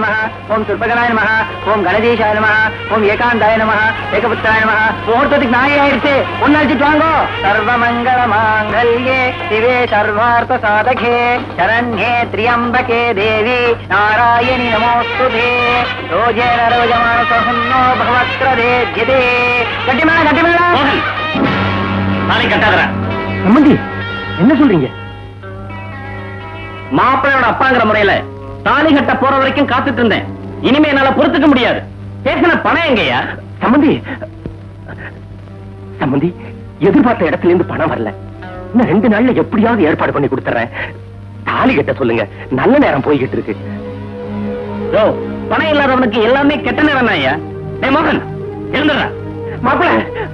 நமஹ, ஓம் துர்பகனாய நமஹ, ஓம் கணதீஷாய நமஹ, ஓம் ஏகாந்தாய நமஹ, ஏகபுத்திராய நமஹ. முகூர்த்தத்துக்கு நாய் ஆயிடுச்சு, ஒன்னு அழைச்சிட்டு வாங்கோ. சர்வமங்கள மாங்கல்யே சிவே சர்வார்த்த சாதகே சரண்யே திரியம்பகே தேவி நாராயணி நமோஸ்துதே. ரோஜேன ரோஜமான சஹன்னோ பகவத்ரதேஜ்யதே. கட்டிமேள கட்டிமேள. நாளை கட்டாதரா சம்பந்தி, என்ன சொல்றீங்க? மாப்பிள்ளையோட அப்பாங்கிற முறையில தாலி கட்ட போற வரைக்கும் காத்துட்டு இருந்தேன். இனிமே என்னால பொறுத்துக்க முடியாது. பேசின பணம் எங்கயா? சம்பந்தி, சம்பந்தி, எதிர்பார்த்த இடத்துல இருந்து பணம் வரல. இன்னும் 2 நாள்ல எப்படியாவது ஏற்பாடு பண்ணி கொடுத்துறேன். தாலி கட்ட சொல்லுங்க, நல்ல நேரம் போய்கிட்டு இருக்கு. பணம் இல்லாதவனுக்கு எல்லாமே கெட்ட நேரம் தான் ஐயா. மோகன் எழுந்துடுறா. மாப்பிள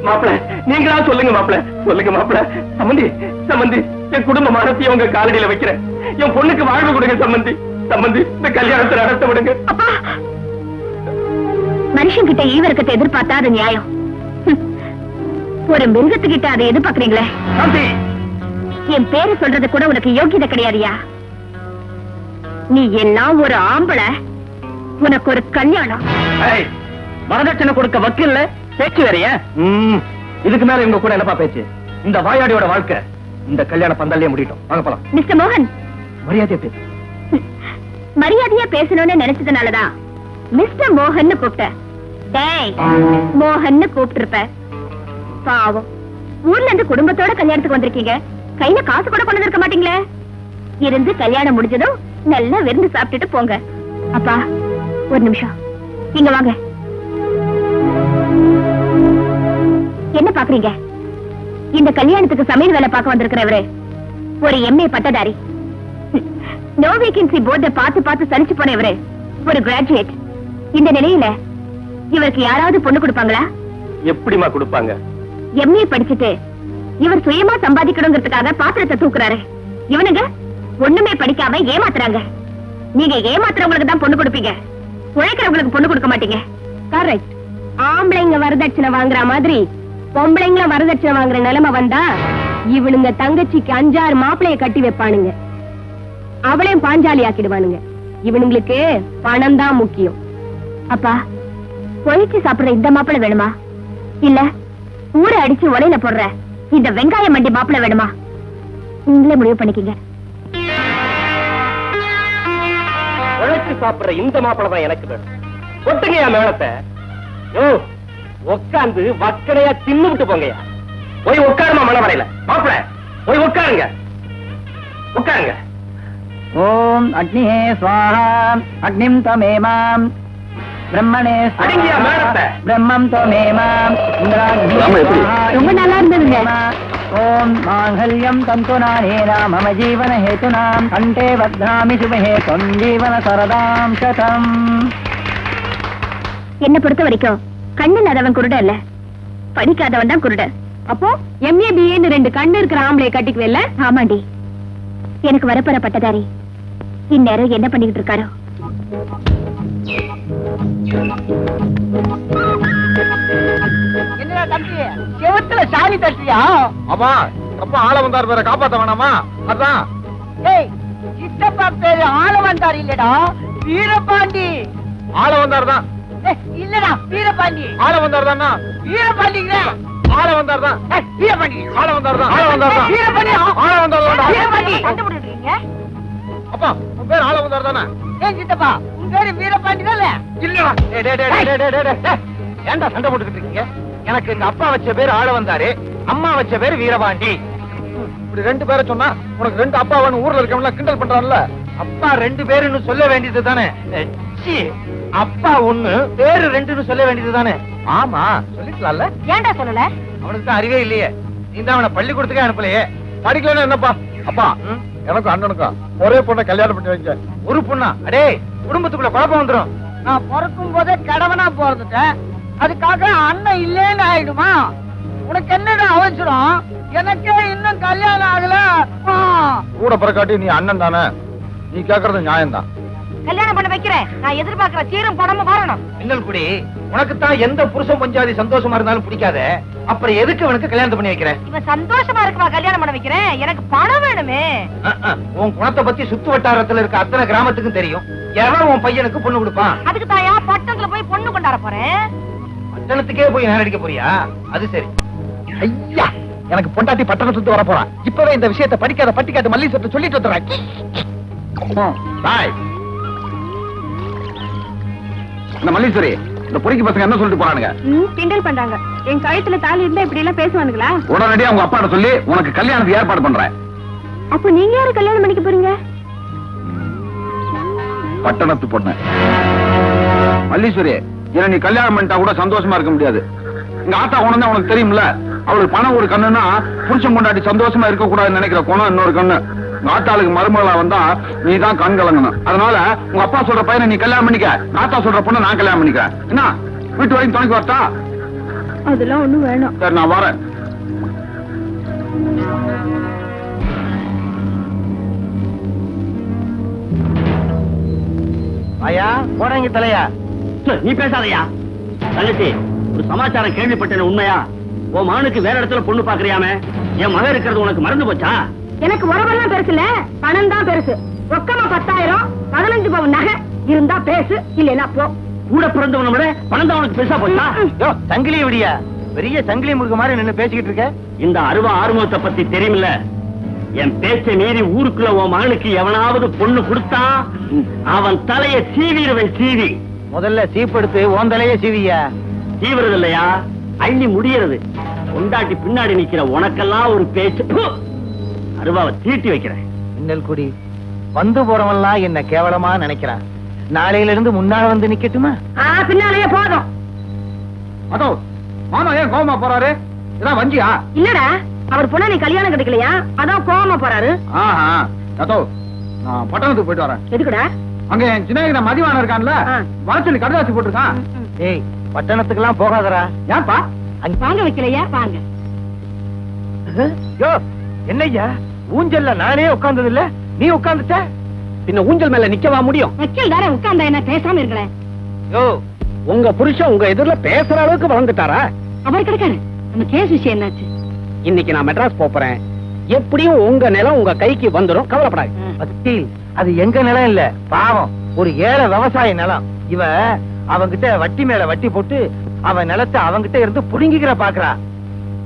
மாப்பிள, நீங்களா சொல்லுங்க மாப்பிள, சொல்லுங்க மாப்பிள. சம்பந்தி சம்பந்தி, என் குடும்ப மரத்தையும் உங்க காலடியில வைக்கிறேன். என் பொண்ணுக்கு வாழ்வு கொடுங்க சம்பந்தி. சம்பந்தி, இந்த கல்யாணத்தை நடத்த விடுங்க. மனுஷன் கிட்ட ஈவரக்கத்தை எதிர்பார்த்தா அது நியாயம். ஒரு மிருகத்துக்கிட்ட அதை எதிர்பார்க்கறீங்களே. என் பேரு சொல்றது கூட உனக்கு யோகியதை கிடையாதியா? நீ எல்லாம் ஒரு ஆம்பளை, உனக்கு ஒரு கல்யாணம். வரதட்சணை கொடுக்க வக்கீல்ல பேச்சு வேறையா? இதுக்கு மேல இவங்க கூட என்னப்பா பேச்சு? இந்த வாயாடியோட வாழ்க்கை இந்த கல்யாண பந்தல்லே முடியட்டும். வாங்க போலாம். மிஸ்டர் மோகன், மரியாதையா பேசு. மரியாதையா பேசணும்னு நினைச்சதுனாலதான் மிஸ்டர் மோகன் கூப்பிட்ட. டேய், மோகன் கூப்பிட்டு இருப்ப. பாவம், ஊர்ல இருந்து குடும்பத்தோட கல்யாணத்துக்கு வந்திருக்கீங்க. கையில காசு கூட கொண்டு இருக்க மாட்டீங்களே. இருந்து கல்யாணம் முடிஞ்சதும் நல்லா விருந்து சாப்பிட்டுட்டு போங்க. அப்பா, ஒரு நிமிஷம் இங்க வாங்க. என்ன பாக்குறீங்க? இந்த கல்யாணத்துக்கு சமையல் வேலை பார்க்க வந்திருக்கிறவரு ஒரு MA பட்டதாரி. நோ வேகன்சி போர்ட பார்த்து பார்த்து சலிச்சு போனவரு ஒரு கிராஜுவேட். இந்த நிலையில இவருக்கு யாராவது பொண்ணு கொடுப்பாங்களா? எப்படிமா கொடுப்பாங்க? MA படிச்சுட்டு இவர் சுயமா சம்பாதிக்கணுங்கிறதுக்காக பாத்திரத்தை தூக்குறாரு. இவனுங்க ஒண்ணுமே படிக்காம ஏமாத்துறாங்க. நீங்க ஏமாத்துறவங்களுக்கு தான் பொண்ணு கொடுப்பீங்க, உழைக்கிறவங்களுக்கு பொண்ணு கொடுக்க மாட்டீங்க. கரெக்ட். ஆம்பளைங்க வரதட்சணை வாங்குற மாதிரி பொம்பளைங்கள வரதட்சணை வாங்குற நிலைமை வந்தா இவனுங்க தங்கச்சிக்கு 5-6 மாப்பிளைய கட்டி வைப்பானுங்க. அவளையும் பாஞ்சாலி ஆக்கிடுவானுங்க. இவனுங்களுக்கு பணம் தான் முக்கியம். அப்பா, பொழிச்சு சாப்பிடுற இந்த மாப்பிளை வேணுமா, இல்ல ஊரை அடிச்சு உலையில போடுற இந்த வெங்காய மண்டி மாப்பிளை வேணுமா? நீங்களே முடிவு பண்ணிக்கீங்க. உழைச்சு சாப்பிடுற இந்த மாப்பிளை தான் எனக்கு வேணும். கொட்டுங்க என் மேளத்தை. உட்காந்து வக்கடையா தின்னு விட்டு போங்கயா. போய் உட்காருமா மனவரையில. மாப்பிள போய் உட்காருங்க, உட்காருங்க. ஓம் அக்னிஹே ஸ்வாஹா அக்னிம் தமேமாம் பிரம்மணே அடங்கியா மேளத்தை. பிரம்மம் தமேமாம் இந்திராக்னி ஸ்வாஹா. ரொம்ப நல்லா இருந்ததுங்க. ஓம் மாங்கல்யம் தந்துநானேன மம ஜீவன ஹேதுனாம் கண்டே வத்னாமி சுபஹே த்வம் ஜீவன சரதாம் சதம். என்ன பொறுத்த வரைக்கும் கண்ணு இல்லாதவன் குருட இல்ல, படிக்காதவன் தான் குருட. அப்போ MA BA 2 கண்ணு இருக்கிற ஆம்பளை கட்டிக்குவேல்ல? ஆமாண்டி. எனக்கு வரப்போற பட்டதாரி இந்நேரம் என்ன பண்ணிக்கிட்டு இருக்காரோ. என்னடா தம்பி, செவத்துல சாணி தட்டியா? ஆமா, அப்பா ஆள வந்தார் பேரை காப்பாத்த வேணாமா? அதான். ஏய், சித்தப்பா பேரு ஆள வந்தார் இல்லடா, வீரபாண்டி. ஆள வந்தார் தான். இல்லடா, வீரபாண்டி. ஆள வந்தார் தானா? வீரபாண்டிங்க. ஆள வந்தார் தான். வீரபாண்டி. ஆள வந்தார் தான். ஆள வந்தார் தான். வீரபாண்டி. ஆள வந்தார் தான். வீரபாண்டி. கண்டுபிடிக்கிறீங்க? அப்பா, உன் பேர் ஆள வந்தார் தானே? ஏன் சித்தப்பா, உன் பேரு வீரபாண்டி தானே? இல்லடா. ஏன்டா சண்டை போட்டுக்கிட்டு இருக்கீங்க? எனக்கு எங்க அப்பா வச்ச பேர் ஆள வந்தாரு, அம்மா வச்ச பேர் வீரபாண்டி. இப்படி 2 பேரை சொன்னா உனக்கு 2 அப்பாவான்னு ஊர்ல இருக்கவங்க கிண்டல் பண்றான்ல. அப்பா 2 பேருன்னு சொல்ல வேண்டியது தானே? அப்பா 1 பேரு 2ன்னு சொல்ல வேண்டியது தானே? ஆமா, சொல்லிக்கலாம்ல. ஏன்டா சொல்லல? அவனுக்கு தான் அறிவே இல்லையே. நீ தான் அவனை பள்ளிக்கூடத்துக்கே அனுப்பலையே. படிக்கலன்னா என்னப்பா? அப்பா, எனக்கும் அண்ணனுக்கும் ஒரே பொண்ணை கல்யாணம் பண்ணி வைங்க. ஒரு பொண்ணா? அடே, குடும்பத்துக்குள்ள குழப்பம் வந்துரும். நான் பிறக்கும் போதே கடவனா பிறந்துட்டேன், அதுக்காக அண்ணன் இல்லேன்னு ஆயிடுமா? உனக்கு என்னடா அவசரம்? எனக்கே இன்னும் கல்யாணம் ஆகல. கூட பிறக்காட்டி நீ அண்ணன் தானே, நீ கேக்குறது நியாயம் தான். கல்யாணம் பண்ண வைக்கிறேன். நான் எதிர்பார்க்கிற சீரும் பணமும் வரணும். மின்னல் குடி, உனக்கு தான் எந்த புருஷன் பஞ்சாதி சந்தோஷமா இருந்தாலும் பிடிக்காத. அப்புறம் எதுக்கு உனக்கு கல்யாணத்தை பண்ணி வைக்கிறேன்? இவன் சந்தோஷமா இருக்குவா கல்யாணம் பண்ண வைக்கிறேன். எனக்கு பணம் வேணுமே. உன் குணத்தை பத்தி சுத்து வட்டாரத்துல இருக்க அத்தனை கிராமத்துக்கும் தெரியும். எவன் உன் பையனுக்கு பொண்ணு கொடுப்பான்? அதுக்கு தாயா பட்டணத்துல போய் பொண்ணு கொண்டாட போறேன். பட்டணத்துக்கே போய் நேரடிக்க போறியா? அது சரி. ஐயா, எனக்கு பொண்டாட்டி பட்டணத்துக்கு வர போறான். இப்பவே இந்த விஷயத்தை படிக்காத பட்டிக்காட்டு மல்லீஸ்வரத்தை சொல்லிட்டு வந்துடுறேன். பாய். இந்த மல்லீஸ்வரி, இந்த பொறிக்கு பசங்க என்ன சொல்லிட்டு போறானுங்க? கிண்டல் பண்றாங்க. என் கழுத்துல தாலி இருந்தா இப்படி எல்லாம் பேசுவானுங்களா? உடனடியா உங்க அப்பாட்ட சொல்லி உனக்கு கல்யாணத்துக்கு ஏற்பாடு பண்றேன். அப்ப நீங்க யாரு கல்யாணம் பண்ணிக்க போறீங்க? பட்டணத்து பொண்ணு மல்லீஸ்வரி, என்ன நீ கல்யாணம் பண்ணிட்டா கூட சந்தோஷமா இருக்க முடியாது. எங்க ஆத்தா குணம் தான் உனக்கு தெரியும்ல. அவளுக்கு பணம் ஒரு கண்ணுன்னா புருஷன் கொண்டாடி சந்தோஷமா இருக்க கூடாதுன்னு நினைக்கிற குணம் இன்னொரு கண்ணு. உங்க ஆத்தாளுக்கு மருமகளா வந்தா நீ தான் கண் கலங்கணும். அதனால உங்க அப்பா சொல்ற பையனை நீ கல்யாணம் பண்ணிக்க, ஆத்தா சொல்ற பொண்ணை நான் கல்யாணம் பண்ணிக்க. என்ன வீட்டு வரைக்கும் துணைக்கு வரட்டா? அதெல்லாம் ஒண்ணும் வேணும். சரி, நான் வரேன். ஐயா போனங்க தலையா. நீ பேசாதயா. தங்கச்சி, ஒரு சமாச்சாரம் கேள்விப்பட்டேன், உண்மையா? உன் மகனுக்கு வேற இடத்துல பொண்ணு பாக்குறியாமே. என் மகன் இருக்கிறது உனக்கு மறந்து போச்சா? எனக்கு உறவெல்லாம் பெருசு இல்ல, பணம் தான் பெருசு. ரொக்கமா 10,000, 15 பவுன் நகை இருந்தா பேசு, இல்லைன்னா போ. கூட பிறந்தவனை விட பணம் தான் உனக்கு பெருசா போச்சா? யோ, சங்கிலி விடியா, பெரிய சங்கிலி முருக மாதிரி நின்னு பேசிக்கிட்டு இருக்க. இந்த ஆறுமுகத்தை பத்தி தெரியுமில்ல? என் பேச்சை மீறி ஊருக்குள்ள உன் மகனுக்கு எவனாவது பொண்ணு கொடுத்தா அவன் தலைய சீவிடுவன். சீவி முதல்ல சீப்படுத்து உன் தலையே சீவியா. சீவுறது இல்லையா, அள்ளி முடியறது. கொண்டாட்டி பின்னாடி நிக்கிற உனக்கெல்லாம் ஒரு பேச்சு. அருவாவை தீட்டி வைக்கிறேன். மின்னல் குடி வந்து போறவன்லாம் என்ன கேவலமா நினைக்கிறான். நாளையில இருந்து முன்னால வந்து நிக்கட்டுமா? பின்னாலேயே போதும். அதோ மாமா ஏன் கோவமா போறாரு? இதான் வஞ்சியா? இல்லடா, அவர் பொண்ணு நீ கல்யாணம் கிடைக்கலையா, அதான் கோவமா போறாரு. அதோ நான் பட்டணத்துக்கு போயிட்டு வரேன். எதுக்குடா? அங்க என் சின்ன மதிவான இருக்கான்ல, வர சொல்லி கடைதாசி போட்டுருக்கான். ஏய், பட்டணத்துக்கு எல்லாம் போகாதரா. ஏன்பா? வாங்க வைக்கலையா? வாங்க. யோ, என்னய்யா ஊஞ்சல்ல நானே உட்கார்ந்தது இல்ல, நீ உட்கார்ந்துட்ட. பின்ன ஊஞ்சல் மேல நிக்கவா முடியும்? வக்கீல் தானே உட்கார்ந்தா என்ன, பேசாம இருக்கிறேன். யோ, உங்க புருஷன் உங்க எதிரில பேசுற அளவுக்கு வளர்ந்துட்டாரா? அவர் கிடைக்காரு. நம்ம கேஸ் விஷயம் என்னாச்சு? இன்னைக்கு நான் மெட்ராஸ் போறேன். எப்படியும் உங்க நிலம் உங்க கைக்கு வந்துடும், கவலைப்படாது. வக்கீல், அது எங்க நிலம் இல்ல, பாவம் ஒரு ஏழை விவசாய நிலம். இவ அவங்கிட்ட வட்டி மேல வட்டி போட்டு அவன் நிலத்தை அவங்கிட்ட இருந்து புடுங்கிக்கிற பாக்குறா.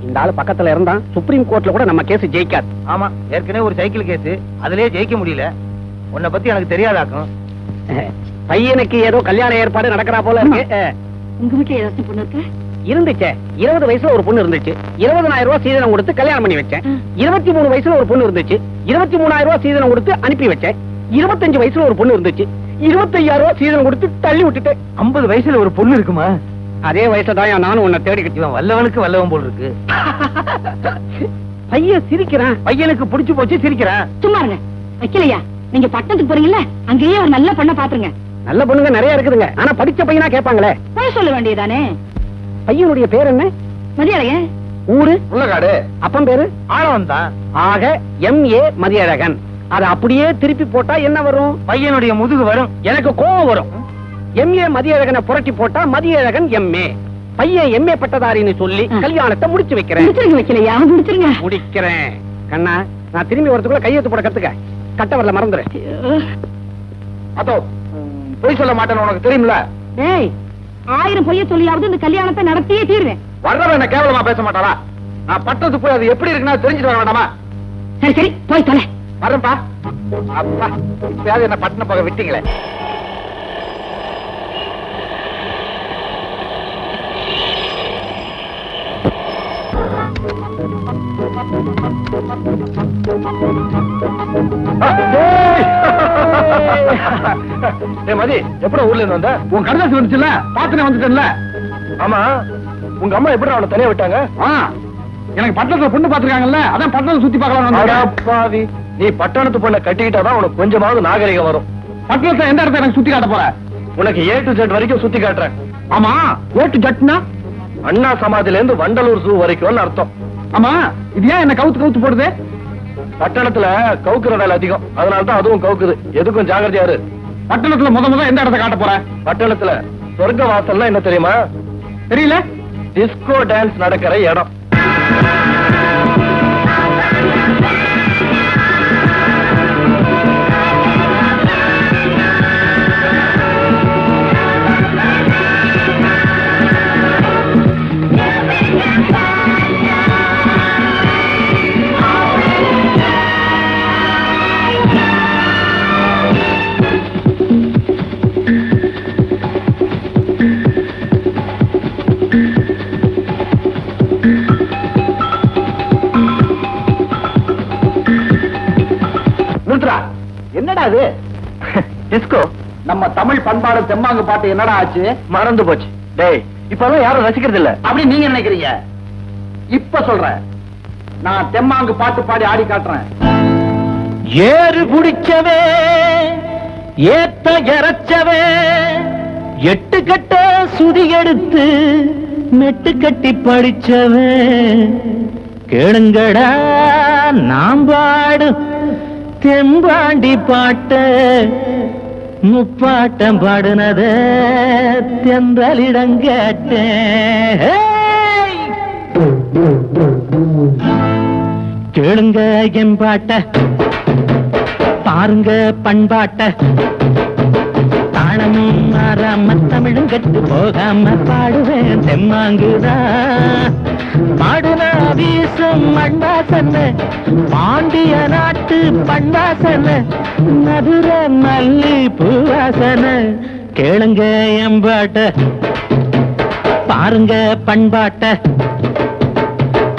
இந்த ஆளு பக்கத்துல இருந்தா சுப்ரீம் கோர்ட்ல கூட நம்ம கேஸ் ஜெயிக்காது. ஆமா, ஏற்கனவே ஒரு சைக்கிள் கேஸ், அதுலயே ஜெயிக்க முடியல. உன்னை பத்தி எனக்கு தெரியாதாக்கும். பையனுக்கு ஏதோ கல்யாண ஏற்பாடு நடக்கிறா போல இருக்கு. உங்க வீட்டுல ஏதாச்சும் பொண்ணு இருக்கு? இருந்துச்சே, 20 வயசுல ஒரு பொண்ணு இருந்துச்சு. 20,000 ரூபாய் சீதனம் கொடுத்து கல்யாணம் பண்ணி வச்சேன். 23 வயசுல ஒரு பொண்ணு இருந்துச்சு. 23,000 ரூபாய் சீதனம் கொடுத்து அனுப்பி வச்சேன். 25 வயசுல ஒரு பொண்ணு இருந்துச்சு. 25,000 ரூபாய் சீதனம் கொடுத்து தள்ளி விட்டுட்டேன். 50 வயசுல ஒரு பொண்ணு இருக்குமா? அதே வயசுல தான் நானும் உன்னை தேடிக்கிட்டு. இவன் வல்லவனுக்கு வல்லவன் போல் இருக்கு. பையன் சிரிக்கிறான். பையனுக்கு புடிச்சு போச்சு, சிரிக்கிறான். சும்மா இருங்க. வைக்கலையா? நீங்க பட்டணத்துக்கு போறீங்கல்ல, அங்கேயே ஒரு நல்ல பொண்ணை பாத்துருங்க. நல்ல பொண்ணுங்க நிறைய இருக்குதுங்க, ஆனா படிச்ச பையனா கேட்பாங்களே. போய் சொல்ல வேண்டியதானே. பையனுடைய பேர் என்ன? மதியழகன். ஊரு? உள்ளகாடு. அப்பன் பேரு? ஆழவன் தான். ஆக MA மதியழகன். அதை அப்படியே திருப்பி போட்டா என்ன வரும்? பையனுடைய முதுகு வரும். எனக்கு கோபம் வரும். MA மதியழகனை புரட்டி போட்டா மதியழகன் MA. பையன் MA பட்டதாரின்னு சொல்லி கல்யாணத்தை முடிச்சு வைக்கிறேன். முடிச்சிருங்க வைக்கலையா? முடிச்சிருங்க. முடிக்கிறேன். கண்ணா, நான் திரும்பி வரதுக்குள்ள கையெழுத்து போட கத்துக்க. கட்ட வரல மறந்துரு. அதோ பொய் சொல்ல மாட்டேன்னு உனக்கு தெரியும்ல. டேய், 1000 பொய்ய சொல்லியாவது இந்த கல்யாணத்தை நடத்தியே தீர்வேன். வர்றவன் என்ன கேவலமா பேச மாட்டாளா? நான் பட்டத்துக்கு போய் அது எப்படி இருக்குன்னா தெரிஞ்சுட்டு வர வேண்டாமா? சரி சரி, போய் தொலை. வரேன்ப்பா. அப்பா, இப்பயாவது என்ன பட்டணம் போக விட்டீங்களே. மதி, எப்படி ஊர்ல இருந்து வந்த? உன் கடைதாசி வந்துச்சுல்ல, பாத்துனே வந்துட்டேன்ல. ஆமா, உங்க அம்மா எப்படி அவனை தனியா விட்டாங்க? எனக்கு பட்டணத்துல பொண்ணு பாத்துருக்காங்கல்ல, அதான் பட்டணத்தை சுத்தி பார்க்கலாம். நீ பட்டணத்து பொண்ணை கட்டிக்கிட்டாதான் உனக்கு கொஞ்சமாவது நாகரிகம் வரும். பட்டணத்துல எந்த இடத்துல எனக்கு சுத்தி காட்ட போற? உனக்கு A to Z வரைக்கும் சுத்தி காட்டுறேன். ஆமா, A to Zனா அண்ணா சமாதில இருந்து வண்டலூர் ஜூ வரைக்கும் அர்த்தம். ஆமா, இது ஏன் என்ன கவுத்து கவுத்து போடுது? பட்டணத்துல கவுக்குற வேலை அதிகம், அதனாலதான் அதுவும் கவுக்குது. எதுக்கும் ஜாகிரதையா இரு. பட்டணத்துல முத எந்த இடத்தை காட்ட போற? பட்டணத்துல சொர்க்க வாசல்னா என்ன தெரியுமா? தெரியல. டிஸ்கோ டான்ஸ் நடக்கிற இடம். பண்பாடு தெம்மாங்கு பாட்டு என்னடா ஆச்சு? மறந்து போச்சு. டேய், இப்பதான் யாரும் ரசிக்கிறது இல்ல. அப்படி நீங்க நினைக்கிறீங்க? இப்ப சொல்றேன், நான் தெம்மாங்கு பாட்டு பாடி ஆடி காட்டுறேன். ஏறு புடிச்சவே ஏத்த இறச்சவே எட்டு கட்ட சுதி எடுத்து மெட்டு கட்டி படிச்சவே கேளுங்கடா நாம் பாடு தெம்பாண்டி பாட்ட முப்பாட்டம் பாடுனத தென்றலிடம் கேட்டேன். கேளுங்க என் பாட்ட பாருங்க பண்பாட்ட தாளமும் மாறாம தமிழும் கட்டு போகாம பாடுவேன் தெம்மாங்குதான். பாடுனா வீசும் மண்வாசன பாண்டிய நாட்டு பண்வாசன மதுர மல்லி பூவாசன. கேளுங்க என் பாட்ட பாருங்க பண்பாட்ட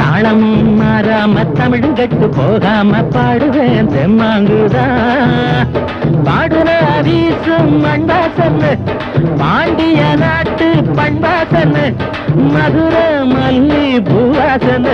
தாளமும் மாறாம தமிழும் கட்டு போகாம பாடுவேன் தெம்மாங்குதான். பாடுனா வீசும் மண்வாசன பாண்டிய நாட்டு பண்பாசன மதுர மல்லி பூவாசன.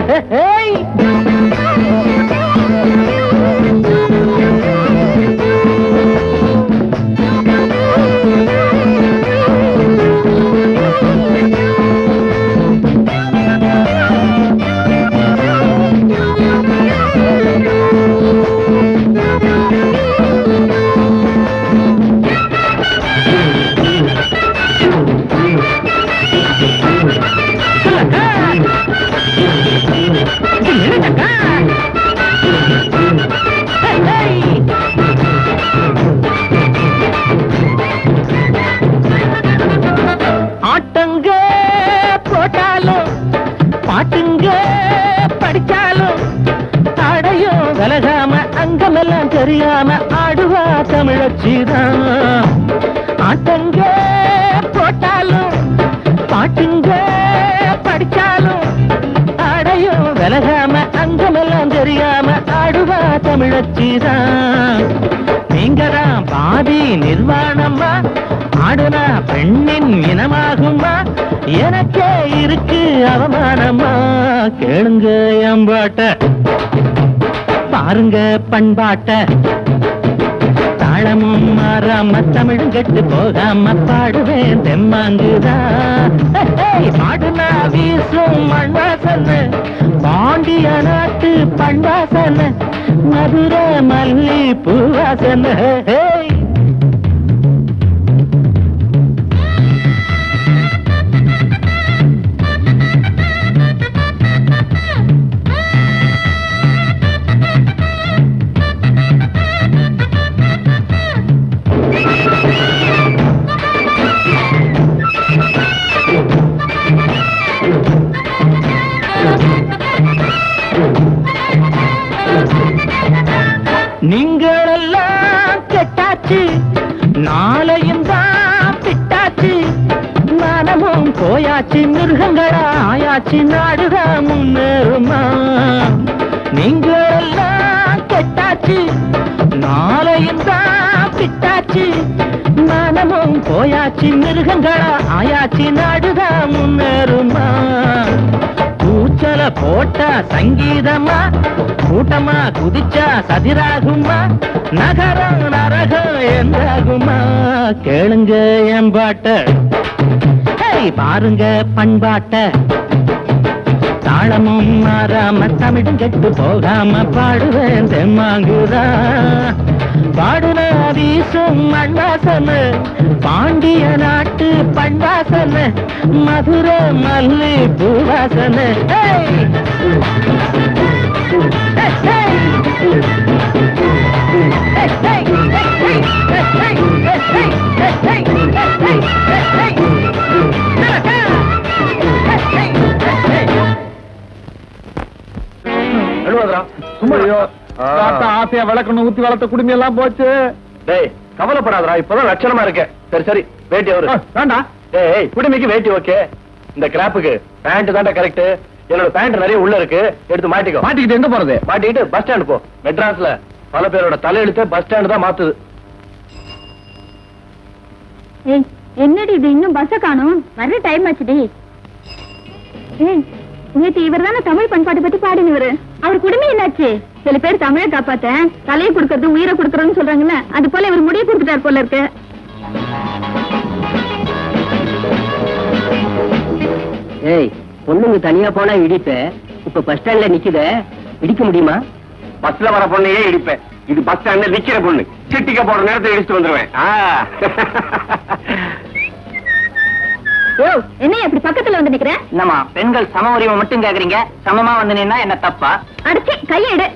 ஆட்டங்க போட்டாலும் பாட்டுங்க படிச்சாலும் தடையும் விலகாம அங்கமெல்லாம் தெரியாம ஆடுவா தமிழச்சிதான். ஆட்டங்க போட்டாலும் பாட்டுங்க படிச்சாலும் தடையும் விலகாம அங்கமெல்லாம் தெரியாம ஆடுவா தமிழச்சிதான். நீங்கதான் பாதி நிர்வாணம்மா ஆடுனா பெண்ணின் இனமாகுமா எனக்கே இருக்கு அவமானமா. கேளுங்க எம்பாட்ட பாருங்க பண்பாட்ட தாளமும் மாறாம தமிழும் கட்டு போகாம பாடுவேன் தெம்மாங்குதான். பாடுனா வீசும் மண்வாசன பாண்டிய நாட்டு பண்பாசன மதுர மல்லி பூவாசன. நீங்களெல்லாம் கெட்டாச்சு நாளையும் தான் பிட்டாச்சு மனமும் போயாச்சு மிருகங்களா ஆயாச்சு நாடுதான் முன்னேறுமா. நீங்களெல்லாம் கெட்டாச்சு நாளையும் தான் பிட்டாச்சு மனமும் போயாச்சு மிருகங்களா ஆயாச்சு நாடுதான் முன்னேறுமா. கூச்சல போட்டா சங்கீதமா கூட்டமா குதிச்சா சதிராகுமா நகரம் நரகம் என்றாகுமா. கேளுங்க என் பாட்ட பாருங்க பண்பாட்ட தாளமும் மாறாம தமிழும் கெட்டு போகாம பாடுவேன் தெம்மாங்குதான். பாடுனா வீசும் மண்வாசன பாண்டிய நாட்டு பண்பாசன மதுர மல்லி பூவாசன. ஆசையா விளக்கணும் ஊத்தி வளர்த்த குடும்பம் எல்லாம் போச்சு. டேய் கவலைப்படாதரா, இப்பதான் லட்சணமா இருக்க. சரி சரி வேட்டி அவரு வேண்டாம். டேய் குடுமிக்கு வேட்டி ஓகே, இந்த கிராப்புக்கு பேண்ட் தான்டா கரெக்ட். என்னோட பேண்ட் நிறைய உள்ள இருக்கு, எடுத்து மாட்டிக்கோ. மாட்டிக்கிட்டு எங்க போறது? மாட்டிக்கிட்டு பஸ் ஸ்டாண்ட் போ. மெட்ராஸ்ல பல பேரோட தலையெழுத்து பஸ் ஸ்டாண்ட் தான் மாத்துது. ஏய் என்னடி இது இன்னும் பஸ்ஸ காணோம்? வர டைம் ஆச்சுடி. ஏய் நேத்து இவர் தானே தமிழ் பண்பாட்டை பத்தி பாடினவரு. அவர் குடும்பம் என்னாச்சு? சில பேர் தமிழை காப்பாத்த தலையை கொடுக்கறது உயிரை கொடுக்கறதுன்னு சொல்றாங்கல்ல, அது போல இவர் முடிய கொடுத்துட்டார் போல இருக்கு. ஏய் பொண்ணுங்க தனியா போனா இடிப்ப, இப்ப பஸ் ஸ்டாண்ட்ல நிக்குத, இடிக்க முடியுமா? பஸ்ல வர பொண்ணையே இடிப்பேன். இது பஸ் ஸ்டாண்ட்ல நிக்கிற பொண்ணு. சிட்டிக்க போற நேரத்தை இடிச்சுட்டு வந்துருவேன். ஓ என்ன அப்படி பக்கத்துல வந்து நிக்கிறேன்? என்னம்மா பெண்கள் சம உரிமை மட்டும் கேக்குறீங்க, சமமா வந்து நின்னா என்ன தப்பா? அடிச்சு கையை எடு.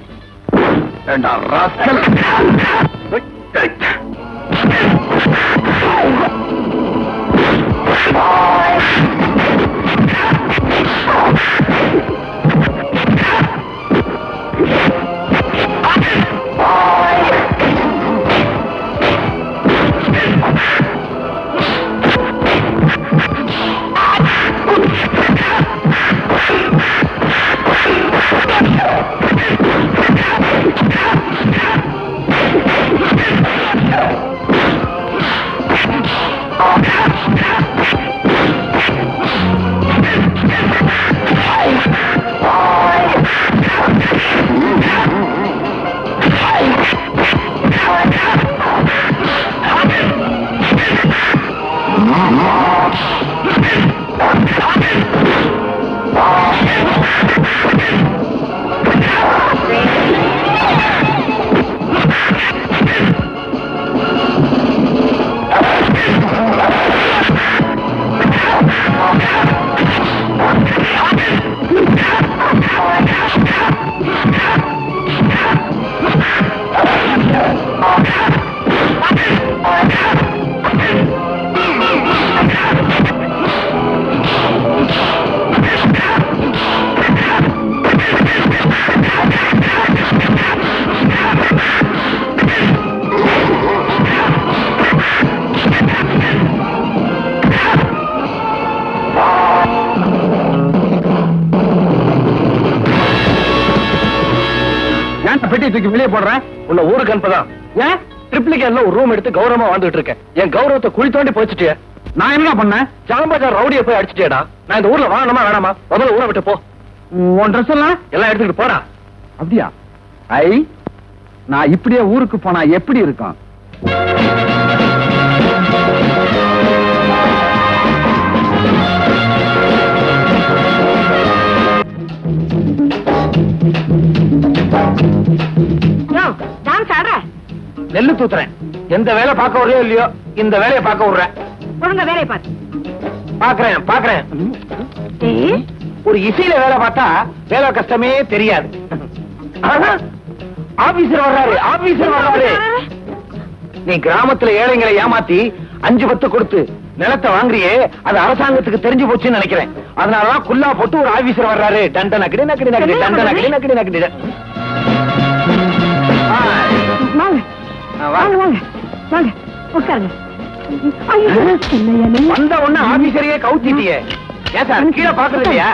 பெட்டி தூக்கி வெளியே போடுறேன். உன்னை ஊருக்கு அனுப்பதான். ஏன் ட்ரிப்ளிகேட்ல ஒரு ரூம் எடுத்து கௌரவமா வாழ்ந்துட்டு இருக்கேன். என் கௌரவத்தை குழி தோண்டி போச்சுட்டிய. நான் என்ன பண்ணேன்? ஜாம்பஜார் ரவுடிய போய் அடிச்சுட்டேடா. நான் இந்த ஊர்ல வாழணுமா வேணாமா? முதல்ல ஊரை விட்டு போ. உன் ட்ரெஸ் எல்லாம் எடுத்துக்கிட்டு போடா. அப்படியா? நான் இப்படியே ஊருக்கு போனா எப்படி இருக்கும்? நெல்லு தூத்துறேன். எந்த வேலை பார்க்க வரையோ இல்லையோ, இந்த வேலையை பார்க்க விடுறேன். ஒழுங்க வேலையை பாரு. பாக்குறேன். ஒரு இசையில வேலை பார்த்தா வேலை கஷ்டமே தெரியாது. ஆபீசர் வர்றாரு. நீ கிராமத்துல ஏழைங்களை ஏமாத்தி 5-10 கொடுத்து நிலத்தை வாங்குறியே, அது அரசாங்கத்துக்கு தெரிஞ்சு போச்சுன்னு நினைக்கிறேன். அதனாலதான் குல்லா போட்டு ஒரு ஆபீசர் வர்றாரு. டண்ட நக்கடி நக்கடி நக்கடி டண்ட நக்கடி நக்கடி நக்கடி. வந்த உடனே ஆபீசரையே கவுத்திட்டியே. ஏன் சார் கீழே பாக்குறது இல்லையா?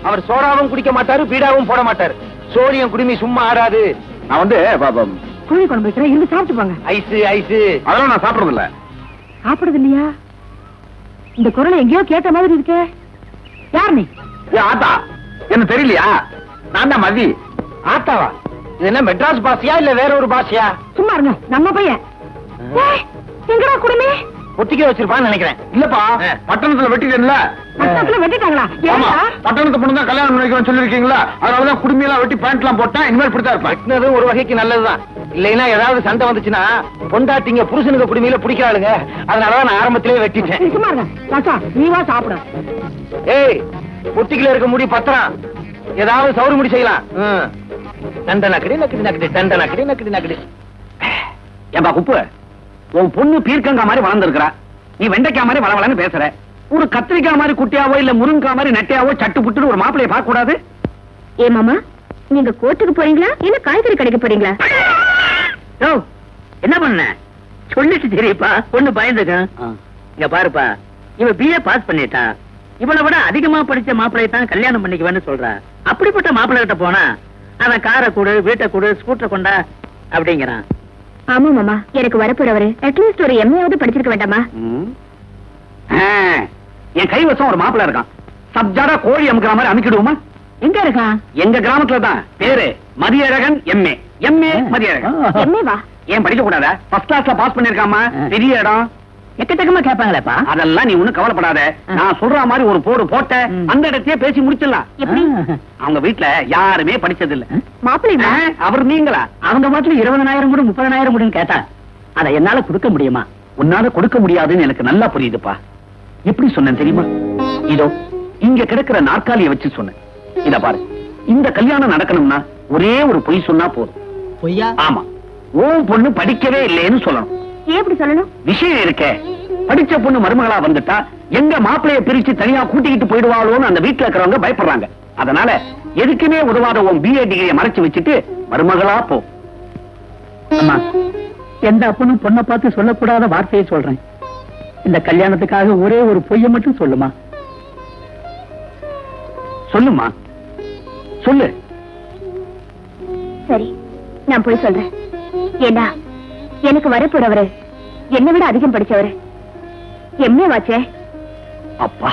அவர் சோடாவும் குடிக்க மாட்டாரு, பீடாவும் போட மாட்டாரு. சோடியம் குடிமி சும்மா ஆறாது. நான் வந்து கோழி குழம்பு வைக்கிறேன், இருந்து சாப்பிட்டு போங்க. ஐஸ் அதெல்லாம் நான் சாப்பிடுறது இல்ல. சாப்பிடுறது இல்லையா? இந்த குரலை எங்கேயோ கேட்ட மாதிரி இருக்கே. யார் நீ? ஆத்தா என்ன தெரியலையா? நான் தான் மதி. ஆத்தாவா? இது என்ன மெட்ராஸ் பாஷையா இல்ல வேற ஒரு பாஷையா? சும்மா இருங்க, நம்ம பையன். எங்கடா குடுமி? ஒத்திக்க வச்சிருப்பான்னு நினைக்கிறேன். இல்லப்பா, பட்டணத்துல வெட்டிட்டேன்ல. பட்டணத்துல வெட்டிட்டாங்களா? ஆமா, பட்டணத்து பொண்ணு தான் கல்யாணம் பண்ணிக்கிறேன்னு சொல்லிருக்கீங்களா? அதனாலதான் குடுமையெல்லாம் வெட்டி பேண்ட் எல்லாம் போட்டா இனிமேல் இப்படித்தான் இருப்பேன். வெட்டினது ஒரு வகைக்கு நல்லதுதான். இல்லைன்னா ஏதாவது சண்டை வந்துச்சுன்னா பொண்டாட்டிங்க புருஷனுக்கு குடுமையில பிடிக்கிறாளுங்க. அதனாலதான் நான் ஆரம்பத்திலேயே வெட்டிட்டேன். சும்மா இருங்க தாத்தா, நீவா சாப்பிடு. ஏய், ஒத்திக்கில இருக்க முடி பத்திரம். ஏதாவது சவுறு முடி செய்யலாம். தண்ட நக்கடி நக்கடி நக்கடி தண்ட நக்கடி நக்கடி நக்கடி. ஏன்பா குப்பு, உன் பொண்ணு பீர்க்கங்கா மாதிரி வளர்ந்துருக்கிறா, நீ வெண்டைக்காய் மாதிரி வளவளன்னு பேசுற. ஒரு கத்திரிக்காய் மாதிரி குட்டியாவோ இல்ல முருங்காய் மாதிரி நெட்டையாவோ சட்டு புட்டுன்னு ஒரு மாப்பிளைய பார்க்க கூடாது? ஏ மாமா, நீங்க கோர்ட்டுக்கு போறீங்களா இல்ல காய்கறி கடைக்கு போறீங்களா? என்ன பண்ண சொல்லிட்டு தெரியப்பா, பொண்ணு பயந்துக்க. இங்க பாருப்பா, இவன் BA பாஸ் பண்ணிட்டான். இவளை விட அதிகமா படிச்ச மாப்பிளையை தான் கல்யாணம் பண்ணிக்குவேன்னு சொல்றா. அப்படிப்பட்ட மாப்பிள்ளை கிட்ட போனா அவன் காரை கொடு, வீட்டை கொடு, ஸ்கூட்டரை கொண்டா அப்படிங்கிறான். ஆமா மாமா, எனக்கு வரப்போறவரு அட்லீஸ்ட் ஒரு எம்ஏயாவது படிச்சிருக்க வேண்டாமா? என் கைவசம் ஒரு மாப்பிள்ள இருக்கான். சப்ஜாடா கோழி அமுக்கிற மாதிரி அமுக்கிடுவோமா? எங்க இருக்கா? எங்க கிராமத்துல தான். பேரு மதியழகன் எம்ஏ. எம்ஏ மதியழகன். எம்ஏவா? ஏன் படிக்க கூடாதா? ஃபர்ஸ்ட் கிளாஸ்ல பாஸ் பண்ணிருக்காமா. பெரிய இடம். எக்கச்சக்கமா கேட்பாங்களேப்பா. அதெல்லாம் நீ ஒண்ணும் கவலைப்படாத. நான் சொல்ற மாதிரி ஒரு போடு போட்ட அந்த இடத்தையே பேசி முடிச்சிடலாம். எப்படி? அவங்க வீட்டுல யாருமே படிச்சது இல்ல. மாப்பிள்ளைங்களா? அவர் நீங்களா? அவங்க மாட்டுல 20,000 கூட 30,000 கூடன்னு கேட்டா அதை என்னால கொடுக்க முடியுமா? உன்னால கொடுக்க முடியாதுன்னு எனக்கு நல்லா புரியுதுப்பா. எப்படி சொன்னேன் தெரியுமா? இதோ இங்க கிடக்கிற நாற்காலியை வச்சு சொன்னேன். இத பாரு, இந்த கல்யாணம் நடக்கணும்னா ஒரே ஒரு பொய் சொன்னா போதும். பொய்யா? ஆமா, உன் பொண்ணு படிக்கவே இல்லைன்னு சொல்லணும். ஏன் இப்படி சொல்லணும்? விஷயம் இருக்கே, படிச்ச பொண்ணு மருமகளா வந்துட்டா எங்க மாப்பிளைய பிரிச்சு தனியா கூட்டிக்கிட்டு போயிடுவாளோன்னு அந்த வீட்டுல இருக்கிறவங்க பயப்படுறாங்க. அதனால எதுக்குமே உதவாத உன் பிஏ டிகிரியை மறைச்சு வச்சுட்டு மருமகளா போ. அம்மா, எந்த அப்பனும் பொண்ணை பார்த்து சொல்லக்கூடாத வார்த்தையை சொல்றேன். இந்த கல்யாணத்துக்காக ஒரே ஒரு பொய்யை மட்டும் சொல்லுமா. சொல்லுமா, சொல்லு. சரி, நான் போய் சொல்றேன். ஏன்னா எனக்கு வரப்போறவரு என்னை விட அதிகம் படிச்சவரு. எம்ஏ வாச்சே. அப்பா,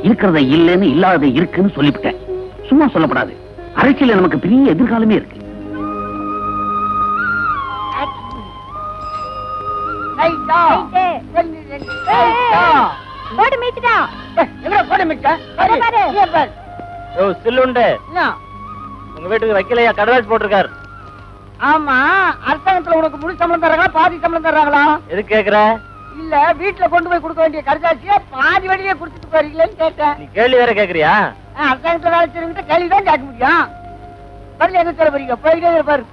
இருக்கிறத இல்லன்னு இல்லாத இருக்குன்னு சொல்லிவிட்டேன். சும்மா சொல்லப்படாது. அரசியல நமக்கு பெரிய எதிர்காலமே இருக்கு. போடு மீட்டுடா. எங்கடா போட மிச்சா? பாரு, பாரு. சில்லுண்டு உங்க வீட்டுக்கு வைக்கலையா? கடலாச்சு போட்டிருக்காரு. ஆமா, அரசாங்கத்துல உனக்கு முழு சம்பளம் தர்றாங்களா பாதி சம்பளம் தர்றாங்களா? எதுக்கு கேக்குற? இல்ல வீட்டுல கொண்டு போய் கொடுக்க வேண்டிய கடைசியா பாதி வழியே கொடுத்துட்டு போறீங்களேன்னு கேட்டேன். நீ கேள்வி வேற கேக்குறியா? அரசாங்கத்துல வேலை செய்யறவங்கிட்ட கேள்விதான் கேட்க முடியும். பதில் எங்க சொல்ல போறீங்க? போயிட்டே பாரு.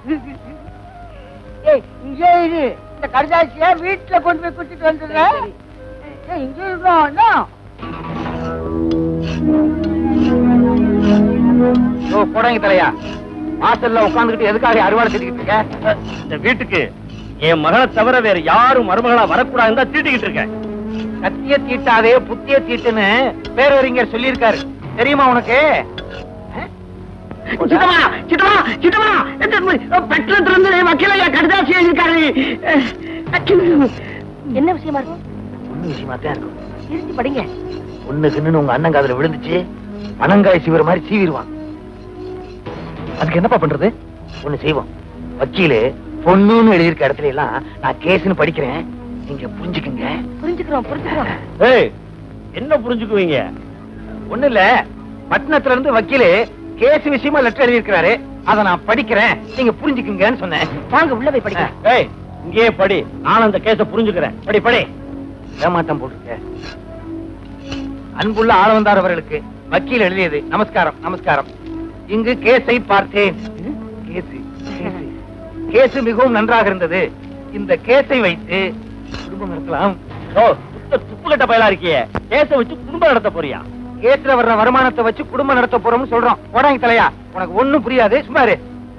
ஏய், இங்கே இரு. இந்த கடைசியா வீட்டுல கொண்டு போய் கொடுத்துட்டு வந்துடுறேன். ஏய், இங்கே இருக்கணும். போடாங்க தலையா, வாசல்ல உட்காந்துக்கிட்டு எதுக்காக அறுவாடை திட்டிக்கிட்டு இருக்க? இந்த வீட்டுக்கு என் மகளை தவிர வேற யாரும் மருமகளா வரக்கூடாதுன்னு தான் தீட்டிக்கிட்டு இருக்கேன். கத்திய தீட்டாதே புத்திய தீட்டுன்னு பேரறிஞர் சொல்லியிருக்காரு. தெரியுமா உனக்கு? சித்தமா, சித்தமா, சித்தமா, பெட்ரோல் திறந்து வக்கீலையா கடிதாசி எழுதிருக்காரு. என்ன விஷயமா இருக்கும்? ஒண்ணு விஷயமா தான் இருக்கும். திருச்சி படிங்க. ஒண்ணுக்குன்னு உங்க அண்ணன் காதுல விழுந்துச்சு, பனங்காய் சீவிர மாதிரி சீவிடுவான். அதுக்கு என்னப்பா பண்றது? ஒண்ணு செய்வோம். வக்கீலு பொண்ணுன்னு எழுதியிருக்க இடத்துல எல்லாம் நான் கேஸ்னு படிக்கிறேன், நீங்க புரிஞ்சுக்குங்க. புரிஞ்சுக்கிறோம், புரிஞ்சுக்கிறோம். ஏய், என்ன புரிஞ்சுக்குவீங்க? ஒண்ணு இல்ல, பட்டணத்துல இருந்து வக்கீலு கேஸ் விஷயமா லெட்டர் எழுதியிருக்கிறாரு, அதை நான் படிக்கிறேன், நீங்க புரிஞ்சுக்குங்கன்னு சொன்னேன். வாங்க உள்ள போய் படிங்க. ஏய், இங்கேயே படி, நானும் அந்த கேஸ புரிஞ்சுக்கிறேன். படி படி. ஏமாட்டம் போட்டுருக்க. அன்புள்ள ஆளவந்தார் அவர்களுக்கு வக்கீல் எழுதியது. நமஸ்காரம், நமஸ்காரம். இங்கு கேஸை பார்த்தேன். கேஸ் மிகவும் நன்றாக இருந்தது. இந்த கேஸை வைத்து குடும்பம் நடத்தலாம். ஓ, துப்பு கட்ட பயலா இருக்கியே, கேஸை வச்சு குடும்பம் நடத்த போறியா? கேஸ்ல வர்ற வருமானத்தை வச்சு குடும்பம் நடத்த போறோம்னு சொல்றோம். போடாங்க தலையா, உனக்கு ஒண்ணும் புரியாது. சும்மா இரு.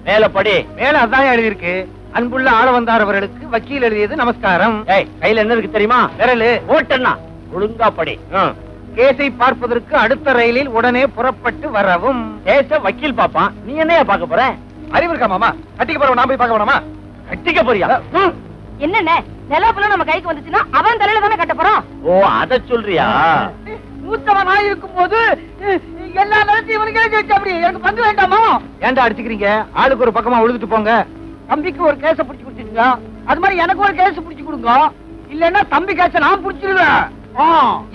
மேல படி. மேல அதான் எழுதியிருக்கு. அன்புள்ள ஆளவந்தார் அவர்களுக்கு வக்கீல் எழுதியது. நமஸ்காரம். ஏய், கையில என்ன இருக்கு தெரியுமா? விரலு. ஓட்டன்னா ஒழுங்கா படி. கேஸை பார்ப்பதற்கு அடுத்த ரயிலில் உடனே புறப்பட்டு வரவும். கேஸ வக்கீல் பாப்பான், நீ என்னையா பார்க்க போற? அறிவு இருக்கா மாமா? கட்டிக்க போறவன் நான் போய் பார்க்க வேணாமா? கட்டிக்க போறியா? என்னென்ன நிலப்புல நம்ம கைக்கு வந்துச்சுன்னா அவன் தலையில தானே கட்ட போறோம். ஓ, அத சொல்றியா? மூத்தவன் நான் இருக்கும் போது எல்லா நேரத்தையும் இவனுக்கு எழுதி வச்சு அப்படி எனக்கு பங்கு வேண்டாமா? ஏன்டா அடிச்சுக்கிறீங்க? ஆளுக்கு ஒரு பக்கமா உழுதுட்டு போங்க. தம்பிக்கு ஒரு கேஸ புடிச்சு கொடுத்துருங்க, அது மாதிரி எனக்கு ஒரு கேஸ் புடிச்சு கொடுங்க. இல்லன்னா தம்பி கேஸ நான் புடிச்சிருவேன்.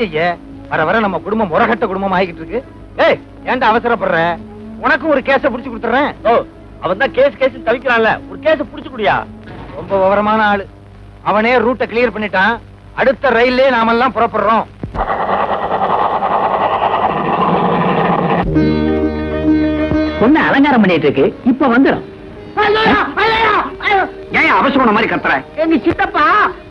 ஐயே, வர வர நம்ம குடும்பம் முறகட்ட குடும்பம் ஆகிட்டு இருக்கு. ஏய், ஏன்டா அவசரப்படுற? உனக்கும் ஒரு கேஸ புடிச்சு கொடுத்துறேன். ஓ, அவன் தான் கேஸ் கேஸ் தவிக்கிறான்ல, ஒரு கேஸ புடிச்சு குடியா. ரொம்ப விவரமான ஆளு. அவனே ரூட்டை கிளியர் பண்ணிட்டான். அடுத்த ரயிலே நாமெல்லாம் புறப்படுறோம். பொண்ணு அலங்காரம் பண்ணிட்டு இருக்கு, இப்ப வந்துடும். ஏன் அவசரம் மாதிரி கத்துற? எங்க சித்தப்பா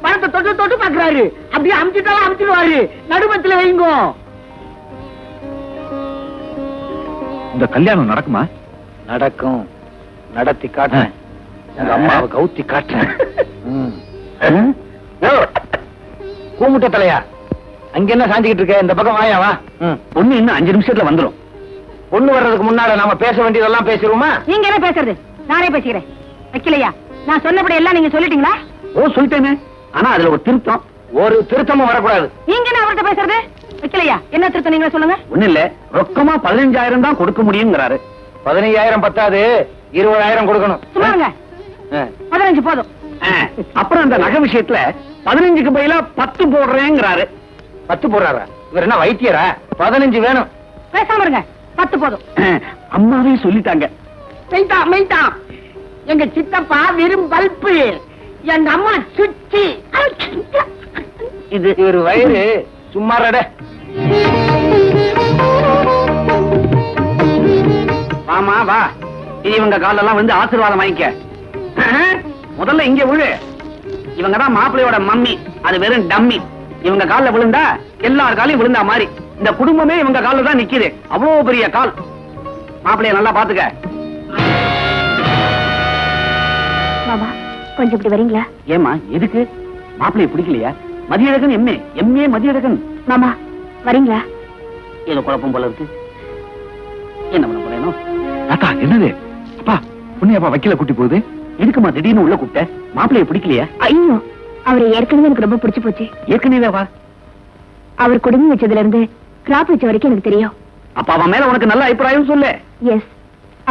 பணத்தை தொட்டு தொட்டு பாக்குறாரு. அப்படியே அமுச்சிட்டாலும் அமுச்சிடுவாரு. நடுமத்துல வைங்க. இந்த கல்யாணம் நடக்குமா? நடக்கும். நடத்தி காட்டுறேன். உங்க அம்மாவை கவுத்தி காட்டுறேன். கூமுட்ட தலையா, அங்க என்ன சாஞ்சிக்கிட்டு இருக்க? இந்த பக்கம் வாயா, வா. பொண்ணு இன்னும் 5 நிமிஷத்துல வந்துடும். பொண்ணு வர்றதுக்கு முன்னால நாம பேச வேண்டியதெல்லாம் பேசிடுவோமா? நீங்க என்ன பேசுறது? நானே பேசிக்கிறேன். வைக்கலையா, நான் சொன்னபடி எல்லாம் நீங்க சொல்லிட்டீங்களா? ஓ சொல்லிட்டேனே, ஆனா அதுல ஒரு திருத்தம். ஒரு திருத்தமும் வரக்கூடாது. நீங்க என்ன அவர்கிட்ட பேசுறது? வைக்கலையா? என்ன திருத்தம் நீங்க சொல்லுங்க. ஒண்ணு இல்ல, ரொக்கமா 15,000 தான் கொடுக்க முடியுங்கிறாரு. 15,000 பத்தாது, 20,000 கொடுக்கணும். சும்மாங்க, 15 போதும். அப்புறம் அந்த நகை விஷயத்துல 15க்கு பதிலா 10 போடுறேங்கிறாரு. 10 போடுறாரா? இவர் என்ன வைத்தியரா? 15 வேணும். பேசாம இருங்க, 10 போதும். அம்மாவே சொல்லிட்டாங்க. மெய்தா எங்க சித்தப்பா வெறும் பல்பு, எங்க அம்மா சுச்சி. இது இவர் வயிறு சும்மாறட. வாமா வா, இவங்க காலெல்லாம் வந்து ஆசீர்வாதம் வாங்கிக்க. முதல்ல இங்க விழு. இவங்க தான் மாப்பிள்ளையோட மம்மி, அது வெறும் டம்மி. இவங்க கால்ல விழுந்தா எல்லார் காலையும் விழுந்தா மாதிரி. இந்த குடும்பமே இவங்க கால்ல தான் நிக்குது. அவ்வளவு பெரிய கால். மாப்பிள்ளைய நல்லா பாத்துக்க. மாமா, கொஞ்சம் இப்படி வரீங்களா? ஏமா எதுக்கு? மாப்பிள்ளைய பிடிக்கலையா? மதியழகன் எம்ஏ மதியழகன். மாமா, வரீங்களா? ஏதோ குழப்பம் போல இருக்கு. என்ன பண்ண போறேனோ? தாத்தா என்னது? அப்பா புண்ணியப்பா வக்கீல கூட்டி போகுது. எதுக்குமா திடீர்னு உள்ள கூப்பிட்ட? மாப்பிள்ளைய பிடிக்கலையா? ஐயோ, அவரை ஏற்கனவே எனக்கு ரொம்ப பிடிச்சு போச்சு. ஏற்கனவே வா. அவர் குடும்பம் வச்சதுல இருந்து கிராப் வச்ச வரைக்கும் எனக்கு தெரியும். அப்ப அவன் மேல உனக்கு நல்ல அபிப்பிராயம் சொல்லு. எஸ்,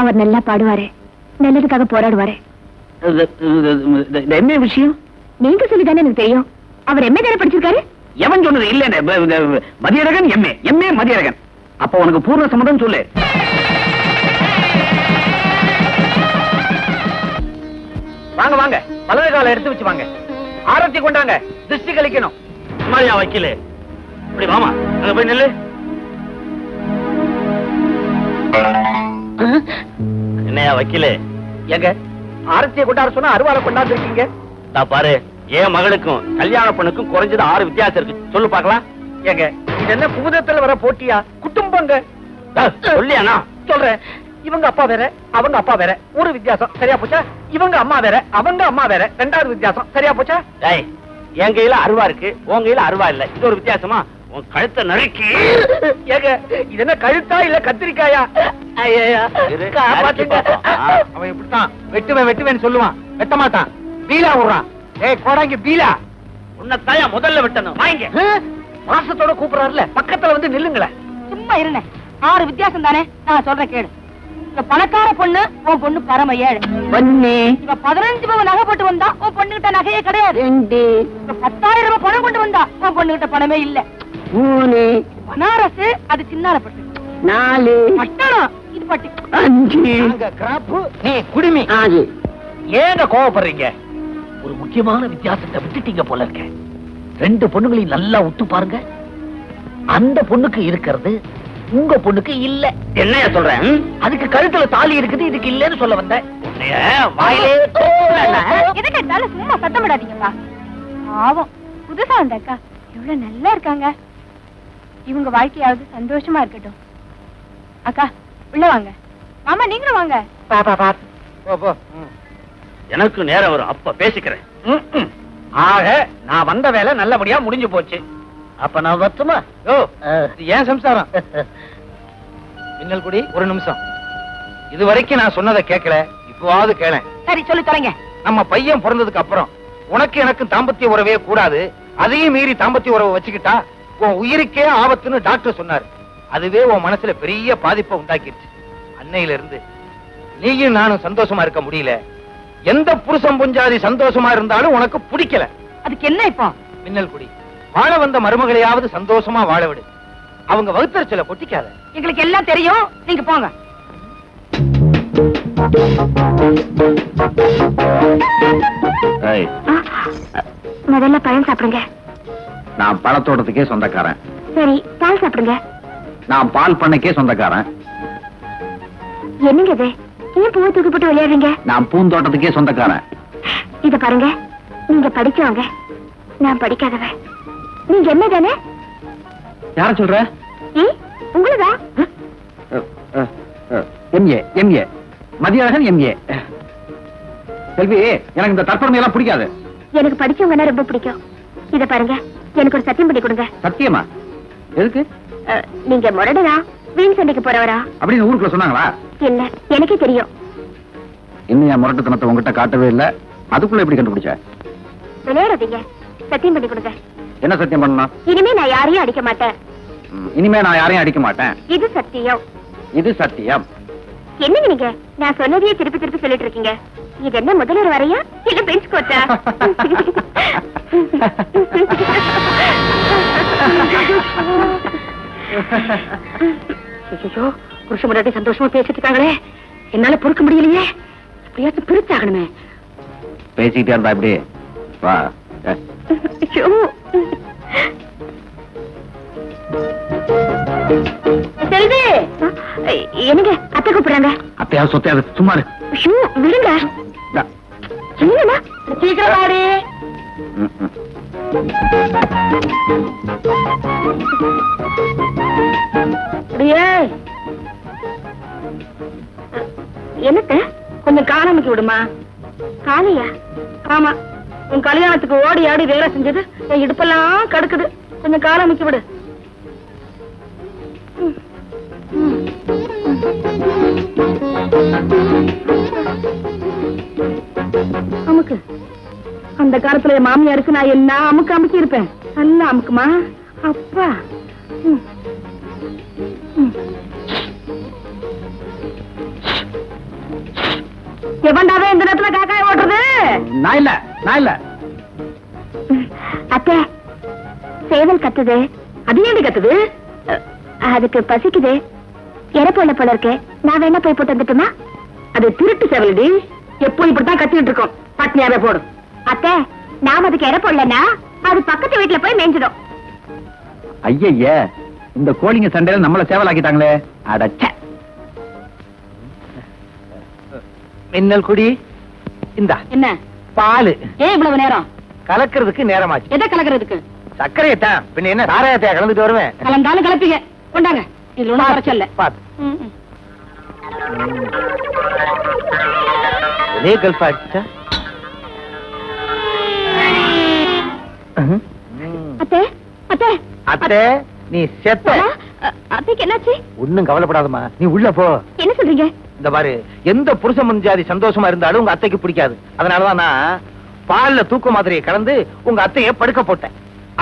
அவர் நல்லா பாடுவாரு, நல்லதுக்காக போராடுவாரு. எம்ஏ விஷயம் நீங்க சொல்லிதானே எனக்கு தெரியும். அவர் எம்ஏ தானே படிச்சிருக்காரு. எவன் சொன்னது? இல்ல, மதியழகன் எம்ஏ மதியழகன். அப்ப உனக்கு பூர்ண சம்மதம் சொல்லு. வாங்க வாங்க, வலது கால எடுத்து வச்சு வாங்க. ஆரத்தி கொண்டாங்க, திருஷ்டி கழிக்கணும். சுமாரியா வக்கீலே, இப்படி வாமா, அங்க போய் நில்லு. என்னையா வக்கீலே? எங்க ஆரத்தியை கொண்டாட சொன்னா அருவாலை கொண்டாந்து இருக்கீங்க. பாரு, என் மகளுக்கும் கல்யாண பொண்ணுக்கும் குறைஞ்சது 6 வித்தியாசம் இருக்கு. சொல்லு பாக்கலாம். ஏங்க இது என்ன பூதத்துல வர போட்டியா? குடும்பங்க. சொல்லியானா? சொல்றேன். இவங்க அப்பா வேற, அவங்க அப்பா வேற, ஒரு வித்தியாசம். சரியா போச்சா? இவங்க அம்மா வேற, அவங்க அம்மா வேற, 2வது வித்தியாசம். சரியா போச்சா? என் கையில அருவா இருக்கு, உன் கையில அருவா இல்ல. இது ஒரு வித்தியாசமா? உன் கழுத்தை நறுக்கி. ஏங்க இது என்ன கழுத்தா இல்ல கத்திரிக்காயா? அவன் இப்படித்தான் வெட்டுவேன்னு சொல்லுவான், வெட்ட மாட்டான். பீலா விடுறான். கோடாங்கி பீலா, உன்னத்தாயா முதல்ல வெட்டணும். வாங்க. மாசத்தோட கூப்பிடுறாருல, பக்கத்துல வந்து நில்லுங்களேன். சும்மா இருங்க, 6 வித்தியாசம் தானே. நான் சொல்றேன் கேளு. இவ பணக்கார பொண்ணு, உன் பொண்ணு பரம ஏழை. இவ 15 பவுன் நகை போட்டு வந்தா, உன் பொண்ணுகிட்ட நகையே கிடையாது. இவ 10,000 ரூபாய் பணம் கொண்டு வந்தா, உன் பொண்ணுகிட்ட பணமே இல்ல. பனாரஸ், அது சின்னாலப்பட்டு. 4 பட்டணம், இது பட்டு. 5 கிராப், நீ குடுமி. ஏங்க கோவப்படுறீங்க? ஒரு முக்கியமான வித்தியாசத்தை விட்டுட்டீங்க போல இருக்க. 2 பொண்ணுங்களையும் நல்லா உத்து பாருங்க. அந்த பொண்ணுக்கு இருக்கிறது உங்க பொண்ணுக்கு இல்ல. என்னையா சொல்றேன்? அதுக்கு கழுத்துல தாலி இருக்குது, இதுக்கு இல்லன்னு சொல்ல வந்தேன். வாயிலே எதை கேட்டாலும் சும்மா சத்தம் விடாதீங்கப்பா. பாவம், புதுசா வந்த அக்கா எவ்வளவு நல்லா இருக்காங்க. இவங்க வாழ்க்கையாவது சந்தோஷமா இருக்கட்டும். அக்கா உள்ள வாங்க. மாமா நீங்களும் வாங்க. எனக்கு நேரம் வரும், அப்ப பேசிக்கிறேன். ஆக நான் வந்த வேலை நல்லபடியா முடிஞ்சு போச்சு. அப்ப நான் வரட்டுமா? ஏன் சம்சாரம்? மின்னல் குடி, ஒரு நிமிஷம். இது வரைக்கும் நான் சொன்னதை கேட்கல, இப்பவாவது கேளேன். சரி சொல்லி தொலைங்க. நம்ம பையன் பிறந்ததுக்கு அப்புறம் உனக்கு எனக்கு தாம்பத்திய உறவே கூடாது, அதையும் மீறி தாம்பத்திய உறவை வச்சுக்கிட்டா உன் உயிருக்கே ஆபத்துன்னு டாக்டர் சொன்னாரு. அதுவே உன் மனசுல பெரிய பாதிப்பை உண்டாக்கிடுச்சு. அன்னையில இருந்து நீயும் நானும் சந்தோஷமா இருக்க முடியல. எந்த புருஷன் புஞ்சாதி சந்தோஷமா இருந்தாலும் உனக்கு பிடிக்கல. அதுக்கு என்ன இப்போ? மின்னல் குடி, வாழ வந்த மருமகளையாவது சந்தோஷமா வாழ விடு. அவங்க வகுத்தறிச்சல கொட்டிக்காத. எங்களுக்கு எல்லாம் தெரியும், நீங்க போங்க. முதல்ல பழம் சாப்பிடுங்க. நான் பழத்தோட்டத்துக்கே சொந்தக்காரன். சரி, பால் சாப்பிடுங்க. நான் பால் பண்ணைக்கே சொந்தக்காரன். என்னங்க இது? ஏன் பூவை தூக்கி போட்டு விளையாடுறீங்க? நான் பூந்தோட்டத்துக்கே சொந்தக்காரன். இத பாருங்க, நீங்க படிச்சவங்க, நான் படிக்காதவன். நீங்க என்ன தானே? யார சொல்ற? உங்களதான். MA Mathiyazhagan MA. செல்வி, எனக்கு இந்த தற்பெருமை எல்லாம் பிடிக்காது. எனக்கு படிச்சவங்கன்னா ரொம்ப பிடிக்கும். இத பாருங்க, எனக்கு ஒரு சத்தியம் பண்ணி கொடுங்க. சத்தியமா? எதுக்கு? நீங்க முரடரா, வீண் சண்டைக்கு போறவரா அப்படின்னு ஊருக்குள்ள சொன்னாங்களா? இல்ல, எனக்கே தெரியும். இன்னும் என் முரட்டுத்தனத்தை உங்ககிட்ட காட்டவே இல்ல. அதுக்குள்ள எப்படி கண்டுபிடிச்ச? விளையாடாதீங்க, சத்தியம் பண்ணி கொடுங்க. என்ன சத்தியம் பண்ணணும்? இனிமே நான் யாரையும் அடிக்க மாட்டேன். இனிமே நான் யாரையும் அடிக்க மாட்டேன். இது சத்தியம். இது சத்தியம். என்னங்க நீங்க நான் சொன்னதையே திருப்பி திருப்பி சொல்லிட்டு இருக்கீங்க. இது என்ன முதல்வர் வரையா இல்ல பெஞ்ச் கோட்டா? புருஷ முன்னாடி சந்தோஷமா பேசிட்டு இருக்காங்களே, என்னால பொறுக்க முடியலையே. எப்படியாச்சும் பிரிச்சாகணுமே. பேசிக்கிட்டே இருந்தா இப்படி வா. செல்வி, என்னங்க அத்தை கூப்பிடுறாங்க. அத்தையா சொத்தையாது சும்மா இரு. ஷூ விடுங்க. என்னன்னா சீக்கிரம் வாடி. என்னத்த கொஞ்சம் காணாமக்கு விடுமா? காலையா? ஆமா, உன் கல்யாணத்துக்கு ஓடி ஆடி வேலை செஞ்சது என் இடுப்பெல்லாம் கடுக்குது. கொஞ்சம் காணாமக்கு விடு. அமுக்கு. அந்த காலத்துல என் மாமியாருக்கு நான் என்ன அமுக்கு அமுக்கி இருப்பேன். நல்லா அமுக்குமா அப்பா. எவன்டாவே இந்த நேரத்துல காக்காய் ஓட்டுறது? நான் இல்ல, நான் இல்ல. அத்தை, சேவல் கத்துது. அது ஏன் கத்துது? அதுக்கு பசிக்குது. இறப்போல போல இருக்கு. நான் வேணா போய் போட்டு வந்துட்டுமா? அது திருட்டு சேவல்டி. எப்போ இப்படித்தான் கத்திட்டு இருக்கோம். பட்னியாவே போடும். அத்தை, நாம அதுக்கு இறப்போலன்னா அது பக்கத்து வீட்டுல போய் மேய்ஞ்சிடும். ஐய, இந்த கோழிங்க சண்டையில நம்மள சேவலாக்கிட்டாங்களே. அடச்ச. மின்னல் குடி. இந்தா என்ன பாலு. ஏன் இவ்வளவு நேரம்? கலக்கிறதுக்கு நேரமாச்சு. எதை கலக்கிறதுக்கு? சர்க்கரையத்தான். பின்ன என்ன சாராயத்தையா கலந்துட்டு வருவேன்? கலந்தாலும் கலப்பீங்க. கொண்டாங்க. இதுல ஒண்ணும் குறைச்சல் இல்ல. பாத்து ஒரே கல்ஃப் ஆச்சா? அத்தை, அத்தை, அத்தை நீ செத்த. அத்தைக்கு என்னாச்சு? ஒண்ணும் கவலைப்படாதம்மா, நீ உள்ள போ. என்ன சொல்றீங்க? இந்த பாரு, எந்த புருஷ முன்ஜாதி சந்தோஷமா இருந்தாலும் உங்க அத்தைக்கு பிடிக்காது. அதனாலதான் நான் பால்ல தூக்க மாத்திரையை கலந்து உங்க அத்தைய படுக்க போட்டேன்.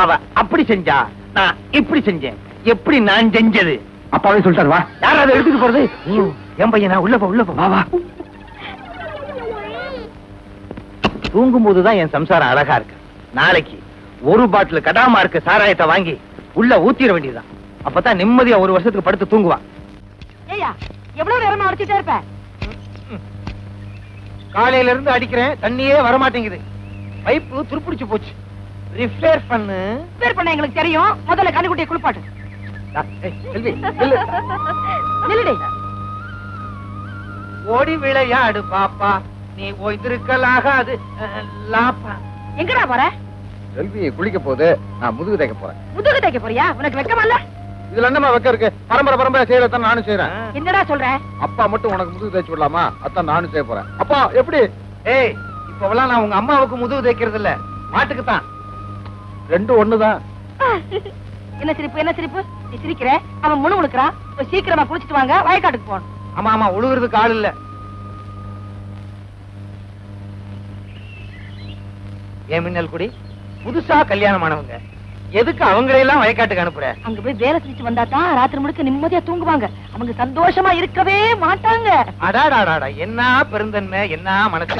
அவ அப்படி செஞ்சா, நான் இப்படி செஞ்சேன். எப்படி நான் செஞ்சது அப்பாவே சொல்லிட்டாரு. வா. யாராவது எடுத்துட்டு போறது? என் பையனா? உள்ள போ, உள்ள போ. வா வா. தூங்கும் போதுதான் என் சம்சாரம் அழகா இருக்கு. நாளைக்கு ஒரு பாட்டில் கடாமா இருக்க சாராயத்தை வாங்கி உள்ள ஊத்திர வேண்டியதுதான். அப்பதான் நிம்மதியா ஒரு வருஷத்துக்கு படுத்து தூங்குவா. ஏய்யா, எவ்வளவு நேரமா அடிச்சிட்டே இருப்ப? காலையில இருந்து அடிக்கிறேன், தண்ணியே வரமாட்டேங்குது. பைப்பு துருப்பிடிச்சு போச்சு. ரிப்பேர் பண்ணு. ரிப்பேர் பண்ண எங்களுக்கு தெரியும். முதல்ல கண்ணுக்குட்டியை குளிப்பாட்டு. நில்லுடி. ஓடி விளையாடு பாப்பா, நீ ஓய்ந்திருக்கலாகாது லாப்பா. எங்கடா போற? செல்வி குளிக்க போகுது, நான் முதுகு தைக்க போறேன். முதுகு தைக்க போறியா? உனக்கு வெக்கமா இல்ல? இதுல என்னமா வெக்க இருக்கு? பரம்பரை பரம்பரை செய்யறதான் நானும் செய்யறேன். என்னடா சொல்ற? அப்பா மட்டும் உனக்கு முதுகு தைச்சு விடலாமா? அதான் நானும் செய்ய போறேன். அப்பா எப்படி? ஏய், இப்பவெல்லாம் நான் உங்க அம்மாவுக்கு முதுகு தைக்கிறது இல்ல, மாட்டுக்கு தான். ரெண்டும் ஒண்ணுதான். என்ன சிரிப்பு, என்ன சிரிப்பு? நீ சிரிக்கிற, அவன் முழு உழுக்கிறான். போய் சீக்கிரமா குளிச்சிட்டு வாங்க, வயக்காட்டுக்கு போகணும். ஆமா ஆமா, உழுகுறதுக்கு ஆள் இல்ல. ஏன் மின்னல் குடி, புதுசா கல்யாணம் ஆனவங்க எதுக்கு அவங்களையெல்லாம் வயக்காட்டுக்கு அனுப்புற? அங்க போய் வேலை செஞ்சுட்டு வந்தா தான் ராத்திரி முழுக்க நிம்மதியா தூங்குவாங்க. அவங்க சந்தோஷமா இருக்கவே மாட்டாங்க. அடாடாடாடா, என்ன பெருந்தன்மை, என்ன மனசு.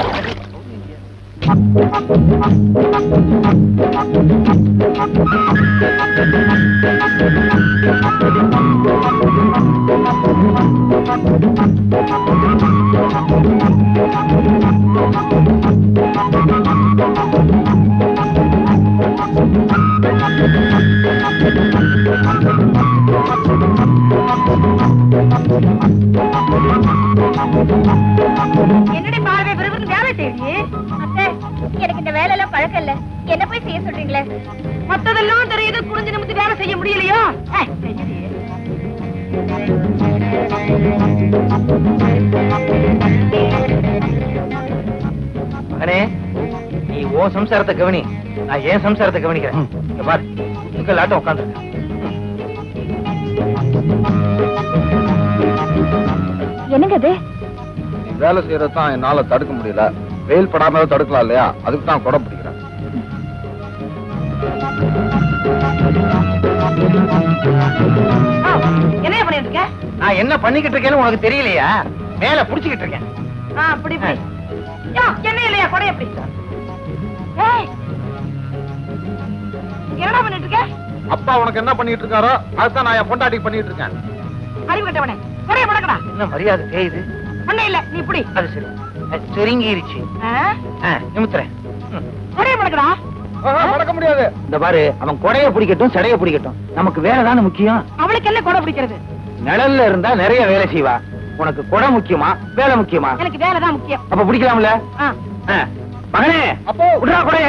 என்னடி பார்வை விரும்புன்னு வேலை செய்யி. அத்தை, எனக்கு இந்த வேலை எல்லாம் பழக்கம் இல்ல. என்ன போய் செய்ய சொல்றீங்களே? மத்ததெல்லாம் தெரியுது, புரிஞ்சு நிமித்து வேலை செய்ய முடியலையோ? மகனே, நீ ஓ சம்சாரத்தை கவனி, நான் ஏன் சம்சாரத்தை கவனிக்கிறேன். இங்க பாரு, உட்காந்து உட்காந்துருக்க. என்னங்க அது? வேலை செய்யறதான் என்னால தடுக்க முடியல. வெயில் படாம தடுக்கலாம் இல்லையா, அதுக்கு தான் குடம் பிடிக்கிறேன். என்ன பண்ணிட்டு இருக்க? நான் என்ன பண்ணிக்கிட்டு இருக்கேன்னு உனக்கு தெரியலையா? மேல புடிச்சுக்கிட்டு இருக்கேன். அப்படி என்ன இல்லையா கொடைய எப்படி? என்னடா பண்ணிட்டு இருக்க? அப்பா உனக்கு என்ன பண்ணிட்டு இருக்காரோ அதுதான் நான் என் பொண்டாட்டிக்கு பண்ணிட்டு இருக்கேன். அறிவு கட்டவனே, கொடைய முடக்கடா. என்ன மரியாதை தேயுது? ஒண்ணே இல்ல, நீ இப்படி அது சரி, சுருங்கிருச்சு. நிமித்துறேன். கொடைய முடக்கடா. நடக்க முடியாது. இந்த பாரு, அவன் கொடைய பிடிக்கட்டும் சடைய பிடிக்கட்டும், நமக்கு வேலை தானே முக்கியம். அவளுக்கு என்ன கொடை பிடிக்கிறது? நிழல்ல இருந்தா நிறைய வேலை செய்வா. உனக்கு கொடை முக்கியமா வேலை முக்கியமா? எனக்கு வேலை தான் முக்கியம். அப்ப பிடிக்கலாம்ல? மகனே, அப்போ விடுறா கொடைய.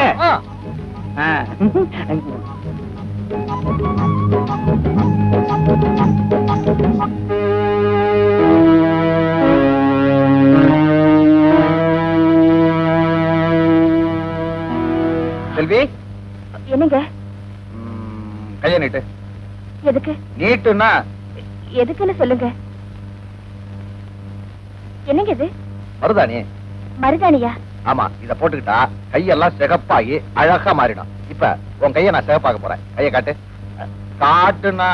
செல்வி, என்னங்க? கைய நீட்டு. எதுக்கு? நீட்டுன்னா எதுக்குன்னு சொல்லுங்க. என்னங்க இது? மருதாணி. மருதாணியா? ஆமா, இத போட்டுக்கிட்டா கையெல்லாம் சிகப்பாகி அழகா மாறிடும். இப்ப உன் கைய நான் சிகப்பாக்க போறேன். கைய காட்டு. காட்டுனா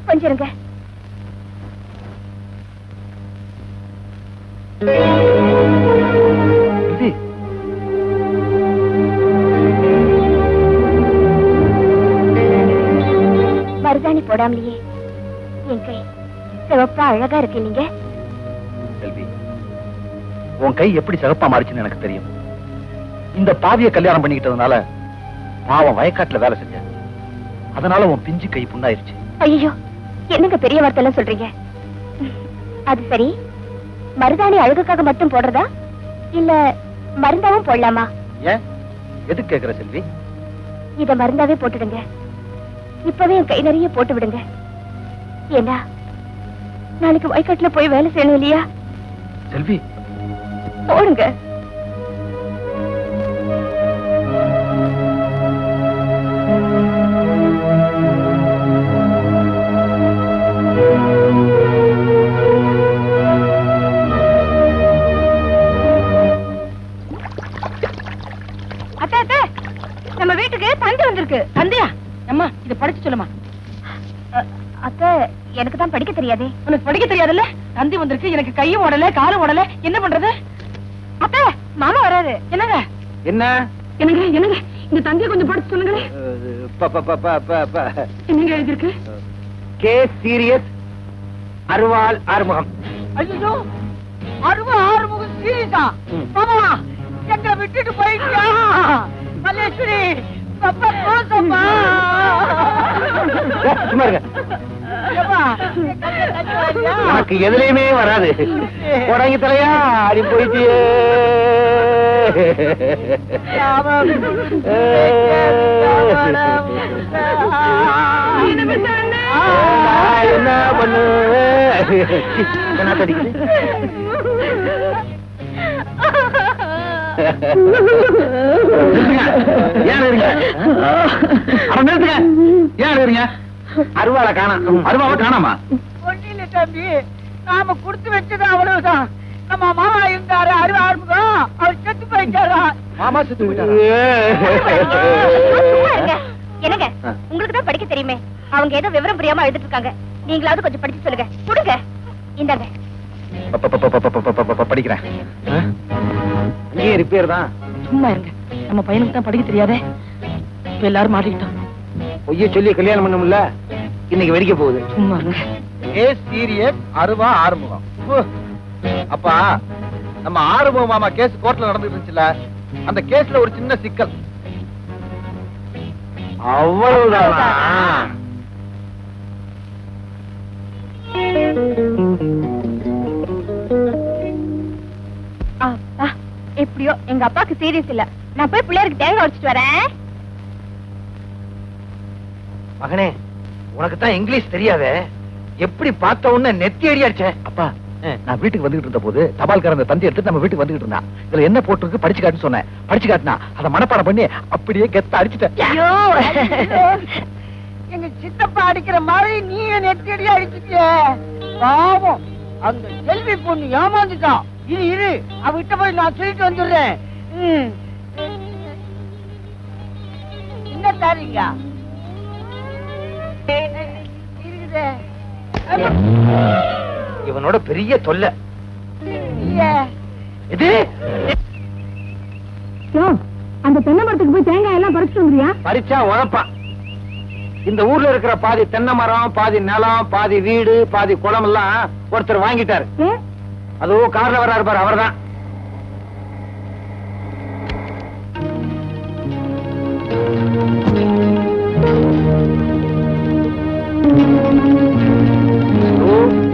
கொஞ்சம் இருங்க. இது மருதாணி போடாமலேயே என் கை சிவப்பா அழகா இருக்கு. நீங்க செல்வி, உன் கை எப்படி சிகப்பா மாறிச்சுன்னு எனக்கு தெரியும். இந்த பாவிய கல்யாணம் பண்ணிக்கிட்டதுனால பாவம் வயக்காட்டுல வேலை செஞ்ச, அதனால உன் பிஞ்சு கை புண்ணாயிருச்சு. ஐயோ, என்னங்க பெரிய வார்த்தை எல்லாம் சொல்றீங்க? அது சரி, மருதாணி அழகுக்காக மட்டும் போடுறதா இல்ல மருந்தாவும் போடலாமா? ஏன், எதுக்கு கேக்குற செல்வி? இத மருந்தாவே போட்டுடுங்க. இப்பவே என் கை நிறைய போட்டு விடுங்க. ஏண்டா, நாளைக்கு வயக்காட்டுல போய் வேலை செய்யணும் இல்லையா? செல்வி, போடுங்க. அத்தை, அத்தை, நம்ம வீட்டுக்கு தந்தி வந்திருக்கு. தந்தியா? அம்மா, இத படிச்சு சொல்லுமா. அத்தை, எனக்கு தான் படிக்க தெரியாதே. உனக்கு படிக்க தெரியாதுல்ல? தந்தி வந்திருக்கு, எனக்கு கையும் ஓடல காலும் ஓடல, என்ன பண்றது? அத்தை, மாமா வராரு. என்னங்க? என்ன என்னங்க? என்னங்க, இந்த தந்தியை கொஞ்சம் படிச்சு சொல்லுங்களேன். என்னங்க எழுதிருக்கு? கேஸ் சீரியஸ், அருவாள் ஆறுமுகம். ஐயோ, ஆறுமுகம் சீரியஸா? மாமா, எங்களை விட்டுட்டு போயிட்டியா? மல்லேஸ்வரி, பப்பா போசப்பா. சும்மா இருங்க. எனக்கு எதுலயுமே வராது. உடங்கி தலையா அடி போயிட்டு என்ன பண்ணு என்ன படிக்குது? ஏன் இருங்க? ஏன் இருங்க? அருவாளை காணோம். அருவாவை காணாமா? ஒன்னில தம்பி, நாம குடுத்து வச்சது அவ்வளவுதான். நம்ம மாமா இருந்தாரு ஆறுமுகம், அவர் செத்து போயிட்டாரா? மாமா செத்து போயிட்டாரா? சும்மா இருங்க. என்னங்க, உங்களுக்கு தான் படிக்க தெரியுமே. அவங்க ஏதோ விவரம் புரியாம எழுதிட்டு இருக்காங்க. நீங்களாவது கொஞ்சம் படிச்சு சொல்லுங்க. கொடுங்க. இந்தாங்க. படிக்கிறேன். அங்கேயே ரிப்பேர் தான். சும்மா இருங்க. நம்ம பையனுக்கு தான் படிக்க தெரியாதே. இப்ப எல்லாரும் மாட்டிக்கிட்டோம். பொய்ய சொல்லி கல்யாணம் பண்ணும்ல, இன்னைக்கு வெடிக்க போகுது. சும்மா இருங்க. கேஸ் சீரியஸ், அருவா ஆறுமுகம். அப்பா, நம்ம ஆறுமுகம் மாமா கேஸ் கோர்ட்ல நடந்துட்டு இருந்துச்சுல, அந்த கேஸ்ல ஒரு சின்ன சிக்கல். அவ்வளவுதானா? அப்பா, எப்படியோ எங்க அப்பாக்கு சீரியஸ் இல்ல. நான் போய் பிள்ளையாருக்கு தேங்காய் உடைச்சிட்டு வரேன். மகனே, உனக்கு தான் இங்கிலீஷ் தெரியாதே, எப்படி பார்த்த உடனே நெத்தி அடி அடிச்ச? அப்பா, நான் வீட்டுக்கு வந்துகிட்டு இருந்த போது தபால்காரன் அந்த தந்தி எடுத்து நம்ம வீட்டுக்கு வந்துகிட்டு இருந்தான். இதுல என்ன போட்டிருக்கு படிச்சு காட்டுன்னு சொன்னேன். படிச்சு காட்டினா அதை மனப்பாடம் பண்ணி அப்படியே கெத்த அடிச்சுட்டேன். ஐயோ, எங்க சித்தப்பா அடிக்கிற மாதிரி நீ நெத்தடி அடிச்சுட்டிய. பாவம், அந்த செல்வி பொண்ணு ஏமாந்துட்டான். இரு அவகிட்ட போய் நான் சொல்லிட்டு வந்துடுறேன். என்ன தாரீங்க இருக்குதே இவனோட பெரிய தொல்லை. இது அந்த தென்னை மரத்துக்கு போய் தேங்காய் எல்லாம் பறிச்சுட்டு வந்துறியா? பறிச்சா உழப்பான். இந்த ஊர்ல இருக்கிற பாதி தென்னை மரம், பாதி நிலம், பாதி வீடு, பாதி குளம் எல்லாம் ஒருத்தர் வாங்கிட்டாரு. அதுவும் கார்ல வர்றாரு பாரு, அவர்தான்.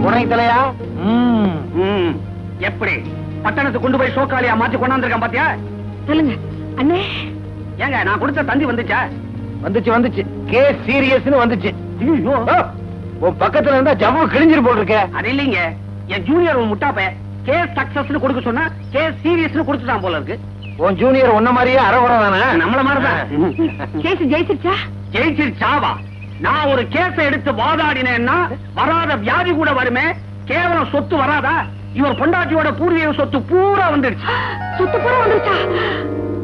உனக்கு தலையா? எப்படி பட்டணத்துக்கு கொண்டு போய் சோக்காலியா மாத்தி கொண்டாந்துருக்கேன் பாத்தியா? சொல்லுங்க அண்ணே. ஏங்க நான் கொடுத்த தந்தி வந்துச்சா? வந்துச்சு. கேஸ் சீரியஸ்னு வந்துச்சு. உன் பக்கத்துல இருந்தா ஜவ்வு கிழிஞ்சிரு போல் இருக்க. அது இல்லீங்க, என் ஜூனியர் ஒரு முட்டாப்ப கேஸ் சக்சஸ்னு கொடுக்க சொன்னா கேஸ் சீரியஸ்னு கொடுத்துட்டான் போல இருக்கு. உன் ஜூனியர் உன்ன மாதிரியே அறகுறை தானே? நம்மள மாதிரிதான். கேஸ் ஜெயிச்சிருச்சா? ஜெயிச்சிருச்சாவா? நான் ஒரு கேஸ எடுத்து வாதாடினேன்னா வராத வியாதி கூட வருமே, கேவலம் சொத்து வராதா? இவர் பொண்டாட்டியோட பூர்வீக சொத்து பூரா வந்துடுச்சு. சொத்து பூரா வந்துருச்சா?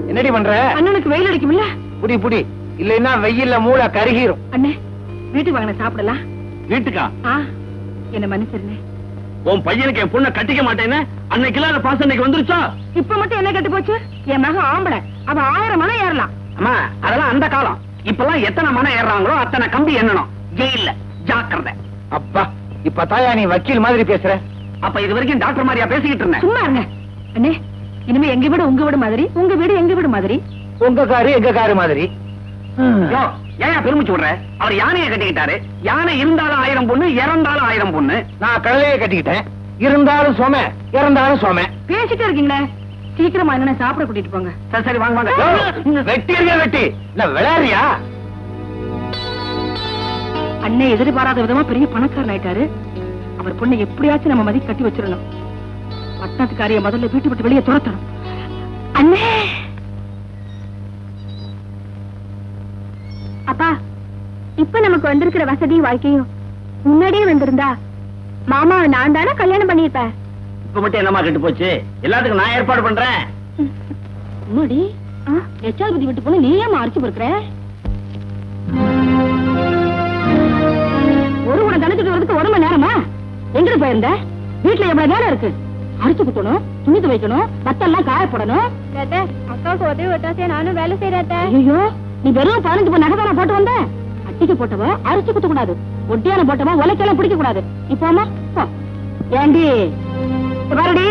என்னடி பண்ற? அண்ணனுக்கு வெயில் அடிக்கும்ல? புடி இல்லைன்னா வெயில்ல மூளை கருகிரும். அண்ணே வீட்டுக்கு வாங்க சாப்பிடலாம். வீட்டுக்கா? என்ன மன்னிச்சிருந்தேன். உன் பையனுக்கு என் பொண்ணை கட்டிக்க மாட்டேன்னு அன்னைக்கு இல்லாத பாசம் இன்னைக்கு வந்துருச்சா? இப்ப மட்டும் என்ன கட்டு போச்சு? என் மகன் ஆம்பளை, அவன் 1000 மனம் ஏறலாம். அம்மா அதெல்லாம் அந்த காலம். இப்பெல்லாம் எத்தனை மனம் ஏறாங்களோ அத்தனை கம்பி எண்ணணும். ஜெயில்ல ஜாக்கிரதை. அப்பா இப்ப தாயா நீ வக்கீல் மாதிரி பேசுற. அப்ப இது வரைக்கும் டாக்டர் மாதிரியா பேசிக்கிட்டு இருந்தேன்? சும்மா இருங்க அண்ணே. இனிமே எங்க வீடு உங்க வீடு மாதிரி, உங்க வீடு எங்க வீடு மாதிரி. உங்க காரு எங்க காரு மாதிரி. ஏன் பெருமிச்சு விடுற? அவர் யானையை கட்டிக்கிட்டாரு. யானை இருந்தாலும் 1000 பொண்ணு, இறந்தாலும் 1000 பொண்ணு. நான் கடலையே கட்டிக்கிட்டேன். இருந்தாலும் சோம, இறந்தாலும் சோம. பேசிட்டே இருக்கீங்களே, சீக்கிரமா என்ன சாப்பிட கூட்டிட்டு போங்க. சரி வாங்க வாங்க. வெட்டி இல்ல விளையாடுறியா? அண்ணே எதிர்பாராத விதமா பெரிய பணக்காரன் ஆயிட்டாரு. அவர் பொண்ணை எப்படியாச்சும் நம்ம மதி கட்டி வச்சிடணும். பட்டணத்துக்காரிய முதல்ல வீட்டு விட்டு வெளியே துரத்தணும். அண்ணே அப்பா, இப்ப நமக்கு வந்திருக்கிற வசதி வாழ்க்கையும் முன்னாடியே வந்திருந்தா மாமா நான் தானே கல்யாணம் பண்ணிருப்பேன். இப்ப மட்டும் என்னமா கெட்டு போச்சு? எல்லாத்துக்கும் நான் ஏற்பாடு பண்றேன். முன்னாடி லட்சாதிபதி விட்டு போன நீயே அரைச்சு பொறுக்கிற. ஒரு உன தனத்துக்கு வரதுக்கு 1 மணி நேரமா? எங்க போயிருந்த? வீட்டுல எவ்வளவு வேலை இருக்கு. அரிச்சு குத்தணும், துணி துவைக்கணும், பத்தெல்லாம் காய போடணும். அக்காவுக்கு உதவி விட்டாசே நானும் வேலை செய்யறேன். ஐயோ, நீ வெறும் 15 பொன் நகை தானே போட்டு வந்த? அட்டிக்கு போட்டவ அரிச்சு குத்த கூடாது, ஒட்டியான போட்டவ உலைக்கெல்லாம் பிடிக்க கூடாது. இப்போமா ஏண்டி பாருடி,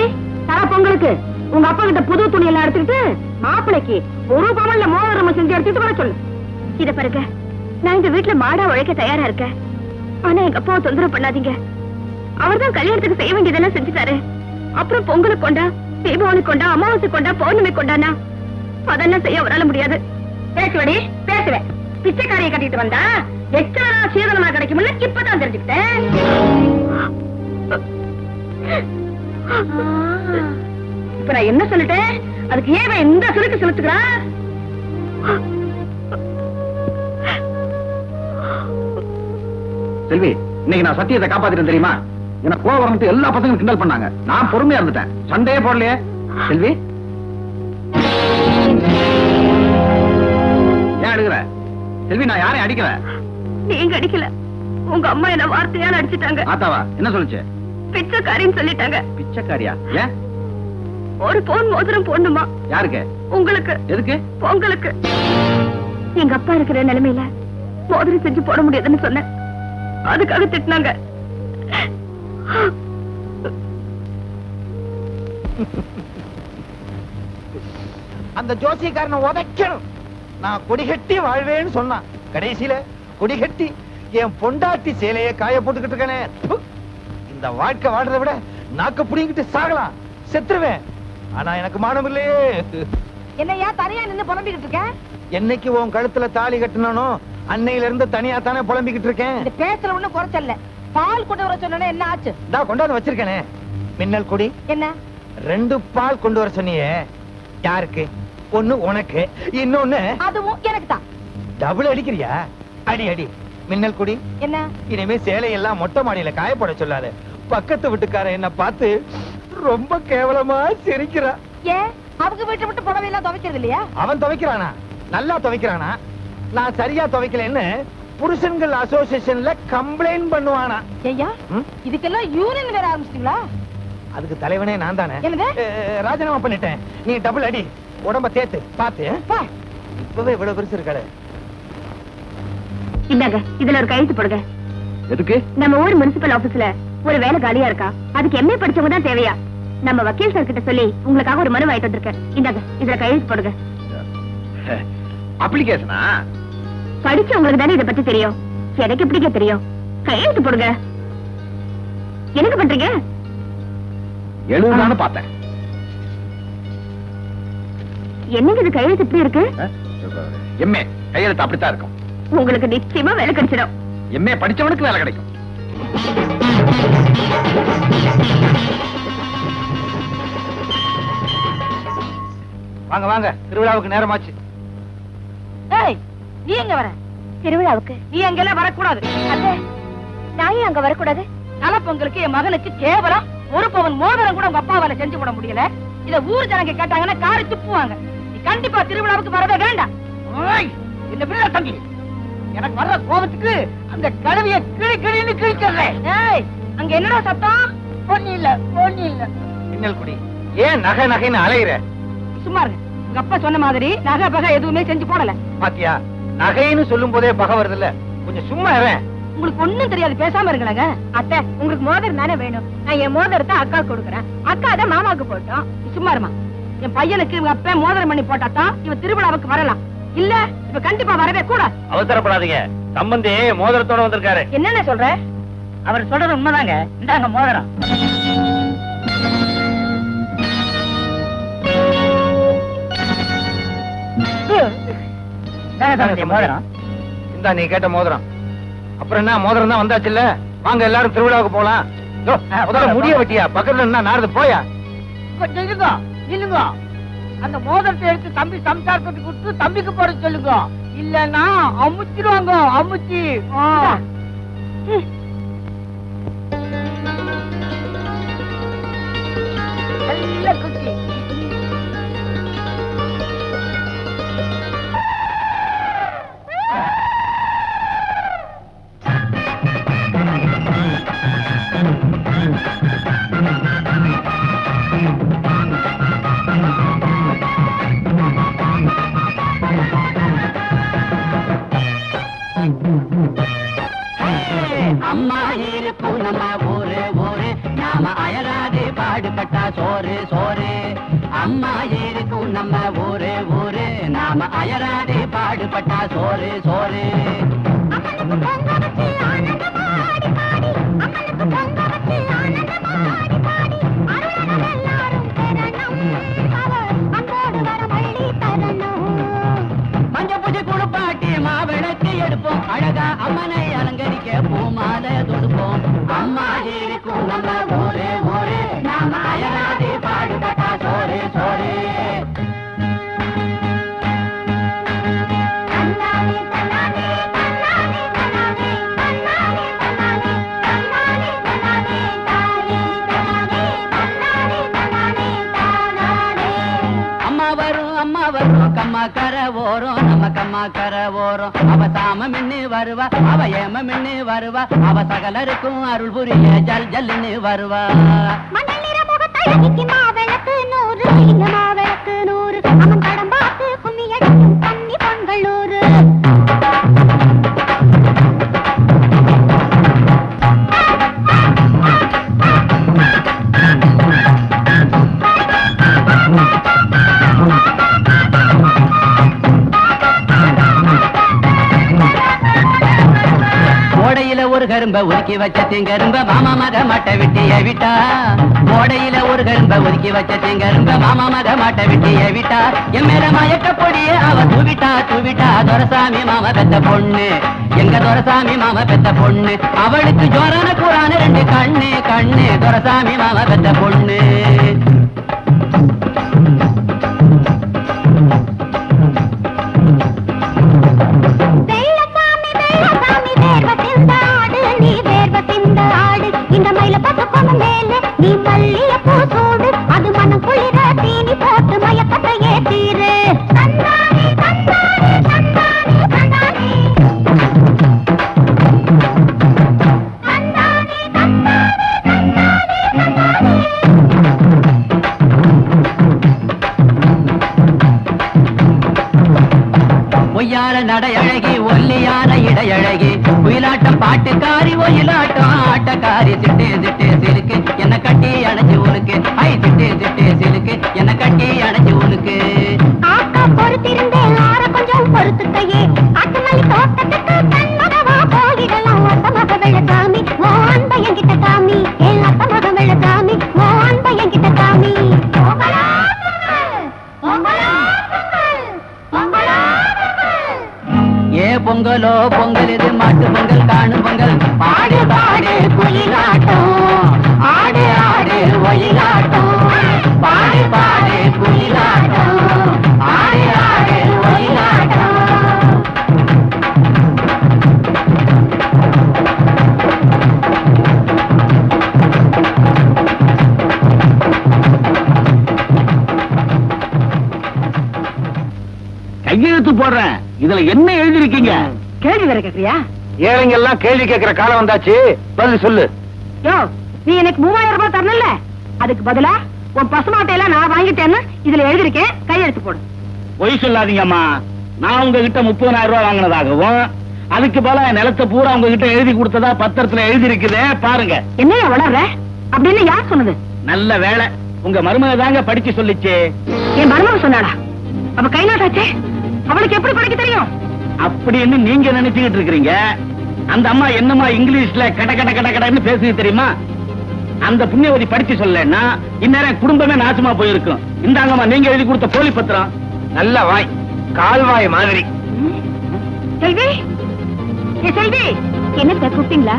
தர பொங்கலுக்கு உங்க அப்பா கிட்ட புது துணி எல்லாம் எடுத்துக்கிட்டு மாப்பிளைக்கு 1 பவன்ல மோதிரம் செஞ்சு எடுத்துட்டு வர சொல்லு. இத பாருங்க, நான் இந்த வீட்டுல மாடா உழைக்க தயாரா இருக்கேன். ஆனா எங்க அப்பாவை தொந்தரவு பண்ணாதீங்க. அவர்தான் கல்யாணத்துக்கு செய்ய வேண்டியதெல்லாம் செஞ்சுட்டாரு. அப்புறம் பொங்கலுக்கு கொண்டா, தீபாவளி கொண்டா, அமாவாசை கொண்டா, பௌர்ணமி கொண்டானா அதெல்லாம் செய்ய அவரால முடியாது. பேசுவடி பேசுவேன். பிச்சைக்காரியை கட்டிட்டு வந்தா எச்சா சீதனமா கிடைக்கும்ல இப்பதான் தெரிஞ்சுக்கிட்டேன். இப்ப நான் என்ன சொல்லிட்டேன்? அதுக்கு ஏன் இந்த சுருக்கு செலுத்துக்கிறா? செல்வி, இன்னைக்கு நான் சத்தியத்தை காப்பாத்திட்டேன் தெரியுமா? எனக்கு கோவம் வந்துட்டு எல்லா பசங்களும் கிண்டல் பண்ணாங்க. நான் பொறுமையா இருந்துட்டேன், சண்டையே போடலையே. செல்வி ஏன் அடிக்கிற? செல்வி நான் யாரையும் அடிக்கல. நீங்க அடிக்கல, உங்க அம்மா என்ன வார்த்தையால அடிச்சிட்டாங்க. ஆத்தாவா? என்ன சொல்லுச்சு? பிச்சைக்காரின்னு சொல்லிட்டாங்க. பிச்சைக்காரியா? ஏன்? ஒரு பொன் மோதிரம் போடணுமா? யாருக்கு? உங்களுக்கு. எதுக்கு? பொங்கலுக்கு. எங்க அப்பா இருக்கிற நிலைமையில மோதிரம் செஞ்சு போட முடியாதுன்னு சொன்னேன். அதுக்காக திட்டினாங்க. அந்த ஜோசியக்காரனை உதைக்கணும். நான் கொடிகட்டி வாழ்வேன்னு சொன்னான். கடைசியில கொடிகட்டி என் பொண்டாட்டி சேலையை காய போட்டுக்கிட்டு இருக்கனே. இந்த வாழ்க்கை வாழ்றதை விட நாக்க புடிங்கிட்டு சாகலாம், செத்துருவேன். ஆனா எனக்கு மானம் இல்லையே. என்னையா தனியா நின்னு புலம்பிக்கிட்டு இருக்க? என்னைக்கு உன் கழுத்துல தாலி கட்டினானோ அன்னையில இருந்து தனியா தானே புலம்பிக்கிட்டு இருக்கேன். இந்த பேச்சுல ஒண்ணும் குறைச்சல்ல. பால் கொண்டு வர சொன்ன என்ன ஆச்சு? நான் கொண்டாந்து வச்சிருக்கேனே மின்னல் கொடி. என்ன 2 பால் கொண்டு வர சொன்னியே, யாருக்கு? ஒண்ணு உனக்கு, இன்னொன்னு அதுவும் எனக்கு தான். டபுள் அடிக்கிறியா? அடி அடி. மின்னல் கொடி, என்ன இனிமே சேலையெல்லாம் மொட்டை மாடியில காய போட சொல்லாத. பக்கத்து வீட்டுக்கார என்ன பார்த்து ரொம்ப கேவலமா சிரிக்கிறா. ஏன் அவங்க வீட்டை விட்டு புடவை எல்லாம் துவைக்கிறது இல்லையா? அவன் துவைக்கிறானா? நல்லா துவைக்கிறானா? நான் சரியா துவைக்கலன்னு புருஷன்கள் அசோசியேஷன்ல கம்ப்ளைண்ட் பண்ணுவானா? ஐயா, இதுக்கெல்லாம் யூனியன் வேற ஆரம்பிச்சிட்டீங்களா? அதுக்கு தலைவனே நான் தானே. என்னது? ராஜினாமா பண்ணிட்டேன். நீ டபுள் அடி, உடம்ப தேத்து பாத்து. இப்பவே இவ்வளவு பெருசு இருக்காரு. இந்தாங்க, இதுல ஒரு கையெழுத்து போடுங்க. எதுக்கு? நம்ம ஊர் முனிசிபல் ஆபீஸ்ல ஒரு வேலை காலியா இருக்கா, அதுக்கு எம்ஏ படிச்சவங்க தான் தேவையா? நம்ம வக்கீல் சார் கிட்ட சொல்லி உங்களுக்காக ஒரு மனு வாங்கிட்டு வந்திருக்கேன். இந்தாங்க, இதுல கையெழுத்து போடுங்க. அப்ளிகேஷனா? படிச்சவங்களுக்கு தானே இதை பத்தி தெரியும், எனக்கு எப்படிங்க தெரியும்? கையெழுத்து போடுங்க. எனக்கு பண்றீங்க? எழுதுதான்னு பார்த்தேன். என்னங்க இது கையெழுத்து இப்படி இருக்கு? எம்ஏ கையெழுத்து அப்படித்தான் இருக்கும். உங்களுக்கு நிச்சயமா வேலை கிடைச்சிடும். எம்ஏ படிச்சவனுக்கு வேலை கிடைக்கும். வாங்க வாங்க, திருவிழாவுக்கு நேரமாச்சு. ஏய், நீ எங்க வர? திருவிழாவுக்கு நீ அங்கெல்லாம் வரக்கூடாது. அண்ணே, நான் ஏன் அங்க வரக்கூடாது? நலப்பொங்கலுக்கு என் மகனுக்கு கேவலம் ஒரு பவன் மோதிரம் கூட உங்க அப்பாவால செஞ்சு போட முடியல. இத ஊர் ஜனங்க கேட்டாங்கன்னா காரை துப்புவாங்க. நீ கண்டிப்பா திருவிழாவுக்கு வரவே வேண்டாம். இந்த பிள்ளை தம்பி, எனக்கு வர்ற கோபத்துக்கு அந்த கழுவிய கிளி கிளின்னு கிழிச்சிடுறேன். ஏய், அங்க என்னடா சத்தம்? ஒண்ணு இல்ல, ஒண்ணு இல்ல. மின்னல் குடி, ஏன் நகை நகைன்னு அலையிற? சும்மா இருங்க. உங்க அப்பா சொன்ன மாதிரி நகை பகை எதுவுமே செஞ்சு போடல. பாத்தியா, நகைன்னு சொல்லும் போதே பகை வருது இல்ல. கொஞ்சம் சும்மா இரு. உங்களுக்கு ஒண்ணும் தெரியாது, பேசாம இருக்கலங்க. அத்தை, உங்களுக்கு மோதிரம் தானே வேணும். நான் என் மோதிரத்தை அக்கா கொடுக்குறேன், அக்கா அதை மாமாவுக்கு போட்டோம். சும்மா இருமா. என் பையனுக்கு இவங்க அப்பா மோதிரம் பண்ணி போட்டாதான் இவன் திருவிழாவுக்கு வரலாம். இல்ல இப்ப கண்டிப்பா வரவே கூடாது. அவசரப்படாதீங்க, சம்பந்தி மோதிரத்தோட வந்திருக்காரு. என்னென்ன சொல்ற? அவர் சொல்றது உண்மைதாங்க. இந்தாங்க மோதிரம். மோதிரம் இந்தா, நீ கேட்ட மோதிரம். அப்புறம் என்ன, மோதிரம் தான் வந்தாச்சு இல்ல. வாங்க எல்லாரும் திருவிழாவுக்கு போலாம். முதல்ல முடிய வெட்டியா, பக்கத்துல என்ன நாரது போயா. கொஞ்சம் இருங்க, இல்லுங்க. அந்த மோதிரத்தை எடுத்து தம்பி சம்சாரத்துக்கு கொடுத்து தம்பிக்கு போட சொல்லுங்க. இல்லன்னா அமுச்சிடுவாங்க, அமுச்சி. நல்ல குட்டி. அம்மா இருக்கும் நம்ம ஊரு ஊரு, நாம அயராது பாடுபட்டா சோறு சோறு. அம்மா இருக்கும் நம்ம ஊரு ஊரு, நாம அயராது பாடுபட்டா சோறு சோறு. மஞ்ச பூஜை குடுப்பாட்டி மாவிளக்கு எடுப்போம், அழகா அம்மனை அலங்கரிக்க பூமாலை தொடுப்போம். அம்மா இருக்கும் நம்ம ஊரு ஊரு, நாம அயராது பாடுபட்டா சோறு சோறு. அம்மா வரும் கம்மா கரை ஓரம், நம்ம கம்மா கரை ஓரம். அவ சாம மின்னு வருவா, அவ ஏம மின்னு வருவா, அவ சகலருக்கும் அருள் புரிய ஜல் ஜல்லுன்னு வருவா. மாவிளக்கு நூறு, இங்க மாவிளக்கு நூறு, அவன் படம் பார்த்து கும்மி அடிக்கும் கன்னி பொங்கல் நூறு. ஓடையில ஒரு கரும்ப ஒதுக்கி வச்ச திங்கரும்ப மாமா மக மாட்ட விட்டிய விட்டா. ஓடையில ஒரு கரும்ப ஒதுக்கி வச்ச திங்கரும்ப மாமா மக மாட்ட விட்டிய விட்டா. என் மேல மயக்க பொடிய அவ தூவிட்டா தூவிட்டா. துரசாமி மாமா பெத்த பொண்ணு, எங்க துரசாமி மாமா பெத்த பொண்ணு. அவளுக்கு ஜோரான கூறான ரெண்டு கண்ணு கண்ணு, துரசாமி மாமா பெத்த பொண்ணு. இந்த மயில பத்து மேல நீ மல்லிய பூ சூடு, அது மனம் குளிர தீனி போட்டு மயக்க ஒயிலாட்டம் பாட்டுக்காரி ஒயிலாட்டம் ஆட்டக்காரி சிட்டு சிட்டு சிலுக்கு என்ன கட்டி அணைச்சு உனக்கு ஐ சிட்டு சிட்டு சிலுக்கு என்ன கட்டி அணைச்சு உனக்கு ஆக்கா பொறுத்திருந்தேன் ஆற கொஞ்சம் பொறுத்துக்கையே அட்டுமல்லி தோட்டத்துக்கு கண்ணடவா போகிடலாம் அத்தமாக வெள்ளக்காமி ஓ அன்ப என்கிட்ட காமி என் அத்தமாக வெள்ளக்காமி ஓ அன்ப என்கிட்ட காமி ஏ பொங்கலோ பொங்கல் இது மாட்டு பொங்கல் காணும் பொங்கல் பாடு பாடு குயிலாட்டம் ஆடு ஆடு ஒயிலாட்டம் பாடு பாடு குயிலாட்டம் ஆடு ஆடு ஒயிலாட்டம் கையெழுத்து போடுறேன். இதுல என்ன எழுதிருக்கீங்க? கேள்வி வேற கேக்குறியா? ஏழைங்க எல்லாம் கேள்வி கேட்கிற காலம் வந்தாச்சு, பதில் சொல்லு. யோ, நீ எனக்கு 3000 ரூபாய் தரணும்ல, அதுக்கு பதிலா உன் பசுமாட்டையெல்லாம் நான் வாங்கிட்டேன்னு இதுல எழுதிருக்கேன், கையெழுத்து போடு. பொய் சொல்லாதீங்கம்மா. நான் உங்ககிட்ட 30,000 ரூபாய் வாங்கினதாகவும் அதுக்கு பதிலா நிலத்தை பூரா உங்ககிட்ட எழுதி கொடுத்ததா பத்திரத்துல எழுதி இருக்குதே, பாருங்க. என்னையா வளர்ற? அப்படின்னு யார் சொன்னது? நல்ல வேலை, உங்க மருமக தாங்க படிச்சு சொல்லிச்சு. என் மருமக சொன்னாடா? அப்ப கை நாட்டாச்சே, அவளுக்கு எப்படி படிக்க தெரியும்? அப்படின்னு நீங்க நினைச்சுக்கிட்டு இருக்கிறீங்க. அந்த அம்மா என்னமா இங்கிலீஷ்ல கட கட கட கடன்னு பேசுது தெரியுமா? அந்த புண்ணியவதி படிச்சு சொல்லன்னா இந்நேரம் குடும்பமே நாசமா போயிருக்கும். இந்தாங்கம்மா நீங்க எழுதி கொடுத்த போலி பத்திரம். நல்ல வாய், கால்வாய் மாதிரி. செல்வி, ஏ செல்வி, என்ன கூப்பிட்டீங்களா?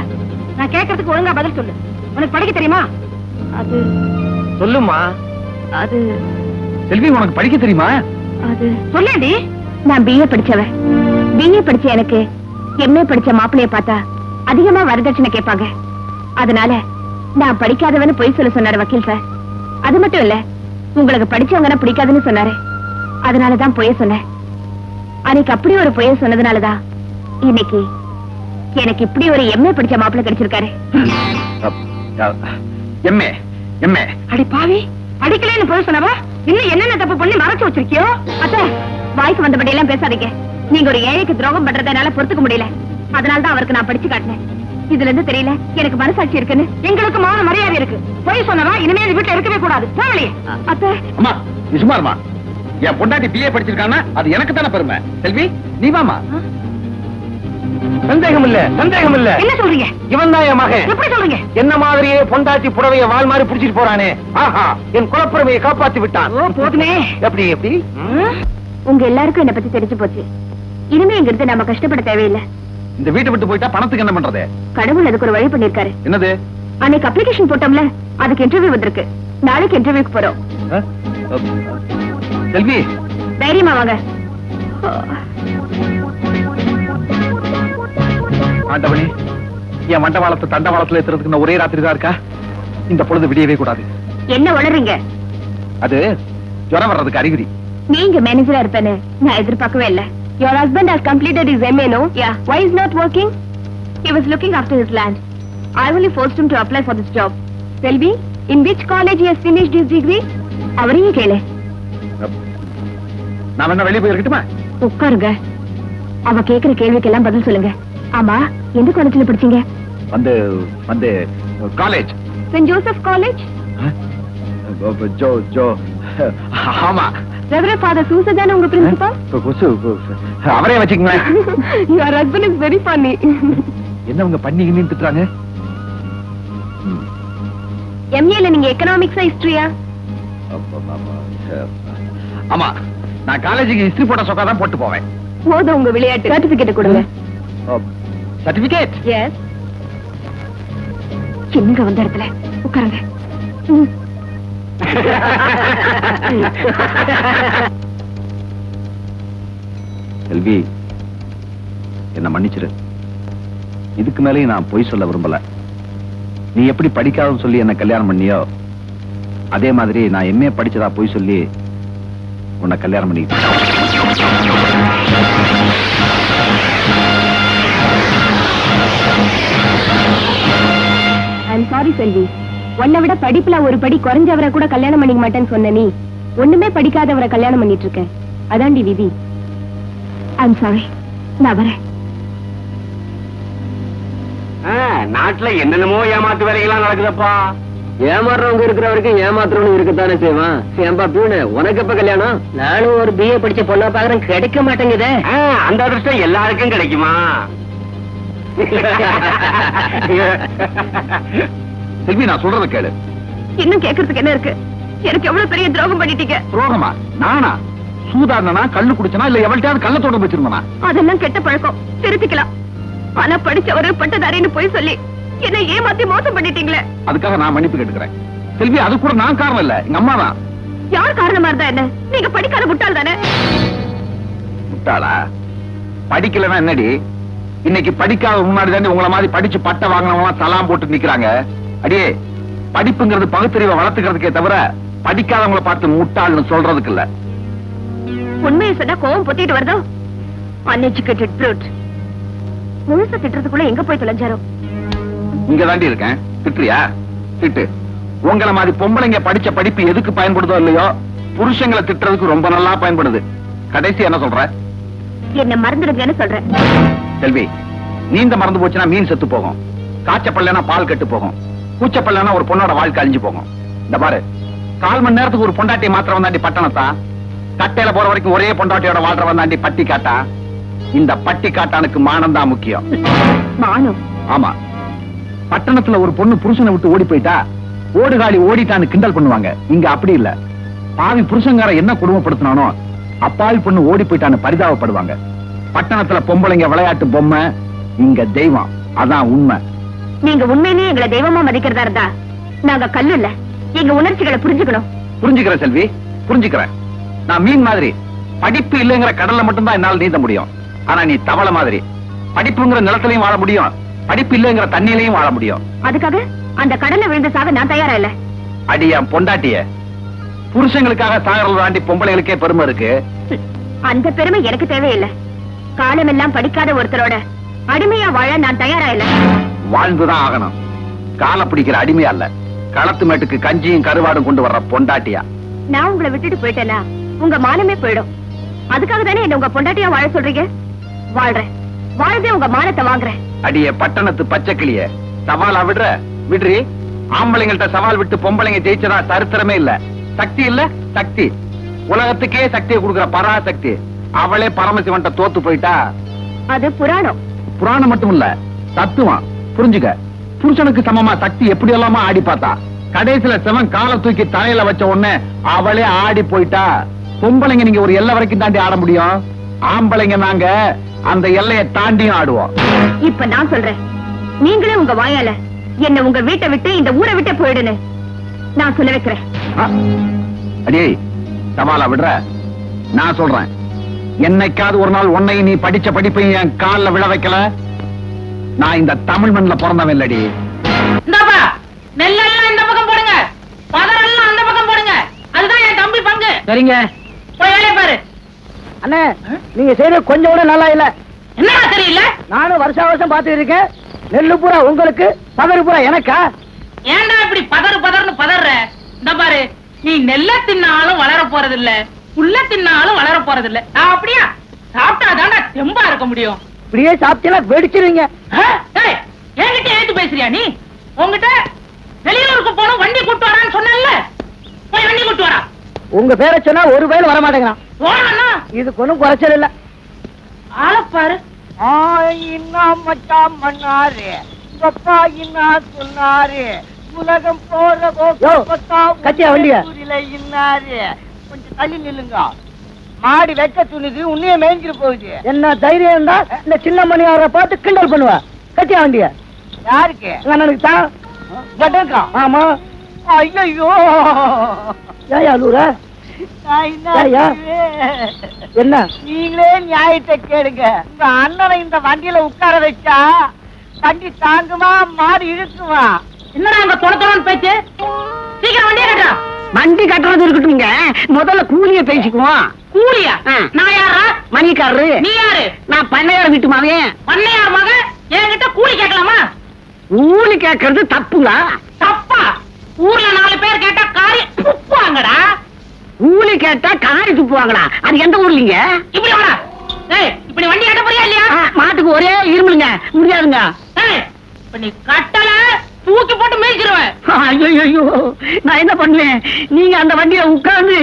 நான் கேட்கறதுக்கு ஒழுங்கா பதில் சொல்லு. உனக்கு படிக்க தெரியுமா? அது சொல்லுமா. அது செல்வி, உனக்கு படிக்க தெரியுமா? அது சொல்லேடி. நான் பிஏ படிச்சவன். பிஏ படிச்ச எனக்கு எம்ஏ படிச்ச மாப்பிளைய பார்த்தா அதிகமா வரதட்சணை கேட்பாங்க. அதனால நான் படிக்காதவன்னு பொய் சொல்ல சொன்னாரு வக்கீல் சார். அது மட்டும் இல்ல, உங்களுக்கு படிச்சவங்கன்னா பிடிக்காதுன்னு சொன்னாரு. அதனாலதான் பொய்ய சொன்னேன். அன்னைக்கு அப்படி ஒரு பொய்ய சொன்னதுனாலதான் இன்னைக்கு எனக்கு இப்படி ஒரு எம்ஏ படிச்ச மாப்பிள்ளை கிடைச்சிருக்காரு. எம்ஏ எம்ஏ அடி பாவி, படிக்கலன்னு பொய் சொன்னவா இன்னும் என்னென்ன தப்பு பண்ணி மறைச்சு வச்சிருக்கியோ? அத்தை, வாய்க்கு வந்தபடி எல்லாம் பேசாதீங்க. நீங்க ஒரு ஏழைக்கு துரோகம் பண்றதுனால பொறுத்துக்க முடியல. அதனாலதான் அவருக்கு நான் படிச்சு காட்டினேன். இதுல இருந்து தெரியல எனக்கு மனசாட்சி இருக்குன்னு. எங்களுக்கு மான மரியாதை இருக்கு. பொய் சொன்னவா இனிமே இந்த வீட்டுல இருக்கவே கூடாது. போகலையே. அத்தை, அம்மா நீ சும்மாருமா. என் பொண்டாட்டி பிஏ படிச்சிருக்கானா அது எனக்கு தானே பெருமை. செல்வி, நீ வாமா. சந்தேகம் இல்ல, சந்தேகம் இல்ல. என்ன சொல்றீங்க? இவன் தான் என் மகன். எப்படி சொல்றீங்க? என்ன மாதிரியே பொண்டாட்டி புடவைய வால் மாதிரி புடிச்சிட்டு போறானே. ஆஹா, என் குலப்புறமையை காப்பாத்தி விட்டான். ஓ, போதுமே. எப்படி எப்படி? உங்க எல்லாருக்கும் என்ன பத்தி தெரிஞ்சு போச்சு. இனிமே இங்க இருந்து நாம கஷ்டப்பட தேவையில்லை. இந்த வீட்டை விட்டு போயிட்டா பணத்துக்கு என்ன பண்றது? கடவுள் அதுக்கு ஒரு வழி பண்ணிருக்காரு. என்னது? அன்னைக்கு அப்ளிகேஷன் போட்டோம்ல, அதுக்கு இன்டர்வியூ வந்திருக்கு. நாளைக்கு இன்டர்வியூக்கு போறோம். செல்வி, தைரியமா வாங்க. ஆண்டவனே, என் மண்டவாளத்தை தண்டவாளத்துல ஏத்துறதுக்கு ஒரே ராத்திரி தான் இருக்கா? இந்த பொழுது விடியவே கூடாது. என்ன வளருங்க? அது ஜுரம் வர்றதுக்கு அறிகுறி. நீங்க மேனேஜரா இருப்பேன்னு நான் எதிர்பார்க்கவே இல்ல. Your husband has completed his MA, no? Yeah. Why is not working? He was looking after his land. I only forced him to apply for this job. Selvi, in which college he has finished his degree? அவரையே கேளு. நான் என்ன வெளியே போயிருக்கட்டுமா? உட்காருங்க. அவ கேக்குற கேள்விக்கெல்லாம் பதில் சொல்லுங்க. ஆமா, எந்த காலேஜ்ல படிச்சீங்க? வந்து வந்து காலேஜ். Saint Joseph college? ஜோ ஜோ ஆமா. ரெவரண்ட் ஃபாதர் சூசா தானே உங்க பிரின்சிபல்? அவரே வச்சுக்கங்களேன். Your husband is very funny. என்ன உங்க பண்ணிங்கன்னு திட்டுறாங்க? எம்ஏல நீங்க எக்கனாமிக்ஸா ஹிஸ்டரியா? ஆமா, நான் காலேஜுக்கு ஹிஸ்டரி போட்ட சொக்கா தான் போட்டு போவேன். போதும் உங்க விளையாட்டு. சர்டிபிகேட் கொடுங்க. சர்டிபிகேட்? எஸ். சின்னங்க வந்த இடத்துல உட்காருங்க. செல்வி, என்ன மன்னிச்சிரு. இதுக்கு மேலேயும் நான் பொய் சொல்ல விரும்பல. நீ எப்படி படிக்காதுன்னு சொல்லி என்ன கல்யாணம் பண்ணியோ, அதே மாதிரி நான் எம்ஏ படிச்சதா பொய் சொல்லி உன்னை கல்யாணம் பண்ணிக்கிட்டேன். ஐம் சாரி செல்வி. உன்னை விட படிப்புல ஒரு படி குறைஞ்சவரை கூட கல்யாணம் பண்ணிக்க மாட்டேன்னு சொன்ன நீ ஒண்ணுமே படிக்காதவரை கல்யாணம் பண்ணிட்டு இருக்க. அதான்டி விதி. I'm sorry. நான் வரேன். நாட்டுல என்னென்னமோ ஏமாத்து வேலைகள்லாம் நடக்குதப்பா. ஏமாறுறவங்க இருக்கிற வரைக்கும் ஏமாத்துறவனு இருக்கத்தானே செய்வான். ஏன்பா பியூனு, உனக்கு எப்ப கல்யாணம்? நானும் ஒரு BA படிச்ச பொண்ணா பாக்குறேன், கிடைக்க மாட்டேங்குதே. அந்த அதிர்ஷ்டம் எல்லாருக்கும் கிடைக்குமா? செல்வி, நான் சொல்றத கேளு. இன்னும் கேக்குறதுக்கு என்ன இருக்கு? எனக்கு எவ்வளவு பெரிய துரோகம் பண்ணிட்டீங்க. துரோகமா? நானா? சூதாடனா, கள்ளு குடிச்சனா, இல்ல எவள்கிட்டயாவது கள்ள தோட்டம் வச்சிருந்தனா? அதெல்லாம் கெட்ட பழக்கம், திருத்திக்கலாம். ஆனா படிச்சவரு பட்டதாரின்னு போய் சொல்லி என்ன ஏமாத்தி மோசம் பண்ணிட்டீங்களே. அதுக்காக நான் மன்னிப்பு கேட்டுக்கிறேன். செல்வி, அது கூட நான் காரணம் இல்ல, எங்க அம்மா தான். யார் காரணமா இருந்தா என்ன? நீங்க படிக்காத முட்டாள் தானே. முட்டாளா? படிக்கலன்னா என்னடி? இன்னைக்கு படிக்காத முன்னாடி தானே உங்களை மாதிரி படிச்சு பட்ட வாங்கினவங்க தலாம் போட்டு நிக்கிறாங்க. அடியே, படிப்புங்கிறது பகுத்தறிவை வளர்த்துக்கிறதுக்கே தவிர படிக்காதவங்களை பார்த்து முட்டாள்னு சொல்றதுக்கு இல்ல. உண்மையை சொன்னா கோவம் பொத்திட்டு வருதோ? Uneducated brute. முழுசா திட்டுறதுக்குள்ள எங்க போய் தொலைஞ்சாரோ? இங்க தாண்டி இருக்கேன். திட்டுறியா? திட்டு. உங்களை மாதிரி பொம்பளைங்க படிச்ச படிப்பு எதுக்கு பயன்படுதோ இல்லையோ, புருஷங்களை திட்டுறதுக்கு ரொம்ப நல்லா பயன்படுது. கடைசி என்ன சொல்ற? என்ன மறந்துடுங்கன்னு சொல்றேன். செல்வி, நீந்த மறந்து போச்சுன்னா மீன் செத்து போகும், காய்ச்சப்படலைன்னா பால் கெட்டு போகும், கூச்சப்படலைன்னா ஒரு பொண்ணோட வாழ்க்கை அழிஞ்சு போகும். இந்த பாரு, 4 மணி நேரத்துக்கு ஒரு பொண்டாட்டி மாத்திரம் வந்தாண்டி பட்டணத்தா, கட்டையில போற வரைக்கும் ஒரே பொண்டாட்டியோட வாழ்ற வந்தாண்டி பட்டி காட்டா. இந்த பட்டி காட்டானுக்கு மானம் தான் முக்கியம். மானம்? ஆமா. பட்டணத்துல ஒரு பொண்ணு புருஷனை விட்டு ஓடி போயிட்டா ஓடுகாலி ஓடிட்டான்னு கிண்டல் பண்ணுவாங்க. இங்க அப்படி இல்ல. பாவி புருஷங்கார என்ன குடும்பப்படுத்தினானோ அப்பாவி பொண்ணு ஓடி போயிட்டான்னு பரிதாபப்படுவாங்க. பட்டணத்துல பொம்பளைங்க விளையாட்டு பொம்மை, இங்க தெய்வம். அதான் உண்மை. நீங்க உண்மையிலேயே எங்களை தெய்வமா மதிக்கிறதா இருந்தா நாங்க கல்லு இல்ல, எங்க உணர்ச்சிகளை புரிஞ்சுக்கணும். புரிஞ்சுக்கிறேன் செல்வி, புரிஞ்சுக்கிறேன். நான் மீன் மாதிரி படிப்பு இல்லைங்கிற கடல்ல மட்டும்தான் என்னால நீந்த முடியும். ஆனா நீ தவளை மாதிரி படிப்புங்கிற நிலத்திலையும் வாழ முடியும், படிப்பு இல்லைங்கிற தண்ணியிலையும் வாழ முடியும். அதுக்காக அந்த கடல்ல விழுந்து சாக நான் தயாரா இல்ல. அடி என் பொண்டாட்டிய, புருஷங்களுக்காக சாகரல் தாண்டி பொம்பளைகளுக்கே பெருமை இருக்கு. அந்த பெருமை எனக்கு தேவையில்லை. காலமெல்லாம் படிக்காத ஒருத்தரோட அடிமையா வாழ நான் தயாரா இல்ல. வாழ்ந்துதான் ஆகணும். கால பிடிக்கிற அடிமையா இல்ல, களத்து மேட்டுக்கு கஞ்சியும் கருவாடும் கொண்டு வர்ற பொண்டாட்டியா. நான் உங்களை விட்டுட்டு போயிட்டேன்னா உங்க மானமே போயிடும். அதுக்காக தானே என்ன உங்க பொண்டாட்டியா வாழ சொல்றீங்க. வாழ்றேன், வாழ்ந்தே உங்க மானத்தை வாங்குறேன். அடிய பட்டணத்து பச்சைக்கிளிய, சவாலா விடுற? விடுறி. ஆம்பளைங்கள்ட்ட சவால் விட்டு பொம்பளைங்க ஜெயிச்சதா சரித்திரமே இல்ல. சக்தி இல்ல, சக்தி. உலகத்துக்கே சக்தியை கொடுக்கிற பராசக்தி அவளே பரமசிவன்ட்ட தோத்து போயிட்டா. அது புராணம். புராணம் மட்டும் இல்ல, தத்துவம். புரிஞ்சுக்க. புருஷனுக்கு சமமா சக்தி எப்படி எல்லாமா ஆடி பார்த்தா, கடைசியில சிவன் காலை தூக்கி தலையில வச்ச உடனே அவளே ஆடி போயிட்டா. பொம்பளைங்க நீங்க ஒரு எல்லை வரைக்கும் தாண்டி ஆட முடியும், ஆம்பளைங்க நாங்க அந்த எல்லையை தாண்டியும் ஆடுவோம். இப்ப நான் சொல்றேன், நீங்களே உங்க வாயால என்ன உங்க வீட்டை விட்டு இந்த ஊரை விட்டு போயிடுன்னு நான் சொல்ல வைக்கிறேன். அடியே, சவாலா விடுற? நான் சொல்றேன், என்னைக்காவது ஒரு நாள் உன்னை நீ படிச்ச படிப்பையும் என் கால்ல விழ வைக்கல, நான் இந்த தமிழ் மண்ணில் பிறந்தவன் இல்லடி. இந்தாப்பா, நெல்லெல்லாம் இந்த பக்கம் போடுங்க, பதரெல்லாம் அந்த பக்கம் போடுங்க. அதுதான் என் தம்பி பங்கு. சரிங்க. போய் வேலையை பாரு. அண்ணே, நீங்க செய்யறது கொஞ்சம் கூட நல்லா இல்ல. என்னடா தெரியல? நானும் வருஷம் பார்த்துட்டு இருக்கேன். நெல்லு பூரா உங்களுக்கு, பதறு பூரா எனக்கா? ஏன்டா இப்படி பதறு பதர்னு பதற? இந்த பாரு, நீ நெல்ல தின்னாலும் வளர போறது இல்ல, புல்ல தின்னாலும் வளர போறது இல்ல. அப்படியா? சாப்பிட்டாதான்டா தெம்பா இருக்க முடியும். இப்படியே சாப்பிட்டீங்களா வெடிச்சிருவீங்க. என்கிட்ட ஏத்து பேசுறியா நீ? உங்ககிட்ட வெளியூருக்கு போன வண்டி கூட்டு வரான்னு சொன்னல, போய் வண்டி கூட்டு வரா. உங்க பேரை சொன்னா ஒரு பேர் வர மாட்டேங்கிறான். போனா இதுக்கு ஒண்ணும் குறைச்சல் இல்ல. ஆளப்பாரு. மச்சான் பண்ணாரு, அப்பா என்ன சொன்னாரு, உலகம் போறதோ கத்தியா வண்டிய இன்னாரு. கொஞ்சம் தள்ளி நில்லுங்க, மாடி வெக்க துணிது, உன்னைய மேய்ஞ்சிட்டு போகுது. என்ன தைரியம் இருந்தா இந்த சின்ன மணி அவரை பார்த்து கிண்டல் பண்ணுவா. கத்தியா வண்டிய. யாருக்கு? எனக்கு தான். கட்டக்கா? ஆமா. ஐயோ, ஏயா லூர? என்ன? நீங்களே நியாயத்தை கேளுங்க. உங்க அண்ணனை இந்த வண்டியில உட்கார வச்சா வண்டி தாங்குமா, மாடு இழுக்குமா? என்னடா அங்க தொணத்தொணன்னு பேச்சு? சீக்கிரம் வண்டியை கட்டுறா. வண்டி கட்டுறது இருக்கட்டும்ங்க, முதல்ல கூலிய பேசிக்குவோம். கூலியா? நான் யாரா? மணிக்காரரு. நீ யாரு? நான் பண்ணையார் வீட்டு மகன். பண்ணையார் மக என்கிட்ட கூலி கேட்கலாமா? கூலி கேட்கறது தப்புங்களா? தப்பா? ஊர்ல 4 பேர் கேட்டா காரி துப்புவாங்கடா. கூலி கேட்டா காரி துப்புவாங்களா? அது எந்த ஊர்லீங்க? இப்படி வாடா. ஏய், இப்படி வண்டி கட்ட போறியா இல்லையா? மாட்டுக்கு ஒரே இருமுங்க. முடியாதுங்க. ஏய், இப்ப நீ கட்டல தூக்கி போட்டு மேய்ச்சிருவேன். ஐயோ, நான் என்ன பண்ணுவேன்? நீங்க அந்த வண்டியில உட்கார்ந்து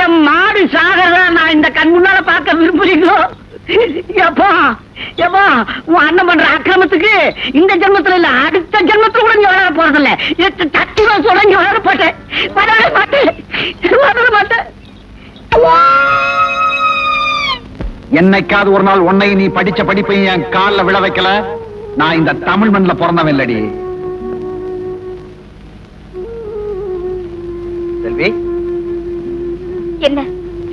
என் மாடு சாகறத நான் இந்த கண் முன்னால பார்க்க விரும்புறீங்களோ? எப்பா எப்பா, உன் அண்ணன் பண்ற அக்கிரமத்துக்கு இந்த ஜென்மத்துல இல்ல, அடுத்த ஜென்மத்துல கூட நீ வளர போறதில்ல. தட்டிவா சொல்ல நீ வளர போட்டேன், வளர மாட்டேன், வளர மாட்டேன். என்னைக்காவது ஒரு நாள் உன்னை நீ படிச்ச படிப்பை என் கால்ல விழ வைக்கல, நான் இந்த தமிழ் மண்ணில் பிறந்தவன் இல்லடி. செல்வி, என்ன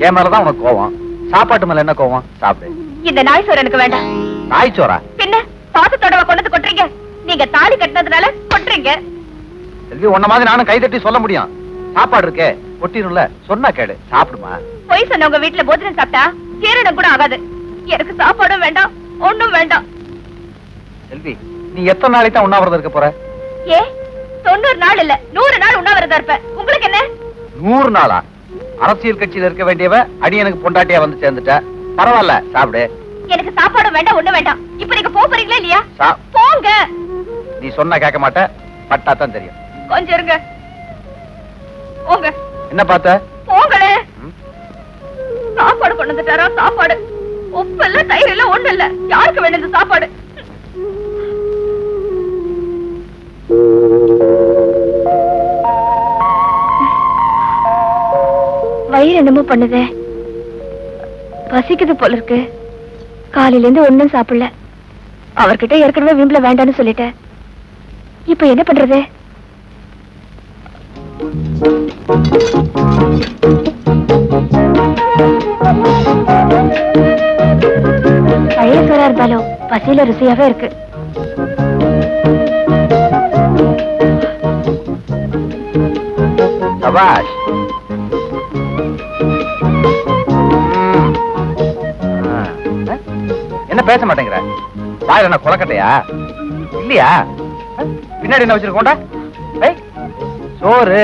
என் மேலதான் உனக்கு கோவம், சாப்பாட்டு மேல என்ன கோவம்? சாப்பிடு. இந்த நாய் சோறு எனக்கு வேண்டாம். நாய் சோறா? பின்ன பாசத்தோட கொண்டு கொட்டுறீங்க. நீங்க தாலி கட்டினதுனால கொட்டுறீங்க. செல்வி, உன்ன மாதிரி நானும் கை தட்டி சொல்ல முடியும். சாப்பாடு இருக்கே, கொட்டிரும்ல, சொன்னா கேடு, சாப்பிடுமா. பொய் சொன்னவங்க வீட்டுல போஜனம் சாப்பிட்டா ஜீரணம் கூட ஆகாது. எனக்கு சாப்பாடும் வேண்டாம், ஒண்ணும் வேண்டாம். செல்வி, நீ எத்தனை நாளைக்கு தான் உண்ணாவிரதம் இருக்க போற? ஏ 90 நாள் இல்ல 100 நாள் உண்ணாவிரதம் இருப்பேன். உங்களுக்கு என்ன? 100 நாளா? அரசியல் கட்சியில இருக்க வேண்டியவ அடி எனக்கு பொண்டாட்டியா வந்து சேர்ந்துட்ட. பரவாயில்ல, சாப்பிடு. எனக்கு சாப்பாடும் வேண்டாம், ஒண்ணும் வேண்டாம். இப்ப நீங்க போறீங்களா இல்லையா? போங்க. நீ சொன்னா கேட்க மாட்ட, பட்டா தான் தெரியும். கொஞ்சம் இருங்க. போங்க. என்ன பார்த்த? போங்களே. சாப்பாடு கொண்டு வந்துட்டாரா? சாப்பாடு உப்பு இல்ல, தயிர் இல்ல, ஒண்ணு இல்ல. யாருக்கு வேணும் இந்த சாப்பாடு? வயிறு என்னமோ பண்ணுதே, பசிக்குது போல இருக்கு. காலையில இருந்து ஒண்ணும் சாப்பிடல. அவர்கிட்ட ஏற்கனவே வீம்புல வேண்டான்னு சொல்லிட்டேன். இப்ப என்ன பண்றது? பழைய சோறா இருந்தாலும் பசியில ருசியாவே இருக்கு. சபாஷ். என்ன பேச மாட்டேங்கிற? வாயில என்ன கொலக்கட்டையா இல்லையா? பின்னாடி என்ன வச்சிருக்கோண்டா? சோறு.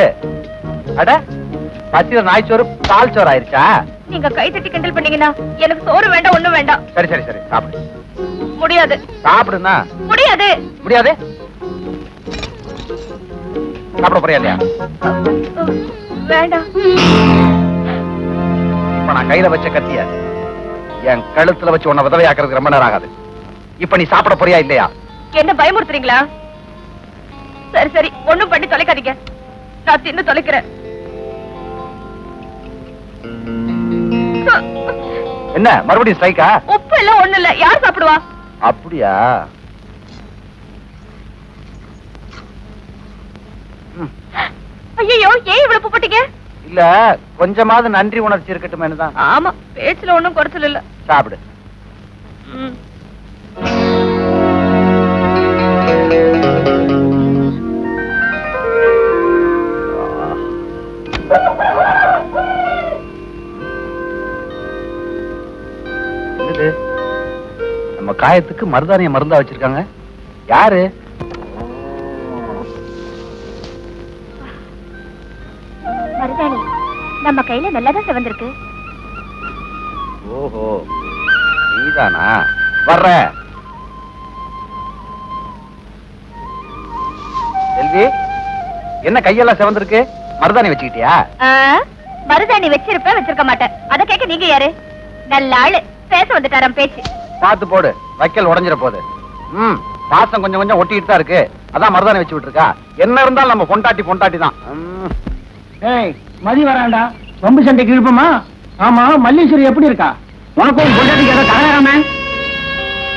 அட, பசியில நாய் சோறு பால் சோறு ஆயிருச்சா? நீங்க கை தட்டி கிண்டல் பண்ணீங்கன்னா எனக்கு சோறு வேண்டாம், ஒண்ணும் வேண்டாம். சரி சரி சரி, சாப்பிடு. முடியாது. சாப்பிடுனா? முடியாது. முடியாது? சாப்பிட போறியா இல்லையா? வேண்டாம். இப்ப நான் கையில வச்ச கத்திய என் கழுத்துல வச்சு உன்னை விதவையாக்குறதுக்கு ரொம்ப நேரம் ஆகாது. இப்ப நீ சாப்பிட போறியா இல்லையா? என்ன பயமுறுத்துறீங்களா? சரி சரி, ஒண்ணும் பண்ணி தொலைக்காதீங்க. நான் தின்னு தொலைக்கிறேன். என்ன மறுபடியும் ஸ்ட்ரைக்கா? உப்பு இல்ல, ஒண்ணு இல்ல. யார் சாப்பிடுவா? அப்படியா? ஐயோ, ஏன் இவ்வளவு உப்பு போட்டீங்க? இல்ல, கொஞ்சமாவது நன்றி உணர்ச்சி இருக்கட்டும் தான். ஆமா, பேச்சுல ஒண்ணும் குறைச்சல் இல்ல. சாப்பிடு. நம்ம காயத்துக்கு மருதானிய மருந்தா வச்சிருக்காங்க. யாரு? மருதாணி நம்ம கையில நல்லாதான் சிவந்திருக்கு. ஓஹோ, நீதானா? வர்ற செல்வி, என்ன கையெல்லாம் சிவந்திருக்கு? மருதாணி வச்சுக்கிட்டியா? மருதாணி வச்சிருப்பேன், வச்சிருக்க மாட்டேன். அத கேட்க நீங்க யாரு? நல்ல ஆளு, பேச வந்துட்டாராம் பேச்சு. பார்த்து போடு, வைக்கல் உடைஞ்சிட போகுது. பாசம் கொஞ்சம் கொஞ்சம் ஒட்டிட்டு தான் இருக்கு. அதான் மருதாணி வச்சு விட்டுருக்கா. என்ன இருந்தாலும் நம்ம பொண்டாட்டி தான். ஏய், மதி வராண்டா, வம்பு சண்டைக்கு இருப்போமா? ஆமா, மல்லீஸ்வரி எப்படி இருக்கா? உனக்கும் பொண்டாட்டிக்கு ஏதோ தகராறாமே?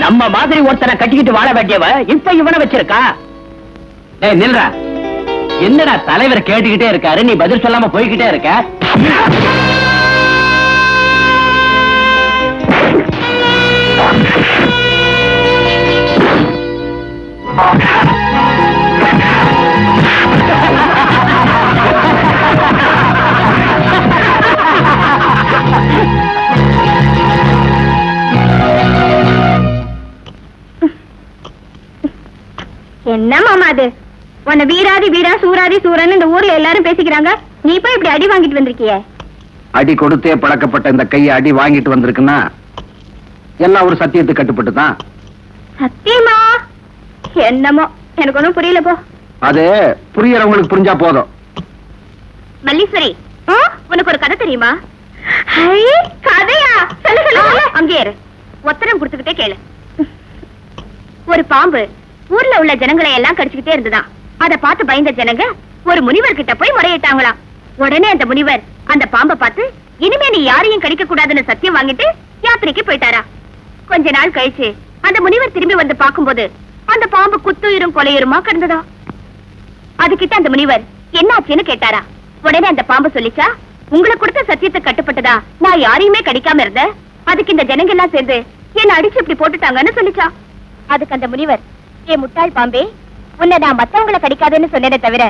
நம்ம மாதிரி ஒருத்தனை கட்டிக்கிட்டு வாழ வேண்டியவ இப்ப இவனை வச்சிருக்கா. ஏய் நில்றா, என்னடா தலைவர் கேட்டுக்கிட்டே இருக்காரு, நீ பதில் சொல்லாம போய்கிட்டே இருக்க. என்ன மாமா அது? உன்னை வீராதி வீரா, சூராதி சூரன் இந்த ஊர்ல எல்லாரும் பேசிக்கிறாங்க. நீ போய் இப்படி அடி வாங்கிட்டு வந்திருக்கிய. அடி கொடுத்தே பழக்கப்பட்ட இந்த கையை அடி வாங்கிட்டு வந்திருக்குன்னா எல்லாம் ஒரு சத்தியத்துக்கு கட்டுப்பட்டு தான். சத்தியமா? என்னமோ எனக்கு ஒண்ணும் புரியல போ. அது புரியறவங்களுக்கு புரிஞ்சா போதும். மல்லீஸ்வரி, உனக்கு ஒரு கதை தெரியுமா? கதையா? சொல்லு சொல்லு. அங்கே இரு, ஒத்தனம் கொடுத்துக்கிட்டே கேளு. ஒரு பாம்பு ஊர்ல உள்ள ஜனங்களை எல்லாம் கடிச்சுக்கிட்டே இருந்துதான். அத பார்த்து பயந்த ஜனங்க ஒரு முனிவர் கிட்ட போய் முறையிட்டாங்களாம். உடனே அந்த முனிவர் அந்த பாம்பை பார்த்து இனிமே நீ யாரையும் கடிக்க கூடாதுன்னு சத்தியம் வாங்கிட்டு யாத்திரைக்கு போயிட்டாரா. கொஞ்ச நாள் கழிச்சு அந்த முனிவர் திரும்பி வந்து பார்க்கும்போது அந்த பாம்பு குத்துயிரும் கொலையுருமா கிடந்ததா. அதுகிட்ட அந்த முனிவர் என்னாச்சுன்னு கேட்டாரா. உடனே அந்த பாம்பு சொல்லிச்சா, உங்களை கொடுத்த சத்தியத்தை கட்டுப்பட்டதா நான் யாரையுமே கடிக்காம இருந்தேன். அதுக்கு இந்த ஜனங்க எல்லாம் சேர்ந்து என்ன அடிச்சு இப்படி போட்டுட்டாங்கன்னு சொல்லிச்சா. அதுக்கு அந்த முனிவர், ஏ முட்டாள் பாம்பே, உன்னை நான் மத்தவங்களை கடிக்காதேன்னு சொன்னேனே தவிர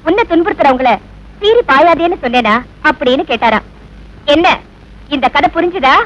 உன்னை துன்புறுத்துறவங்கள சீறி பாயாதேன்னு சொன்னேனா அப்படின்னு கேட்டாரா. என்ன இந்த கதை புரிஞ்சுதா?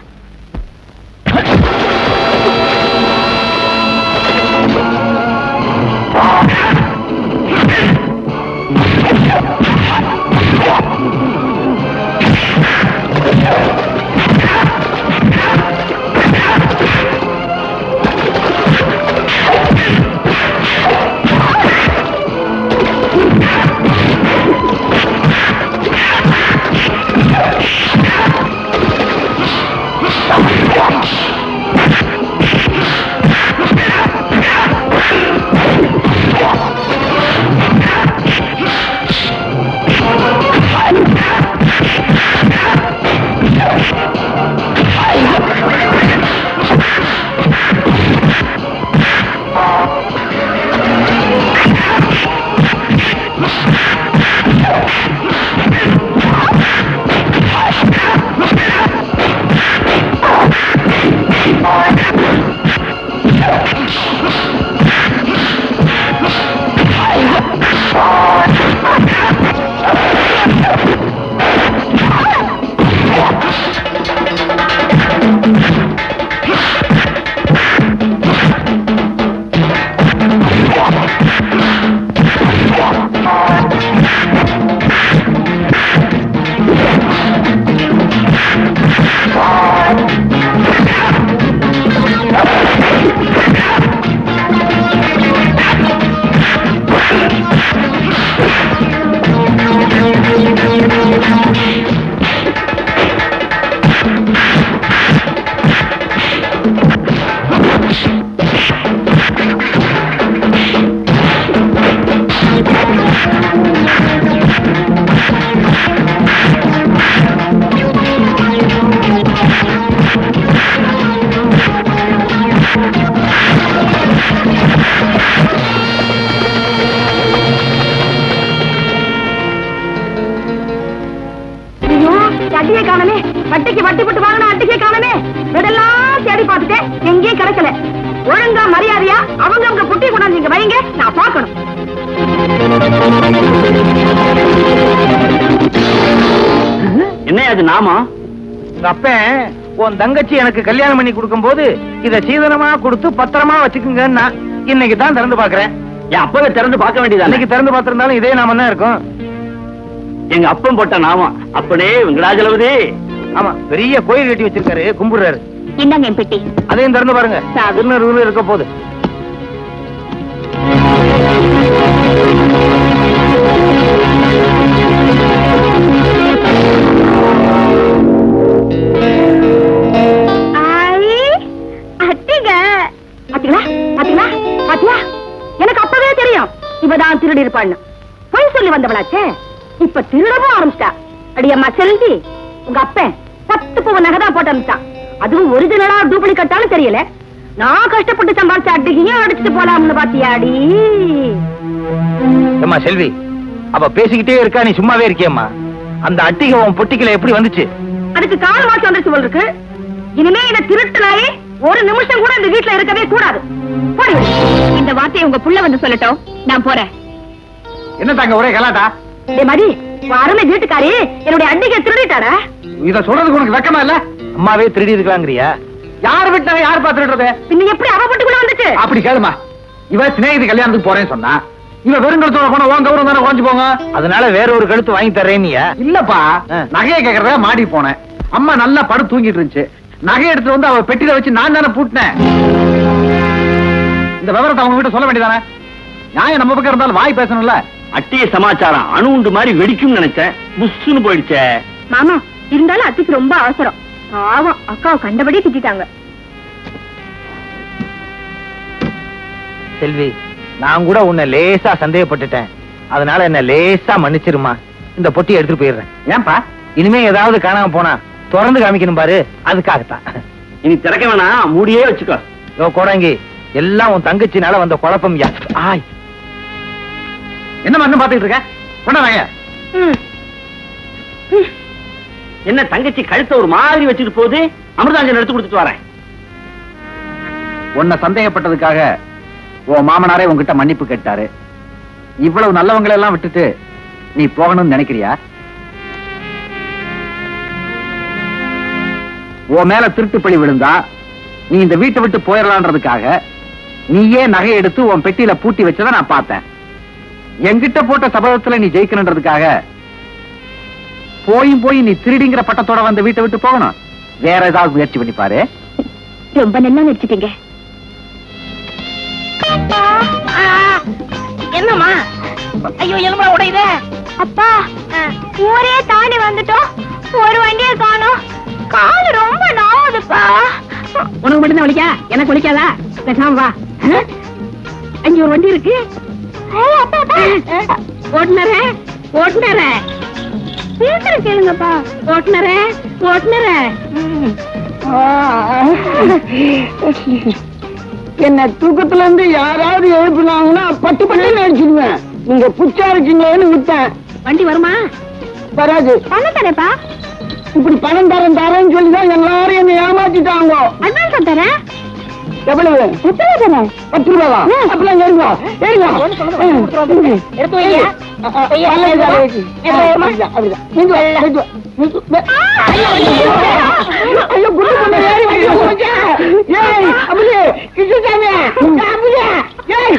அட்டியை காணமே, வட்டிக்கு வட்டி போட்டு வாங்கின அட்டியை காணமே. இதெல்லாம் தேடி பார்த்துட்டேன், எங்கேயும் கிடைக்கல. ஒழுங்கா மரியாதையா அவங்க அவங்க புட்டி கொண்டாந்து இங்க வைங்க, நான் பார்க்கணும். என்ன அது நாமா? உங்க அப்பன் உன் தங்கச்சி எனக்கு கல்யாணம் பண்ணி கொடுக்கும் போது இத சீதனமா கொடுத்து பத்திரமா வச்சுக்குங்கன்னா இன்னைக்கு தான் திறந்து பாக்குறேன். என் அப்பவே திறந்து பார்க்க வேண்டியது. அன்னைக்கு திறந்து பார்த்திருந்தாலும் இதே நாம தான் இருக்கும். எங்க அப்பன் போட்ட நாமா அப்பனே வெங்கடாஜலபதி. ஆமா, பெரிய கோயில் கட்டி வச்சிருக்காரு, கும்பிடுறாரு. என்னங்க என் பெட்டி? அதையும் திறந்து பாருங்க, திருநூறு இருக்க போகுது. எனக்கு அப்பவே தெரியும் இவதான் திருடி இருப்பான்னு. பொய் சொல்லி வந்தவளாச்சே, இப்ப திருடவும் ஆரம்பிச்சா. அடியம்மா செல்வி, உங்க அப்பன் 10 பவுன் நகைதான் போட்டு அனுப்பிச்சான். அதுவும் ஒரிஜினலா டூப்ளிகேட்டாலும் தெரியல. நான் கஷ்டப்பட்டு சம்பாதிச்ச அடிக்கையும் அடிச்சுட்டு போலாம்னு பாத்தியாடி. அம்மா செல்வி, அவ பேசிக்கிட்டே இருக்கா, நீ சும்மாவே இருக்கியம்மா. அந்த அட்டிகை உன் பொட்டிக்கல எப்படி வந்துச்சு? அதுக்கு கால் மாசம் வந்துருச்சு போல இருக்கு. இனிமே இதை திருட்டுனாலே ஒரு நிமிஷம் கூட இந்த வீட்டுல இருக்கவே கூடாது. போடி. இந்த வார்த்தையை உங்க புள்ள வந்து சொல்லட்டும், நான் போறேன். என்ன தாங்க ஒரே கலாட்டா? டேய் மதி, அருமை வீட்டுக்காரி என்னுடைய அண்டிகை திருடிட்டாரா? இத சொல்றதுக்கு உனக்கு வெக்கமா இல்ல? அம்மாவே திருடி இருக்கலாங்கிறியா? யார் விட்டாங்க, யார் பாத்துட்டு? பின்ன எப்படி அவ வீட்டுக்குள்ள வந்துச்சு? அப்படி கேளுமா. இவ சிநேகிதி கல்யாணத்துக்கு போறேன்னு சொன்னா, இவ வெறுங்கழுத்தோட போன உன் கௌரவம் தானே குறைஞ்சு போங்க. அதனால வேற ஒரு கழுத்து வாங்கி தர்றேன்னியா? இல்லப்பா, நகையை கேக்குறத மாடி போனேன். அம்மா நல்லா படு தூங்கிட்டு இருந்துச்சு. நகை எடுத்து வந்து அவ பெட்டியில வச்சு நான் தானே பூட்டினேன். இந்த விவரத்தை அவங்க கிட்ட சொல்ல வேண்டியதானே? நியாயம் நம்ம பக்கம் இருந்தாலும் வாய் பேசணும்ல. அட்டிய சமாச்சாரம் அணு உண்டு மாதிரி வெடிக்கும் நினைச்சேன், புஷ்னு போயிடுச்சே. மாமா இருந்தாலும் அத்திக்கு ரொம்ப அவசரம். பாவம் அக்காவை கண்டபடி திட்டாங்க. செல்வி, நான் கூட உன்னை லேசா சந்தேகப்பட்டுட்டேன். அதனால என்ன லேசா மன்னிச்சிருமா. இந்த பொட்டியை எடுத்துட்டு போயிடுறேன். ஏன்பா? இனிமே ஏதாவது காணாம போனா திறந்து காமிக்கணும் பாரு, அதுக்காகத்தான். இனி திறக்க வேணாம், மூடியே வச்சுக்கோ. யோ கோடங்கி, எல்லாம் உன் தங்கச்சினால வந்த குழப்பம். ஆய், என்ன மண்ணு பாத்துக்கிட்டு இருக்க? கொண்டாங்க. என்ன தங்கச்சி கழுத்த ஒரு மாதிரி வச்சுட்டு போகுது? அமிர்தாஞ்சன் எடுத்து கொடுத்துட்டு வரேன். உன்னை சந்தேகப்பட்டதுக்காக உன் மாமனாரே உன்கிட்ட மன்னிப்பு கேட்டாரு. இவ்வளவு நல்லவங்களை எல்லாம் விட்டுட்டு நீ போகணும்னு நினைக்கிறியா? உன் மேல திருட்டு பழி விழுந்தா நீ இந்த வீட்டை விட்டு போயிடலான்றதுக்காக நீயே நகை எடுத்து உன் பெட்டியில பூட்டி வச்சதை நான் பார்த்தேன். என்கிட்ட போட்ட சபதத்துல நீ ஜெயிக்கணுன்றதுக்காக போய் நீ திருடிங்கிற பட்டத்தோட வந்து வீட்டை விட்டு போகணும். வேற ஏதாவது முயற்சி பண்ணி பாரு. ரொம்ப நல்லா நடிச்சிட்டீங்க. என்னம்மா? ஐயோ, எலும்பா உடையுதே. அப்பா ஊரே தாண்டி வந்துட்டோம், ஒரு வண்டியை காணோம். காலு ரொம்ப நாவுதுப்பா. உனக்கு மட்டும்தான் வலிக்கா? எனக்கு வலிக்காதா? பேசாம வா. அங்க ஒரு வண்டி இருக்கு. ஓட்டுனரே, ஓட்டுனரே, சீக்கிரம் கேளுங்கப்பா. ஓட்டுனரே, ஓட்டுனரே. என்ன தூக்கத்துல இருந்து யாராவது எழுப்புனாங்கன்னா பட்டு பட்டு அடிச்சிடுவேன். நீங்க புச்சா இருக்கீங்களேன்னு விட்டேன். வண்டி வருமா? வராது. பணம் தரேப்பா. இப்படி பணம் தரேன்னு சொல்லிதான் எல்லாரும் என்ன ஏமாத்திட்டாங்க. அட்வான்ஸ் தரேன். எவ்வளவு? 10 ரூபா தரேன். 10 ரூபாவா? அப்பெல்லாம் ஏறுவா ஏறுவா. எடுத்து வைங்க. ஐயோ, குண்டு பொண்ணு ஏறி வைக்க. ஏய் அப்படியே கிருஷ்ணசாமி, ஏய்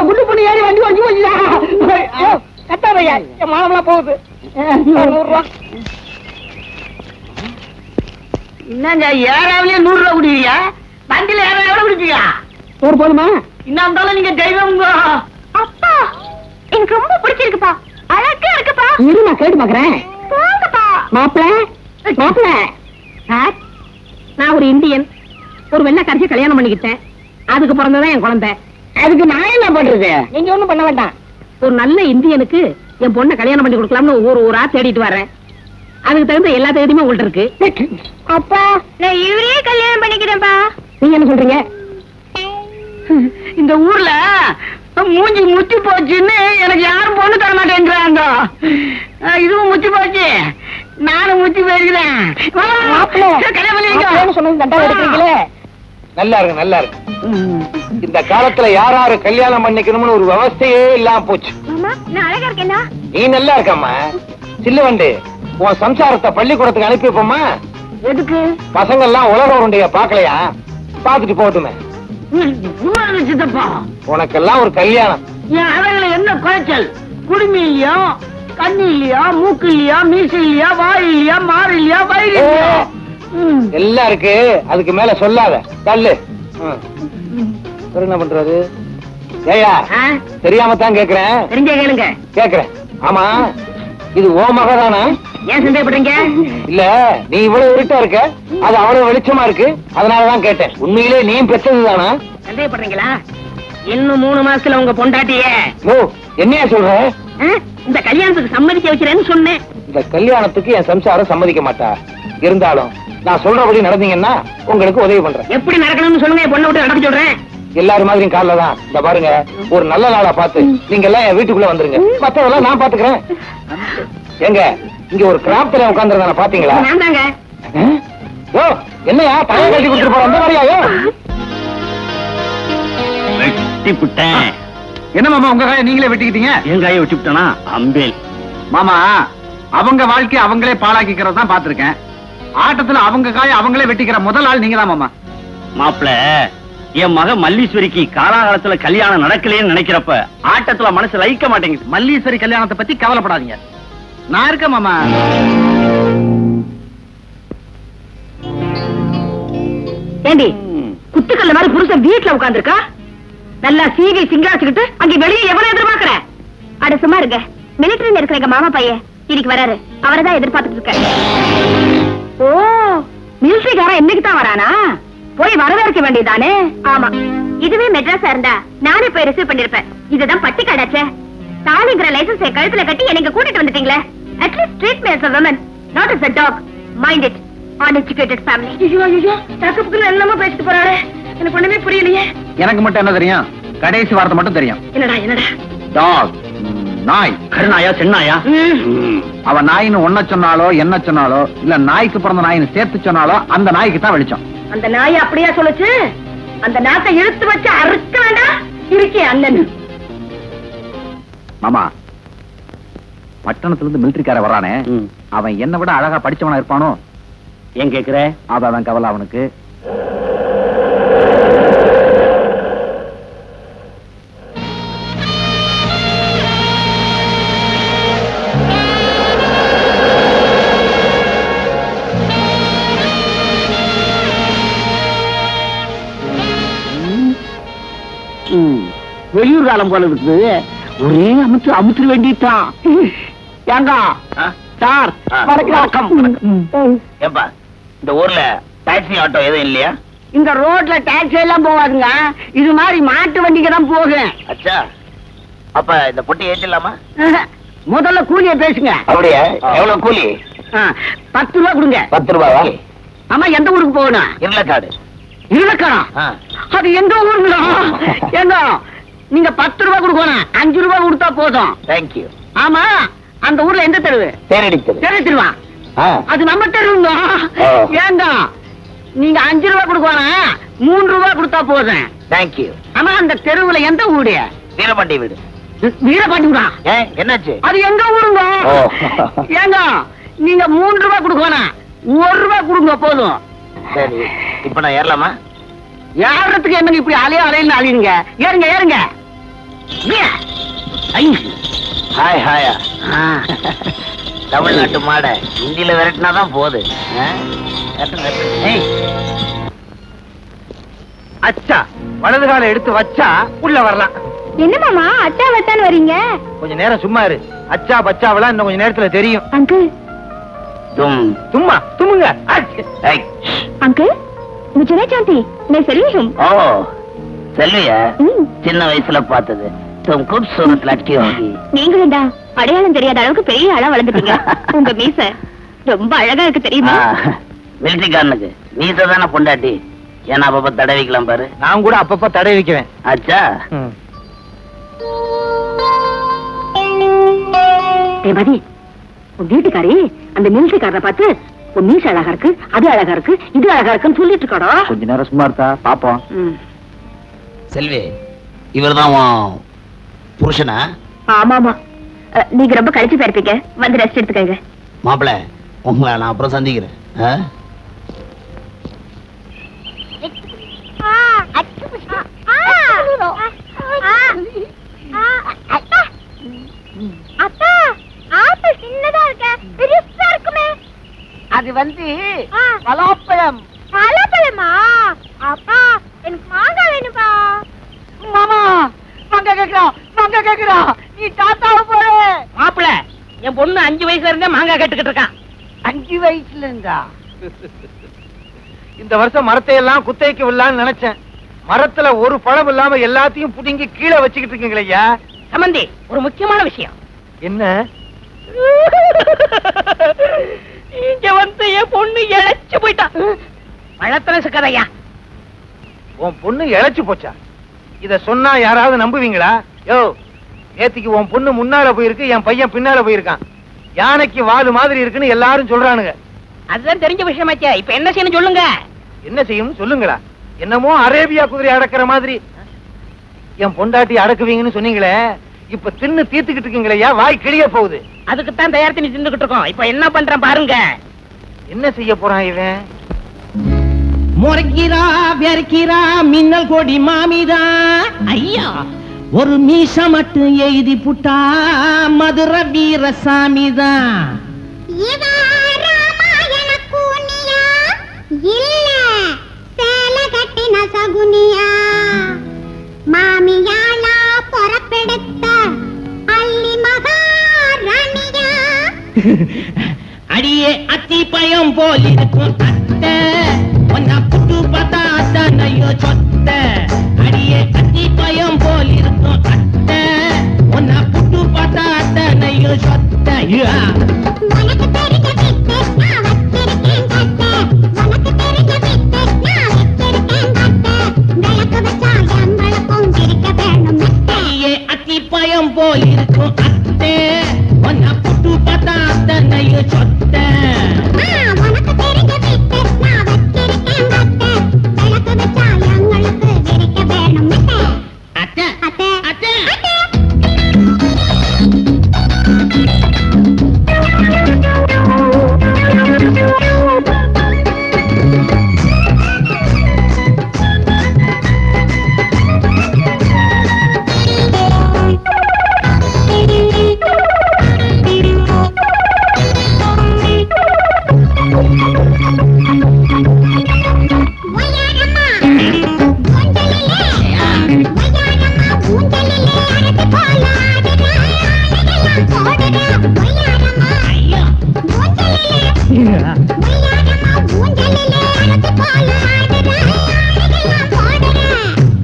குண்டு பொண்ணு ஏறி வண்டி வண்டி வச்சுடா. கத்தாதையா, என் மானம்லாம் போகுது. 100 ரூபா. என்னங்க ஏறாவிலே 100 ரூபா குடிக்கிறியா? வண்டியில எவ்வளவு குடிப்பியா? 100 போதுமா? இன்னும் இருந்தாலும் நீங்க தெய்வம்ங்க. அப்பா எனக்கு ரொம்ப பிடிச்சிருக்குப்பா. அழகா இருக்குப்பா. இரு, நான் கேட்டு பாக்குறேன். போங்கப்பா. மாப்பிள்ள சார், நான் ஒரு இந்தியன், ஒரு வெள்ளைக்காரச்சி கல்யாணம் பண்ணிக்கிட்டேன். அதுக்கு பிறந்ததான் என் குழந்தை. அதுக்கு நான் என்ன பண்றது? நீங்க ஒண்ணும் பண்ண வேண்டாம். ஒரு நல்ல இந்தியனுக்கு என் பொண்ணை கல்யாணம் பண்ணி கொடுக்கலாம்னு ஒவ்வொரு ஊரா தேடிட்டு வரேன். அதுக்கு தகுந்த எல்லா தேதியுமே உங்கள்ட்ட இருக்கு. அப்பா நான் இவரே கல்யாணம் பண்ணிக்கிறேன்ப்பா. நீங்க என்ன சொல்றீங்க? இந்த ஊர்ல மூஞ்சி முத்தி போச்சுன்னு எனக்கு யாரும் பொண்ணு தர மாட்டேங்கிறாங்க. இதுவும் முத்தி போச்சு, நானும் முத்தி போயிருக்கிறேன். நல்லா இருக்கு, நல்லா இருக்கு. இந்த காலத்துல யாராரு கல்யாணம் பண்ணிக்கணும்னு ஒரு விவஸ்தையே இல்லாம போச்சு. மாமா நான் அழகா இருக்கேனா? நீ நல்லா இருக்கம்மா. சில்லுவண்டு, உன் சம்சாரத்தை பள்ளிக்கூடத்துக்கு அனுப்பி வைப்போமா? எதுக்கு? பசங்க எல்லாம் உலக உருண்டைய பாக்கலையா? பாத்துட்டு போட்டுமே. சித்தப்பா, உனக்கெல்லாம் ஒரு கல்யாணம். என் அழகுல என்ன குறைச்சல்? குடுமி இல்லையா, கண்ணி இல்லையா, மூக்கு இல்லையா, மீசை இல்லையா, வாய் இல்லையா, மாறு இல்லையா, வயிறு இல்லையா? எல்லாம் இருக்கு, அதுக்கு மேல சொல்லாத. தள்ளு. என்ன பண்றது? ஏயா, தெரியாம தான் கேக்குறேன். தெரிஞ்ச கேளுங்க. கேக்குறேன். ஆமா, இது ஓ மகதானா? ஏன் சந்தேகப்படுறீங்க? இல்ல, நீ இவ்வளவு இருட்டா இருக்க, அது அவ்வளவு வெளிச்சமா இருக்கு, அதனாலதான் கேட்டேன். உண்மையிலே நீ பெற்றதுதானா? சந்தேகப்படுறீங்களா? இன்னும் 3 மாசத்துல உங்க பொண்டாட்டிய ஓ, என்னையா சொல்ற? இந்த கல்யாணத்துக்கு சம்மதிக்க வைக்கிறேன்னு சொன்னேன். இந்த கல்யாணத்துக்கு என் சம்சாரம் சம்மதிக்க மாட்டா. இருந்தாலும் நான் சொல்றபடி நடந்தீங்கன்னா உங்களுக்கு உதவி பண்றேன். எப்படி நடக்கணும்னு சொல்லுங்க, என் பொண்ணை விட்டு நடக்க சொல்றேன். எல்லாரும் மாதிரியும் காலைல தான். இந்த பாருங்க, ஒரு நல்ல நாளா பார்த்து நீங்க எல்லாம் என் வீட்டுக்குள்ள வந்துருங்க. மத்தவெல்லாம் நான் பாத்துக்கிறேன். எங்க இங்க ஒரு கிராப்ல உட்கார்ந்துருந்தான பாத்தீங்களா? நான் தாங்க. ஓ, என்னையா தலையை கட்டி கொடுத்துட்டு போற அந்த மாதிரியா? என்ன மாமா, உங்க காயை நீங்களே வெட்டிக்கிட்டீங்க? என் கையை வச்சுட்டனா அம்பேல். மாமா, அவங்க வாழ்க்கை அவங்களே பாழாக்கிக்கிறத தான் பாத்திருக்கேன். ஆட்டத்துல அவங்க காயை அவங்களே வெட்டிக்கிற முதல் ஆள் நீங்க தான் மாமா. மாப்பிள, என் மக மல்லீஸ்வரிக்கு காலாகாலத்துல கல்யாணம் நடக்கலன்னு நினைக்கிறப்ப ஆட்டத்துல மனசு லயிக்க மாட்டேங்குது. மல்லீஸ்வரி கல்யாணத்தை பத்தி கவலைப்படாதீங்க, நான் இருக்கேன் மாமா. ஏண்டி, குத்துக்கல்ல மாதிரி புருஷன் வீட்டுல உட்கார்ந்துருக்கா? நல்லா சீவி சிங்காச்சுக்கிட்டு அங்க வெளியே எவ்வளவு எதிர்பார்க்கற? அட சும்மா இருங்க. மிலிட்டரியில இருக்கிற எங்க மாமா பையன் இன்னைக்கு வராரு. அவரைதான் எதிர்பார்த்துட்டு இருக்கேன். ஓ, மிலிட்டரிக்காரன் என்னைக்கு தான் வரானா? போய் வரவேற்க வேண்டியதானே? ஆமா, இதுவே மெட்ராஸா இருந்தா நானே போய் ரிசீவ் பண்ணிருப்பேன். இதுதான் பட்டிக்காடாச்சே. தாலிங்கிற லைசன்ஸை கழுத்துல கட்டி எனக்கு கூட்டிட்டு வந்துட்டீங்களே. At least treat me as a woman, not as a dog. Mind it. Uneducated family. ஐயோ தப்புக்குள்ள என்னமோ பேசிட்டு போறாரு. எனக்கு ஒண்ணுமே புரியலையே. எனக்கு மட்டும் என்ன தெரியும்? கடைசி வார்த்தை மட்டும் தெரியும். என்னடா? டாக், நாய். கருநாயா சென்னாயா? அவ நாயின்னு ஒன்ன சொன்னாலோ என்ன சொன்னாலோ இல்ல நாய்க்கு பிறந்த நாயின்னு சேர்த்து சொன்னாலோ அந்த நாய்க்கு தான் வெளிச்சம். அந்த நாய் அப்படியா சொல்லுச்சு? அந்த நாட்டை இழுத்து வச்சு அறுக்க வேண்டாம். இருக்கே அண்ணன். மாமா, பட்டணத்துல இருந்து மிலிட்டரிக்கார வர்றானே, அவன் என்ன விட அழகா படிச்சவனா இருப்பானோ? ஏன் கேக்குற? அதான் கவலை அவனுக்கு. வெளியூர் காலம் போல இருக்குது. ஒரே அமுத்து வேண்டியதான். ஏங்க சார், வணக்கம். ஏப்பா, இந்த ஊர்ல டாக்ஸி ஆட்டோ எதுவும் இல்லையா? இந்த ரோட்ல டாக்ஸி எல்லாம் போவாதுங்க. இது மாதிரி மாட்டு வண்டிக்கு தான் போகும். அச்சா, அப்ப இந்த பொட்டி ஏற்றிடலாமா? முதல்ல கூலிய பேசுங்க. அப்படியா? எவ்வளவு கூலி? 10 ரூபா கொடுங்க. 10 ரூபாவா? ஆமா, எந்த ஊருக்கு போகணும்? இருளக்காடு. இருளக்காடா? அது எந்த ஊருங்களா? ஏங்க, நீங்க 10 ரூபா கொடுக்கணும். 5 ரூபா கொடுத்தா போதும். தேங்க்யூ. ஆமா, அந்த ஊர்ல எந்த தெருவு? தேரடித்தது. தெருவா? அது நம்ம தெருவுங்க. ஏங்க, நீங்க 5 ரூபா கொடுக்கணும். 3 ரூபா கொடுத்தா போதும். தேங்க்யூ. ஆமா, அந்த தெருவுல எந்த ஊரு? வீரபாண்டி வீடு. வீரபாண்டி ஊரா? ஏன், என்னாச்சு? அது எங்க ஊருங்க? ஓ. ஏங்க, நீங்க 3 ரூபா கொடுக்கணும். 1 ரூபா கொடுங்க போதும். சரி, இப்ப நான் ஏறலாமா? யாரத்துக்கு என்னங்க இப்படி அலையின்னு அழியுங்க? ஏறுங்க. ஹாய் ஹாயா. தமிழ்நாட்டு மாட ஹிந்தியில விரட்டினாதான் போகுது. அச்சா, வலது காலை எடுத்து வச்சா உள்ள வரலாம். என்ன மாமா அட்டா வட்டான்னு வரீங்க? கொஞ்ச நேரம் சும்மா இரு. அச்சா பச்சாவெல்லாம் இன்னும் கொஞ்ச நேரத்துல தெரியும். அங்கிள், சும்மா தும்முங்க. अंकल मुझे नहीं जानती, मैं सेल्वी हूँ। ओ, செல்வியா? சின்ன வயசுல பார்த்தது. तुम खूबसूरत लड़की होगी. நீங்களும்டா அடையாளம் தெரியாத அளவுக்கு பெரிய ஆளா வளர்ந்துட்டீங்க. உங்க மீச ரொம்ப அழகா இருக்கு தெரியுமா? மிலிட்டரிக்காரனுக்கு மீச தானே பொண்டாட்டி. ஏன்னா அப்பப்ப தடவிக்கலாம் பாரு. நான் கூட அப்பப்ப தடவி வைக்குவேன். அச்சா. மதி, உன் வீட்டுக்காரி அந்த மிலிட்டரிக்காரரை பார்த்து உன் மீச அழகா இருக்கு, அது அழகா இருக்கு, இது அழகா இருக்குன்னு சொல்லிட்டு இருக்காடா. கொஞ்ச நேரம் சும்மா இருக்கா பாப்போம். செல்வி, இவர்தான் புருஷனா? ஆமாமா, நீங்க ரொம்ப கழிச்சு போயிருப்பீங்க. வந்து ரெஸ்ட் எடுத்துக்கங்க. மாப்பிள்ள, உங்களை நான் அப்புறம் சந்திக்கிறேன். அது வந்து பலாப்பழம். பலாப்பழமா? அப்பா, எனக்கு மாங்காய் வேணும்பா. மாமா, மாங்காய் கேக்குறா. நீ தாத்தாவை போற. மாப்பிள்ள, என் பொண்ணு 5 வயசுல இருந்தே மாங்காய் கேட்டுக்கிட்டு இருக்கான். 5 வயசுல இருந்தா? இந்த வருஷம் மரத்தை எல்லாம் குத்தைக்கு விடலான்னு நினைச்சேன். மரத்துல ஒரு பழம் இல்லாம எல்லாத்தையும் புடுங்கி கீழே வச்சுக்கிட்டு இருக்கீங்களே ஐயா. சம்பந்தி, ஒரு முக்கியமான விஷயம். என்ன? இங்க வந்து என் பொண்ணு இழைச்சு போயிட்டா. பழத்துல சிக்கதையா? உன் பொண்ணு இழைச்சு போச்சா? இத சொன்னா யாராவது நம்புவீங்களா? யோ, நேத்திக்கு உன் பொண்ணு முன்னால போயிருக்கு, என் பையன் பின்னால போயிருக்கான். யானைக்கு வாலு மாதிரி இருக்குன்னு எல்லாரும் சொல்றானுங்க. அதுதான் தெரிஞ்ச விஷயமாச்சே. இப்ப என்ன செய்யணும் சொல்லுங்க. என்ன செய்யும் சொல்லுங்களா? என்னமோ அரேபியா குதிரை அடக்குற மாதிரி என் பொண்டாட்டி அடக்குவீங்கன்னு சொன்னீங்களே, இப்ப தின்னு தீர்த்துக்கிட்டு இருக்கீங்களா? வாய் கிளிய போகுது. அதுக்குத்தான் தயாரித்து நீ தின்னுகிட்டு இருக்கோம். இப்ப என்ன பண்றேன் பாருங்க. என்ன செய்ய போறான் இவன்? முறைக்கிறா வெறுக்கிறா மின்னல் கொடி மாமிதா. ஐயா, ஒரு மீச மட்டும் எழுதி புட்டா மதுரை வீரசாமிதான். மாமியாளா பொறப்பெடுத்த அள்ளி மகாராணியா. அடியே அத்தி பயம் போல் இருக்கும் அத்தை, ஒன்னா புட்டு பார்த்தா அத்தனையோ சொத்த. அடியே அத்தி பயம் போல் இருக்கும் அத்தை, ஒன்னா புட்டு பார்த்தா அத்தனையோ சொத்த. உனக்கு தெரிஞ்ச வித்தை நான் வச்சிருக்கேன் கத்தை, உனக்கு தெரிஞ்ச வித்தை நான் வச்சிருக்கேன் கத்தை. விளக்கு வச்சா எங்களுக்கும் இருக்க வேணும் மெத்தை. அடியே அத்தி பயம் போல் இருக்கும் அத்தை, ஒன்னா புட்டு பார்த்தா அத்தனையோ சொத்த. உனக்கு தெரிஞ்ச வித்தை நான் வச்சிருக்கேன் கத்தை, விளக்கு வச்சா எங்களுக்கு இருக்க வேணும் மெத்தை. அத்தை அத்தை அத்தை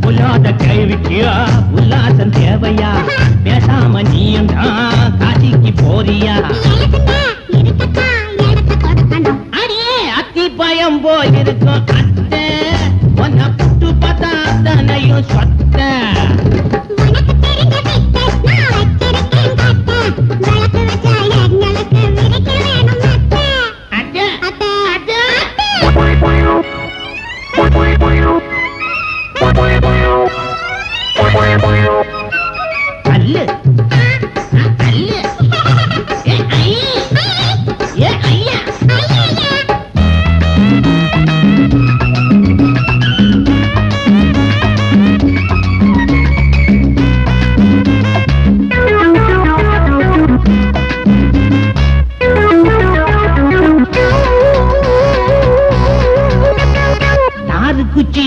உல்லாத கேள்விக்கியா உல்லாசம் தேவையா? பேசாம நீயும் தான் காசிக்கு போறியா? அடியே அத்தி பயம் போல் இருக்கும் அத்தை, ஒன்ன புட்டு பார்த்தா அத்தனையும் சொத்த. அத்தை அத்தை அல்லு அல்லு ஏ ஐயா ஏ ஐயா. தாரு குச்சி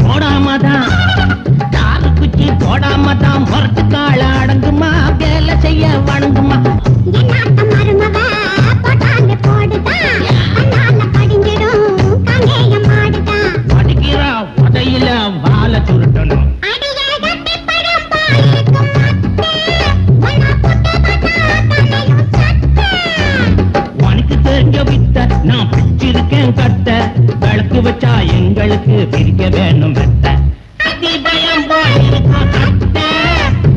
போடாமதான், தாரு குச்சி போடாமதான் மரத்து கால அடங்குமா, வேலை செய்ய வணங்குமா. படிக்கிறா உதையில வாழ சுருட்டணும். உனக்கு தெரிஞ்ச வித்த நான் பிடிச்சிருக்கேன் கட்ட, விளக்கு வச்சா எங்களுக்கு பிரிக்க வேணும் மெத்த. அதி பயம் போல் இருக்கும் அத்தை,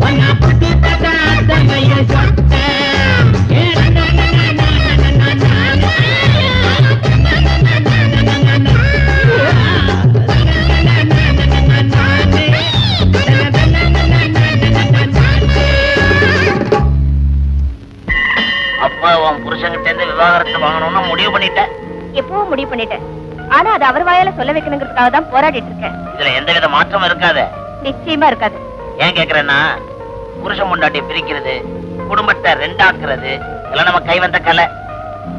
ஒன்னா புட்டு பார்த்தா அத்தனையோ சொத்த. ஏ நா நா நா நா நா நா நா நா. அப்பா உன் புருஷன்கிட்ட இருந்து விவாகரத்து வாங்கணும்னு முடிவு பண்ணிட்டேன். எப்பவும் முடிவு பண்ணிட்டேன், ஆனா அது அவர் வாயால சொல்ல வைக்கணுங்கிறதுக்காக தான் போராடிட்டு இருக்கேன். இதுல எந்தவித மாற்றமும் இருக்காது. நிச்சயமா இருக்காது. ஏன் கேக்குறேன்னா, புருஷன் முண்டாட்டி பிரிக்கிறது, குடும்பத்தை ரெண்டாக்குறது இதெல்லாம் நம்ம கை வந்த கலை.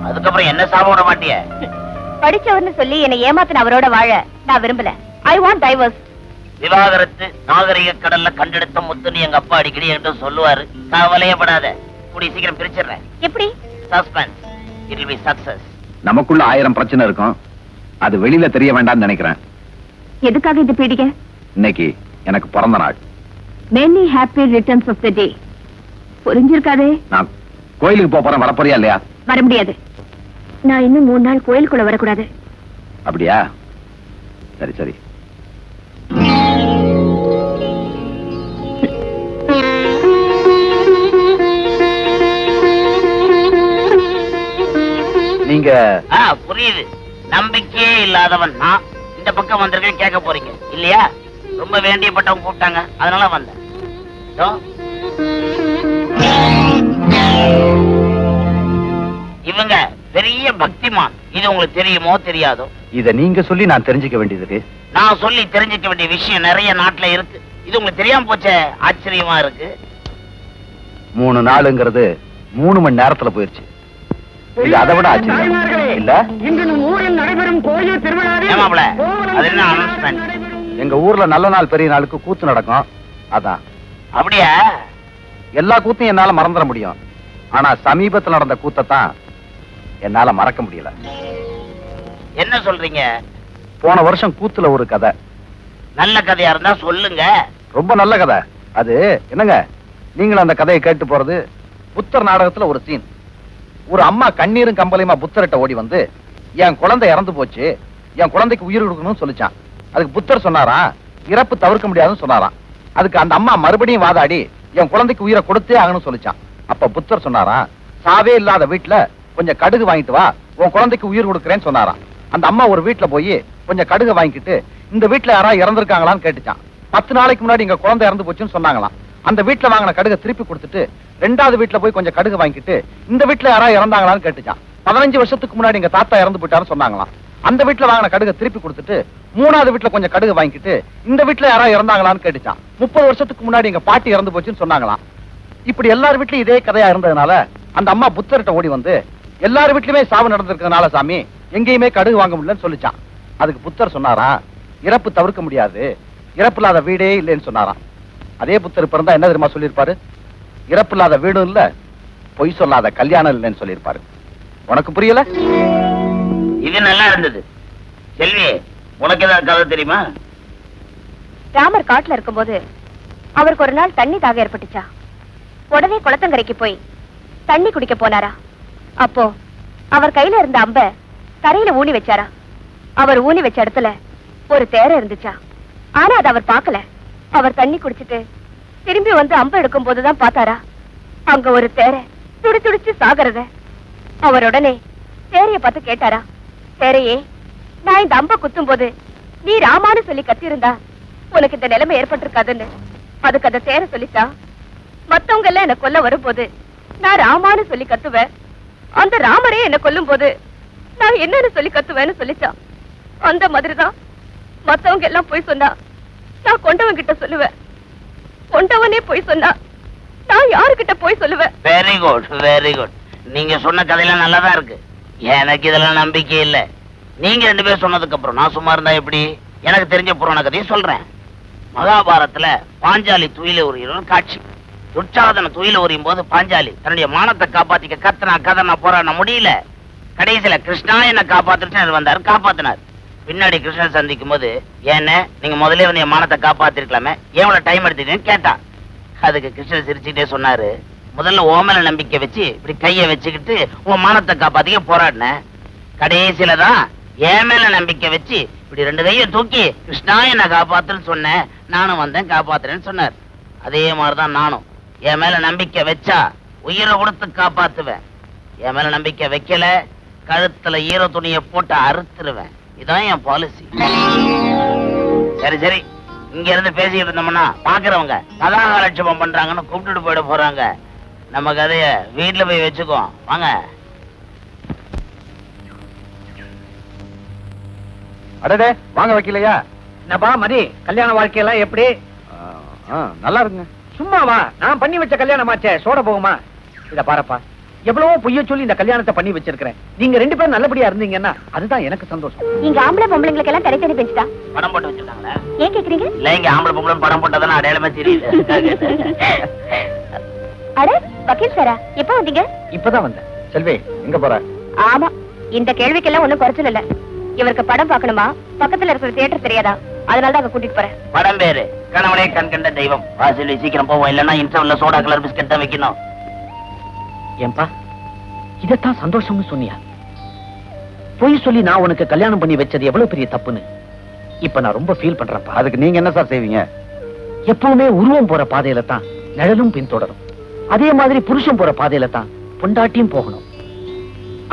அதுக்கப்புறம் என்ன சாபம் விட மாட்டிய? படிச்சவர்னு சொல்லி என்னை ஏமாத்தின அவரோட வாழ நான் விரும்பல. I want divorce. விவாகரத்து நாகரிக கடல்ல கண்டெடுத்த முத்துன்னு எங்க அப்பா அடிக்கடி என்கிட்ட சொல்லுவாரு. கவலையப்படாத, கூடிய சீக்கிரம் பிரிச்சிடுறேன். எப்படி? Suspense, it will be success. நமக்குள்ள 1000 பிரச்சனை இருக்கும், அது வெளியில தெரிய வேண்டாம்னு நினைக்கிறேன். எதுக்காக இது பீடிகை? இன்னைக்கு எனக்கு பிறந்த நாள். Many happy returns of the day. புரிஞ்சிருக்காதே. நான் கோயிலுக்கு போறேன், வரப்போறியா இல்லையா? வர முடியாது. நான் இன்னும் 3 நாள் கோயிலுக்குள்ள வரக்கூடாது. அப்படியா? சரி சரி. நீங்க புரியுது. நம்பிக்கையே இல்லாதவன் நான் இந்த பக்கம் வந்திருக்கேன், கேட்க போறீங்க இல்லையா? ரொம்ப வேண்டியப்பட்டவங்க கூப்பிட்டாங்க, அதனால வந்தேன். இவங்க பெரிய பக்திமான். இது உங்களுக்கு தெரியுமோ தெரியாதோ? இத நீங்க சொல்லி நான் தெரிஞ்சுக்க வேண்டியது. நான் சொல்லி தெரிஞ்சுக்க வேண்டிய விஷயம் நிறைய நாட்டுல இருக்கு. இது உங்களுக்கு தெரியாம போச்ச, ஆச்சரியமா இருக்கு. 3 நாளுங்கிறது 3 மணி நேரத்துல போயிருச்சு. இது அதை விட ஆச்சரியம் இல்ல? இன்று நம் ஊரில் நடைபெறும் கோயில் திருவிழாவில் ஏமாப்ல, அது என்ன அனௌன்ஸ்மெண்ட்? எங்க ஊர்ல நல்ல நாள் பெரிய நாளுக்கு கூத்து நடக்கும். அதான். அப்படியா? எல்லா கூத்தையும் என்னால மறந்துட முடியும். ஆனா சமீபத்துல நடந்த கூத்தான் என்னால மறக்க முடியல. என்ன சொல்றீங்க? போன வருஷம் கூத்துல ஒரு கதை. நல்ல கதையா இருந்தா சொல்லுங்க. ரொம்ப நல்ல கதை. அது என்னங்க, நீங்களும் அந்த கதையை கேட்டு போறது. புத்தர் நாடகத்துல ஒரு சீன். ஒரு அம்மா கண்ணீரும் கம்பளையுமா புத்தர்கிட்ட ஓடி வந்து, என் குழந்தை இறந்து போச்சு, என் குழந்தைக்கு உயிர் கொடுக்கணும்னு சொல்லிச்சான். அதுக்கு புத்தர் சொன்னாராம், இறப்பு தவிர்க்க முடியாதுன்னு சொன்னாராம். அதுக்கு அந்த அம்மா மறுபடியும் வாதாடி என் குழந்தைக்கு உயிரை கொடுத்தே ஆகணும்னு சொல்லிச்சான். அப்ப புத்தர் சொன்னாராம், சாவே இல்லாத வீட்டுல கொஞ்சம் கடுகு வாங்கிட்டு வா, உன் குழந்தைக்கு உயிர் கொடுக்குறேன்னு சொன்னாராம். அந்த அம்மா ஒரு வீட்டுல போய் கொஞ்சம் கடுகு வாங்கிட்டு, இந்த வீட்டுல யாராவது இறந்துருக்காங்களான்னு கேட்டுச்சான். 10 நாளைக்கு முன்னாடி எங்க குழந்தை இறந்து போச்சுன்னு சொன்னாங்களாம். அந்த வீட்டுல வாங்கின கடுகை திருப்பி கொடுத்துட்டு 2வது வீட்டுல போய் கொஞ்சம் கடுகு வாங்கிட்டு, இந்த வீட்டுல யாராவது இறந்தாங்களான்னு கேட்டுச்சான். 15 வருஷத்துக்கு முன்னாடி எங்க தாத்தா இறந்து போயிட்டாருன்னு சொன்னாங்களாம். அந்த வீட்டுல வாங்கின கடுகை திருப்பி கொடுத்துட்டு 3வது வீட்டுல கொஞ்சம் கடுகு வாங்கிட்டு, இந்த வீட்டுல யாராவது இறந்தாங்களான்னு கேட்டுச்சான். 30 வருஷத்துக்கு முன்னாடி எங்க பாட்டி இறந்து போச்சுன்னு சொன்னாங்களாம். இப்படி எல்லார் வீட்லயும் இதே கதையா இருந்ததுனால அந்த அம்மா புத்தர்கிட்ட ஓடி வந்து, எல்லார் வீட்லயுமே சாவு நடந்திருக்கிறதுனால சாமி எங்கேயுமே கடுகு வாங்க முடியலன்னு சொல்லிச்சான். அதுக்கு புத்தர் சொன்னாராம், இறப்பு தவிர்க்க முடியாது, இறப்பு இல்லாத வீடே இல்லைன்னு சொன்னாராம். அதே புத்தர் பிறந்தா என்ன தெரியுமா சொல்லியிருப்பாரு? இறப்பு இல்லாத வீடும் இல்ல, பொய் சொல்லாத கல்யாணம் இல்லைன்னு சொல்லியிருப்பாரு. உனக்கு புரியல? இது நல்லா இருந்தது. செல்வி, உனக்கு ஏதாவது கதை தெரியுமா? ராமர் காட்டுல இருக்கும்போது அவருக்கு ஒரு நாள் தண்ணி தாக ஏற்பட்டுச்சா. உடனே குளத்தங்கரைக்கு போய் தண்ணி குடிக்க போனாரா. அப்போ அவர் கையில இருந்த அம்ப தரையில ஊனி வச்சாரா. அவர் ஊனி வச்ச இடத்துல ஒரு தேரை இருந்துச்சா. ஆனா அதை அவர் பார்க்கல. அவர் தண்ணி குடிச்சிட்டு திரும்பி வந்து அம்ப எடுக்கும் போதுதான் பார்த்தாரா, அங்க ஒரு தேரை துடி துடிச்சு சாகிறத. அவர் உடனே தேரைய பார்த்து கேட்டாரா, தேரையே, நான் இந்த அம்ப குத்தும் போது நீ ராமான்னு சொல்லி கத்திருந்தா உனக்கு இந்த நிலைமை ஏற்பட்டிருக்காதுன்னு. அதுக்கு அந்த தேரை சொல்லிச்சா, மத்தவங்க எல்லாம் என்ன கொல்ல வரும்போது நான் ராமான்னு சொல்லி கத்துவேன், அந்த ராமரே என்ன கொல்லும் போது நான் என்னன்னு சொல்லி கத்துவேன்னு சொல்லிச்சா. அந்த மாதிரிதான் மத்தவங்க எல்லாம் போய் சொன்னா நான் கொண்டவன் கிட்ட சொல்லுவேன், கொண்டவனே போய் சொன்னா நான் யாருகிட்ட போய் சொல்லுவேன். Very good, very good. நீங்க சொன்ன கதையெல்லாம் நல்லாதான் இருக்கு. எனக்கு இதெல்லாம் நம்பிக்கை இல்ல. நீங்க 2 பேரும் சொன்னதுக்கு அப்புறம் நான் சும்மா இருந்தா எப்படி? எனக்கு தெரிஞ்ச புராண கதையை சொல்றேன். மகாபாரதத்துல பாஞ்சாலி துயில உரியும் காட்சி. துச்சாதன துயில உரியும் போது பாஞ்சாலி தன்னுடைய மானத்தை காப்பாத்திக்க கத்தனா கதனா போராட முடியல. கடைசியில கிருஷ்ணா என்ன காப்பாத்துட்டு வந்தாரு, காப்பாத்தினார். பின்னாடி கிருஷ்ணன் சந்திக்கும் போது, ஏன்னு நீங்க முதல்ல வந்து என் மானத்தை காப்பாத்திருக்கலாமே, எவ்வளவு டைம் எடுத்துட்டேன்னு கேட்டா. அதுக்கு கிருஷ்ணன் சிரிச்சுட்டே சொன்னாரு, முதல்ல ஓமல நம்பிக்கை வச்சு இப்படி கைய வச்சுக்கிட்டு உன் மானத்தை காப்பாத்திக்க போராடின. கடைசியில தான் என் மேல நம்பிக்கை வச்சு இப்படி 2 கையை தூக்கி கிருஷ்ணா என்ன காப்பாத்துன்னு சொன்னேன், நானும் வந்தேன் காப்பாத்துறேன்னு சொன்னார். அதே மாதிரிதான் நானும் என் மேல நம்பிக்கை வச்சா உயிரை கொடுத்து காப்பாத்துவேன். என் மேல நம்பிக்கை வைக்கல, கழுத்துல ஈர துணியை போட்டு அறுத்துருவேன். இதான் என் பாலிசி. சரி சரி, இங்க இருந்து பேசிக்கிட்டு இருந்தோம்னா பாக்குறவங்க கதாகாலட்சேபம் பண்றாங்கன்னு கூப்பிட்டுட்டு போயிட போறாங்க. நம்ம கதைய வீட்டுல போய் வச்சுக்கோ. வாங்க. அடடே, வாங்க வைக்கலையா? என்னப்பா மதி, கல்யாண வாழ்க்கையெல்லாம் எப்படி? நல்லா இருக்குங்க. சும்மா வா, நான் பண்ணி வச்ச கல்யாணமாச்சே, சோட போகுமா? இத பாருப்பா, எவ்வளவோ பொய்ய சொல்லி இந்த கல்யாணத்தை பண்ணி வச்சிருக்கிறேன். நீங்க 2 பேரும் நல்லபடியா இருந்தீங்கன்னா அதுதான் எனக்கு சந்தோஷம். இங்க ஆம்பளை பொம்பளைங்களுக்கு எல்லாம் தனித்தனி பெஞ்சுட்டா படம் போட்டு வச்சிருக்காங்களா? ஏன் கேக்குறீங்க? இல்ல, இங்க ஆம்பளை பொம்பளை படம் போட்டதான அடையாளமே தெரியல. அட வக்கீல் சாரா, எப்ப வந்தீங்க? இப்பதான் வந்தேன். செல்வி, எங்க போற? ஆமா, இந்த கேள்விக்கெல்லாம் ஒண்ணும் குறைச்சல் இல்ல. இவருக்கு படம் பார்க்கணுமா, பக்கத்துல இருக்கிற தியேட்டர் தெரியாதா, அதனாலதான் அங்க கூட்டிட்டு போறேன். படம் பேரு கணவனே கண் கண்ட தெய்வம். வாசல் சீக்கிரம் போவோம், இல்லன்னா இன்டர்வல்ல சோடா கலர் பிஸ்கட் தான் வைக்கணும். ஏன்பா, இதத்தான் சந்தோஷம்னு சொன்னியா? பொய் சொல்லி நான் உனக்கு கல்யாணம் பண்ணி வச்சது எவ்வளவு பெரிய தப்புன்னு இப்ப நான் ரொம்ப ஃபீல் பண்றேன்ப்பா. அதுக்கு நீங்க என்ன சார் செய்வீங்க? எப்பவுமே உருவம் போற பாதையில தான் நிழலும் பின்தொடரும். அதே மாதிரி புருஷன் போற பாதையில தான் பொண்டாட்டியும் போகணும்.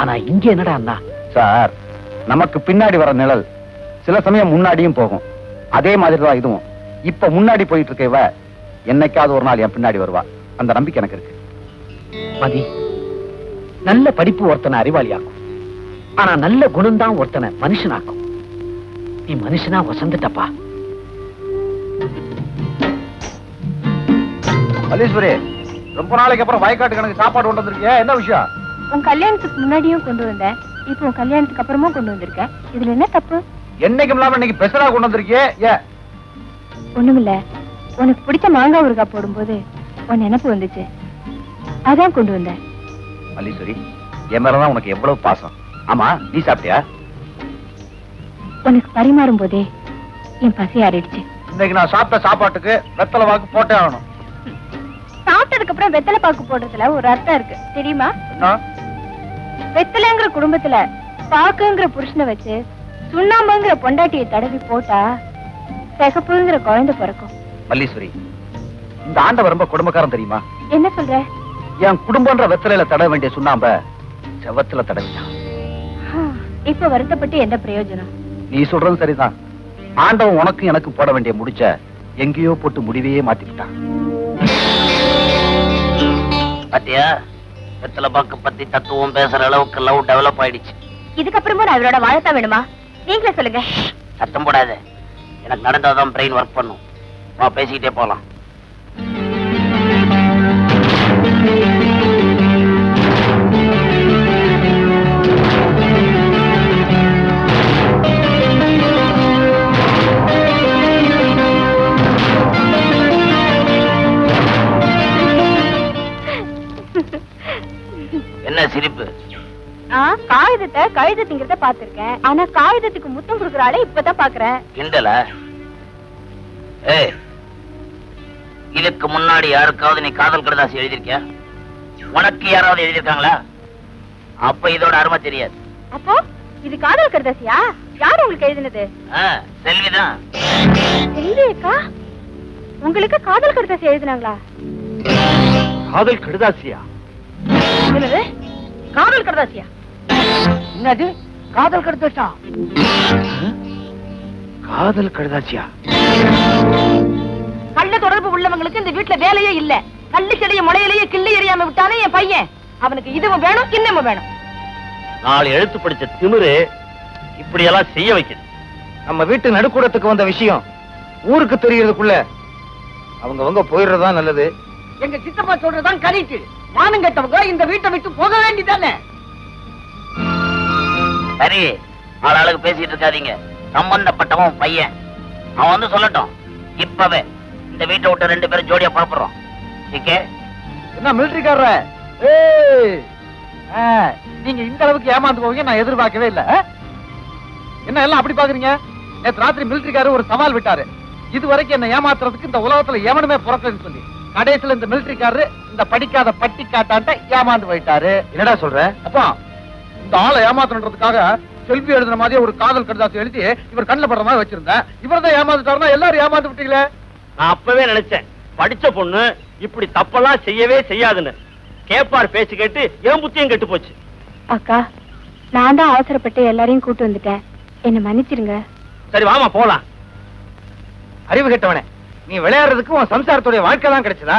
ஆனா இங்க என்னடா அண்ணா? சார், நமக்கு பின்னாடி வர நிழல் சில சமயம் முன்னாடியும் போகும். அதே மாதிரி தான் இதுவும். இப்ப முன்னாடி போயிட்டு இருக்க இவ என்னைக்காவது ஒரு நாள் என் பின்னாடி வருவா. அந்த நம்பிக்கை எனக்கு இருக்கு. மதி, நல்ல படிப்பு ஒருத்தனை அறிவாளியாக்கும். ஆனா நல்ல குணம் தான் ஒருத்தனை மனுஷனாக்கும். நீ மனுஷனா வசந்துட்டப்பா. மல்லீஸ்வரி, ரொம்ப நாளைக்கு அப்புறம் வயக்காட்டு கணக்கு சாப்பாடு கொண்டு வந்திருக்கியா? என்ன விஷயம்? உன் கல்யாணத்துக்கு முன்னாடியும் கொண்டு வந்தேன், இப்போ உன் கல்யாணத்துக்கு அப்புறமும் கொண்டு வந்திருக்கேன். இதுல என்ன தப்பு? என்னைக்கும் இல்லாம இன்னைக்கு பெசரா கொண்டு வந்திருக்கியே. ஏன் ஒண்ணுமில்ல, உனக்கு பிடிச்ச மாங்காய் ஊறுகாய் போடும்போது உன் நினைப்பு வந்துச்சு, அதான் கொண்டு வந்தேன். மல்லீஸ்வரி, என் மேலதான் உனக்கு எவ்வளவு பாசம். ஆமா, நீ சாப்பிட்டியா? உனக்கு பரிமாறும் போதே என் பசி ஆறிடுச்சு. இன்னைக்கு நான் சாப்பிட்ட சாப்பாட்டுக்கு வெத்தலை வாக்கு போட்டே ஆகணும். சாப்பிட்டதுக்கு அப்புறம் வெத்தலை பாக்கு போடுறதுல ஒரு அர்த்தம் இருக்கு தெரியுமா? என்ன? வெத்தலைங்கிற குடும்பத்துல பாக்குங்கிற புருஷனை வச்சு சுண்ணாம்புங்கிற பொண்டாட்டியை தடவி போட்டா சிகப்புங்கிற குழந்தை பிறக்கும். மல்லீஸ்வரி, இந்த ஆண்டவர் ரொம்ப குடும்பக்காரன் தெரியுமா? என்ன சொல்ற? என் குடும்பம்ன்ற வெத்தலையில தடவ வேண்டிய சுண்ணாம்ப செவத்துல தடவிட்டான். இப்ப வருத்தப்பட்டு என்ன பிரயோஜனம்? நீ சொல்றது சரிதான். ஆண்டவன் உனக்கும் எனக்கு போட வேண்டிய முடிச்ச எங்கேயோ போட்டு முடிவையே மாத்திக்கிட்டான். பாத்தியா, வெத்தலை பாக்கு பத்தி தத்துவம் பேசுற அளவுக்கு லவ் டெவலப் ஆயிடுச்சு. இதுக்கப்புறமா நான் இவரோட வாழத்தான் வேணுமா? நீங்களே சொல்லுங்க. சத்தம் போடாத, எனக்கு நடந்தாதான் பிரெயின் ஒர்க் பண்ணும். வா, பேசிக்கிட்டே போலாம். என்ன சிரிப்பு? காகிதத்தை கழுதத்திங்கிறத பாத்திருக்கேன், ஆனா காகிதத்துக்கு முத்தம் கொடுக்கறாளே இப்பதான் பாக்குறேன். கிண்டல? ஏய், இதுக்கு முன்னாடி யாருக்காவது நீ காதல் கடிதாசி எழுதிருக்கியா? உனக்கு யாராவது எழுதிருக்காங்களா? அப்ப இதோட அருமை தெரியாது. அப்போ இது காதல் கடிதாசியா? யாரு உங்களுக்கு எழுதினது? செல்விதான். செல்வியக்கா உங்களுக்கு காதல் கடிதாசி எழுதினாங்களா? காதல் கடிதாசியா? என்னது காதல் கடிதாசியா? என்னது காதல் கடிதாசா? காதல் கடிதாசியா? கள்ள தொடர்பு உள்ளவங்களுக்கு இந்த வீட்டுல வேலையே இல்ல. கள்ளி செடிய முளையிலேயே கிள்ளி எறியாம விட்டானே என் பையன். அவனுக்கு இதுவும் வேணும், கிண்ணமும் வேணும். 4 எழுத்து படிச்ச திமிரு இப்படி எல்லாம் செய்ய வைக்குது. நம்ம வீட்டு நடுக்கூடத்துக்கு வந்த விஷயம் ஊருக்கு தெரியறதுக்குள்ள அவங்க போயிடுறதா நல்லது. எங்க சித்தப்பா சொல்றதான் கரெக்ட். மானம் கெட்டவங்க இந்த வீட்டை விட்டு போக வேண்டியதானே. சரி, ஆளாளுக்கு பேசிட்டு இருக்காதீங்க. சம்பந்தப்பட்டவன் பையன், அவன் வந்து சொல்லட்டும். இப்பவே இந்த வீட்டை விட்டு 2 பேரும் ஜோடியா புறப்படுறோம். என்ன மிலிட்டரிக்காரர? நீங்க இந்த அளவுக்கு ஏமாந்து போவீங்க நான் எதிர்பார்க்கவே இல்ல. என்ன எல்லாம் அப்படி பாக்குறீங்க? நேற்று ராத்திரி மிலிட்டரிக்காரர் ஒரு சவால் விட்டாரு. இது வரைக்கும் என்ன ஏமாத்துறதுக்கு இந்த உலகத்துல எவனுமே பிறக்கலன்னு சொல்லி கடைசியில இந்த மிலிட்டரிக்காரரு இந்த படிக்காத பட்டி காட்டான்ட்ட ஏமாந்து போயிட்டாரு. என்னடா சொல்ற? அப்பா, இந்த ஆளை ஏமாத்துறதுக்காக செல்வி எழுதுன மாதிரியே ஒரு காதல் கடிதாசி எழுதி இவர் கண்ணில் படுற மாதிரி வச்சிருந்தேன். இவர் தான் ஏமாந்துட்டாருன்னா எல்லாரும் ஏமாந்து விட்டீங்களே. நான் அப்பவே நினைச்சேன், படிச்ச பொண்ணு இப்படி தப்பெல்லாம் செய்யவே செய்யாதுன்னு. கேப்பார் பேச்சு கேட்டு என் புத்தியும் கெட்டு போச்சு. அக்கா, நான் தான் அவசரப்பட்டு எல்லாரையும் கூட்டு வந்துட்டேன், என்ன மன்னிச்சிருங்க. சரி வாமா போலாம். அறிவு கெட்டவனே, நீ விளையாடுறதுக்கு உன் சம்சாரத்துடைய வாழ்க்கை தான் கிடைச்சதா?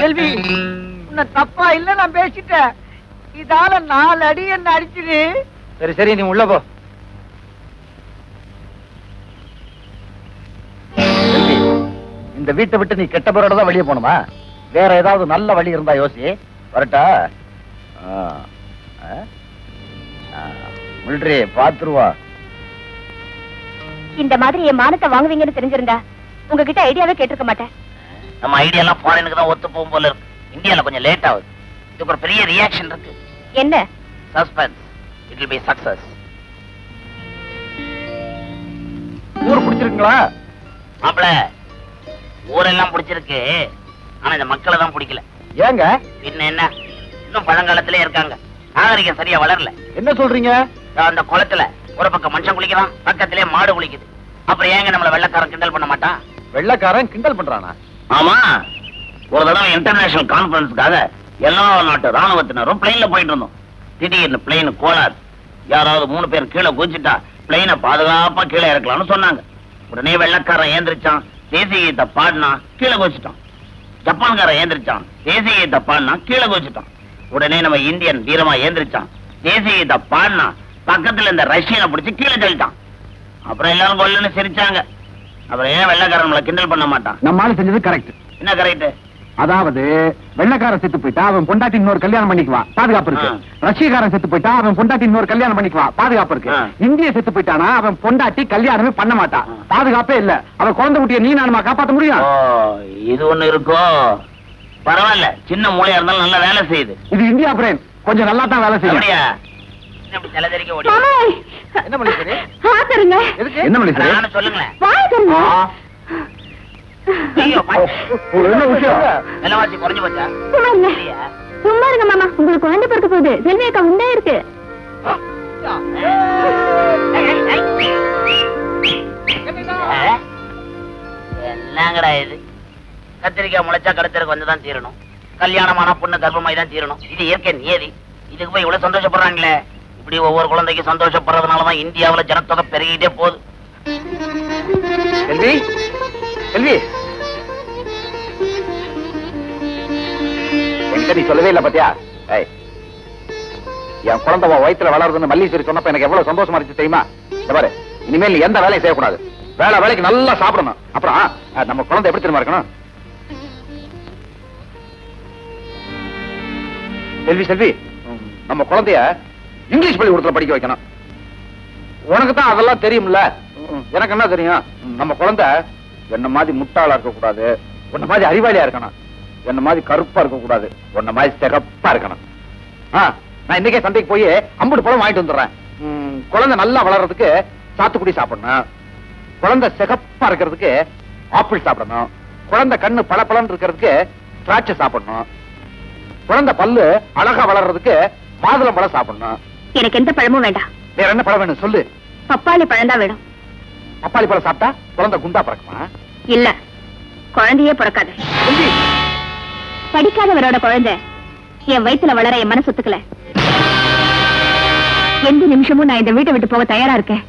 செல்வி, உன்னை தப்பா இல்ல நான் பேசிட்டேன். இதால 4 அடி என்ன அடிச்சுது. சரி சரி, நீ உள்ள போ. இந்த வீட்டை விட்டு நீ கெட்ட பேரோட தான் வெளியே போகணுமா? வேற ஏதாவது நல்ல வழி இருந்தா யோசி. வரட்டா? மிலிட்டரி பாத்துருவா. இந்த மாதிரி என் மானத்தை வாங்குவீங்கன்னு தெரிஞ்சிருந்தா உங்ககிட்ட ஐடியாவே கேட்டிருக்க மாட்டேன். நம்ம ஐடியா எல்லாம் ஃபாரினுக்கு தான் ஒத்து போகும் போல இருக்கு. இந்தியால கொஞ்சம் லேட் ஆகுது. இதுக்கு ஒரு பெரிய ரியாக்ஷன் இருக்கு. என்ன? Suspense. It will be success. ஊர் பிடிச்சிருக்குங்களா? மாப்பிள, ஊரெல்லாம் பிடிச்சிருக்கு, ஆனா இந்த மக்களை தான் பிடிக்கல. ஏங்க? பின்ன என்ன, இன்னும் பழங்காலத்திலே இருக்காங்க. நாகரிகம் சரியா வளரல. என்ன சொல்றீங்க? அந்த குளத்துல ஒரு பக்கம் மனுஷன் குளிக்கிறான், பக்கத்திலே மாடு குளிக்குது. அப்புறம் ஏங்க நம்மள வெள்ளக்காரன் கிண்டல் பண்ண மாட்டான்? வெள்ளக்காரன் கிண்டல் பண்றானா? ஆமா, ஒரு தடவை இன்டர்நேஷனல் கான்பரன்ஸ்க்காக எல்லா நாட்டு ராணுவத்தினரும் பிளைன்ல போயிட்டு இருந்தோம். திடீர்னு பிளைன் கோளாறு. யாராவது 3 பேர் கீழே குதிச்சுட்டா பிளைனை பாதுகாப்பா கீழே இறக்கலாம்னு சொன்னாங்க. உடனே வெள்ளக்காரன் ஏந்திரிச்சான், தேசிய கீதத்தை பாடினா கீழே குதிச்சுட்டான். ஜப்பான்காரன் ஏந்திரிச்சான், தேசிய கீதத்தை பாடினா கீழே குதிச்சுட்டான். உடனே நம்ம இந்தியன் வீரமா ஏந்திரிச்சான், தேசிய கீதத்தை பாடினா பக்கத்துல இந்த ரஷ்யனை பிடிச்சு கீழே தள்ளிட்டான். அப்புறம் எல்லாரும் கொல்லுன்னு சிரிச்சாங்க. அப்புறம் ஏன் வெள்ளக்காரன் நம்மளை கிண்டல் பண்ண மாட்டான்? நம்ம ஆளு செஞ்சது கரெக்ட். என்ன கரெக்ட்? அதாவது வெள்ளக்காரன் செத்து போயிட்டா அவன் பொண்டாட்டி இன்னொரு கல்யாணம் பண்ணிக்குவான், பாதுகாப்பு இருக்கு. ரஷ்யக்காரன் செத்து போயிட்டா அவன் பொண்டாட்டி இன்னொரு கல்யாணம் பண்ணிக்குவான், பாதுகாப்பு இருக்கு. இந்திய செத்து போயிட்டானா அவன் பொண்டாட்டி கல்யாணமே பண்ண மாட்டான், பாதுகாப்பே இல்ல. அவன் குழந்தை குட்டியை நீ நானுமா காப்பாத்த முடியும்? இது ஒண்ணு இருக்கோ? பரவாயில்ல, சின்ன மூளையா இருந்தாலும் நல்லா வேலை செய்யுது. இது இந்தியா பிரெயின், கொஞ்சம் நல்லா தான் வேலை செய்யும். அப்படியா? தலைதறிக்க ஓடி என்ன பண்ணி சரி? பாத்துருங்க. என்ன பண்ணி சரி? நானும் சொல்லுங்களேன். பாத்துருங்க. ஐயோ, என்ன விஷயம்? விலைவாசி குறைஞ்சு போச்சா? சும்மா இருங்க. சும்மா இருங்க மாமா, உங்களுக்கு குழந்தை பிறக்க போகுது. செல்வி அக்கா உண்டே இருக்கு. என்னங்கடா இது? கத்திரிக்காய் முளைச்சா கடத்தருக்கு வந்து தான் தீரணும், கல்யாணமான பொண்ணு கர்ப்பமாய் தான் தீரணும். இது இயற்கை நியதி. இதுக்கு போய் இவ்வளவு சந்தோஷப்படுறாங்களே. இப்படி ஒவ்வொரு குழந்தைக்கு சந்தோஷப்படுறதுனாலதான் இந்தியாவுல ஜனத்தொகை பெருகிட்டே போகுது. செல்வி, செல்வி, என்கிட்ட நீ சொல்லவே இல்ல பாத்தியா? என் குழந்தை வயிற்றுல வளருதுன்னு மல்லீஸ்வரி சொன்னப்ப எனக்கு எவ்வளவு சந்தோஷமா இருந்துச்சு தெரியுமா? இந்த பாரு, இனிமேல் நீ எந்த வேலையும் செய்யக்கூடாது. வேலைக்கு நல்லா சாப்பிடணும். அப்புறம் நம்ம குழந்தை எப்படி தெரியுமா இருக்கணும்? செல்வி, செல்வி, நம்ம குழந்தைய இங்கிலீஷ் பள்ளிக்கூடத்துல படிக்க வைக்கணும். உனக்கு தான் அதெல்லாம் தெரியும்ல, எனக்கு என்ன தெரியும்? நம்ம குழந்தை என்ன மாதிரி முட்டாளா இருக்க கூடாது, உன்ன மாதிரி அறிவாளியா இருக்கணும், என்ன மாதிரி கருப்பா இருக்க கூடாது, உன்ன மாதிரி சிகப்பா இருக்கணும். நான் இன்னைக்கே சந்தைக்கு போய் 50 பழம் வாங்கிட்டு வந்துடுறேன். குழந்தை நல்லா வளர்றதுக்கு சாத்துக்குடி சாப்பிடணும், குழந்தை சிகப்பா இருக்கிறதுக்கு ஆப்பிள் சாப்பிடணும், குழந்தை கண்ணு பளபளன்னு இருக்கிறதுக்கு திராட்சை சாப்பிடணும், குழந்தை பல்லு அழகா வளர்றதுக்கு மாதுளம் பழம் சாப்பிடணும். எனக்கு எந்த பழமும் வேண்டாம். வேற என்ன பழம் வேணும் சொல்லு? பப்பாளி பழம் தான் வேணும். பப்பாளி பழம் சாப்பிட்டா குழந்தை குண்டா பிறக்குமா? இல்ல, குழந்தையே பிறக்காது. படிக்காதவரோட குழந்தை என் வயித்துல வளர என் மனசு ஒத்துக்கல. எந்த நிமிஷமும் நான் இந்த வீட்டை விட்டு போக தயாரா இருக்கேன்.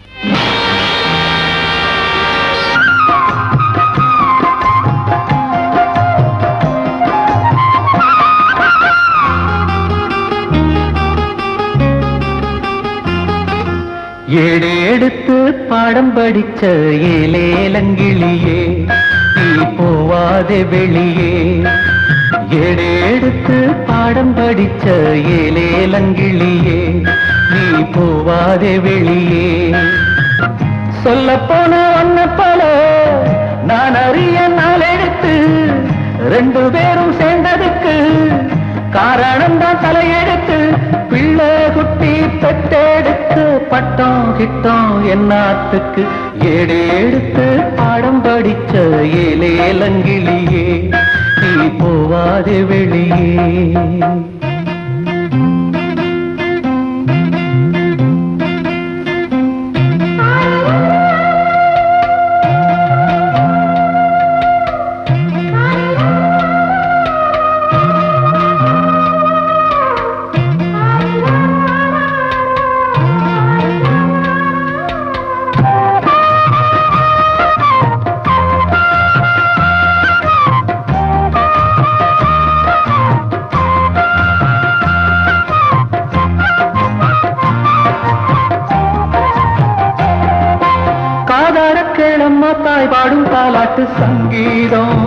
ஏடு எடுத்து பாடம் படிச்ச ஏலேலங்கிளியே, நீ போவாதே வெளியே. ஏடு எடுத்து பாடம் படிச்ச ஏலேலங்கிளியே, நீ போவாதே வெளியே. சொல்ல போன ஒன்ன போல நான் அறிய நாள் எடுத்து 2 பேரும் சேர்ந்ததுக்கு காரணம் தான் தலையெடுத்து. பிள்ளை குட்டி பெற்றெடுத்து பட்டம் கிட்டம் என்னாத்துக்கு. ஏடு எடுத்து பாடம் படிச்ச ஏலேலங்கிளியே, நீ போவாதே வெளியே. தாய் பாடும் தாலாட்டு சங்கீதம்.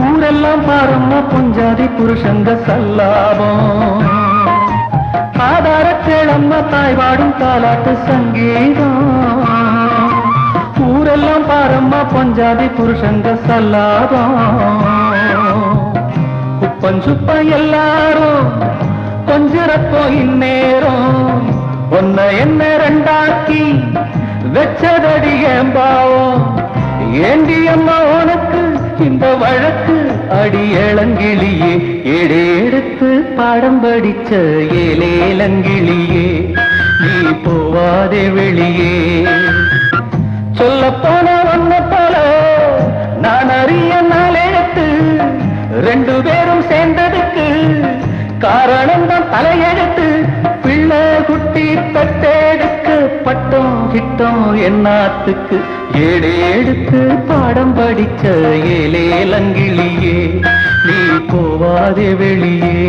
ஊரெல்லாம் பாரும்மா பொஞ்சாதி புருஷங்க சல்லாபம். ஆதார கேளம்மா தாய் பாடும் தாலாட்டு சங்கீதம். ஊரெல்லாம் பாரும்மா பொஞ்சாதி புருஷங்க சல்லாபம். குப்பன் சுப்ப எல்லாரும் கொஞ்சிறப்போ இந்நேரம் ஒன்ன என்ன ரெண்டாக்கி வெச்சதடி ஏம்பாவோம். ஏண்டி அம்மா உனக்கு இந்த வழக்கு அடி இளங்கிளியே. எடுத்து பாடம் படிச்ச ஏலேலங்கிளியே, நீ போவாதே வெளியே. சொல்ல போன ஒன்ன போல நான் அறிய நாள் எடுத்து 2 பேரும் சேர்ந்ததுக்கு காரணம் தான் தலையெடுத்து. பிள்ளை குட்டி தட்டெடுக்க பட்டம் கிட்டம் என்னாத்துக்கு. எடுத்து பாடம் படிச்ச ஏலேலங்கிளியே, நீ போவாதே வெளியே.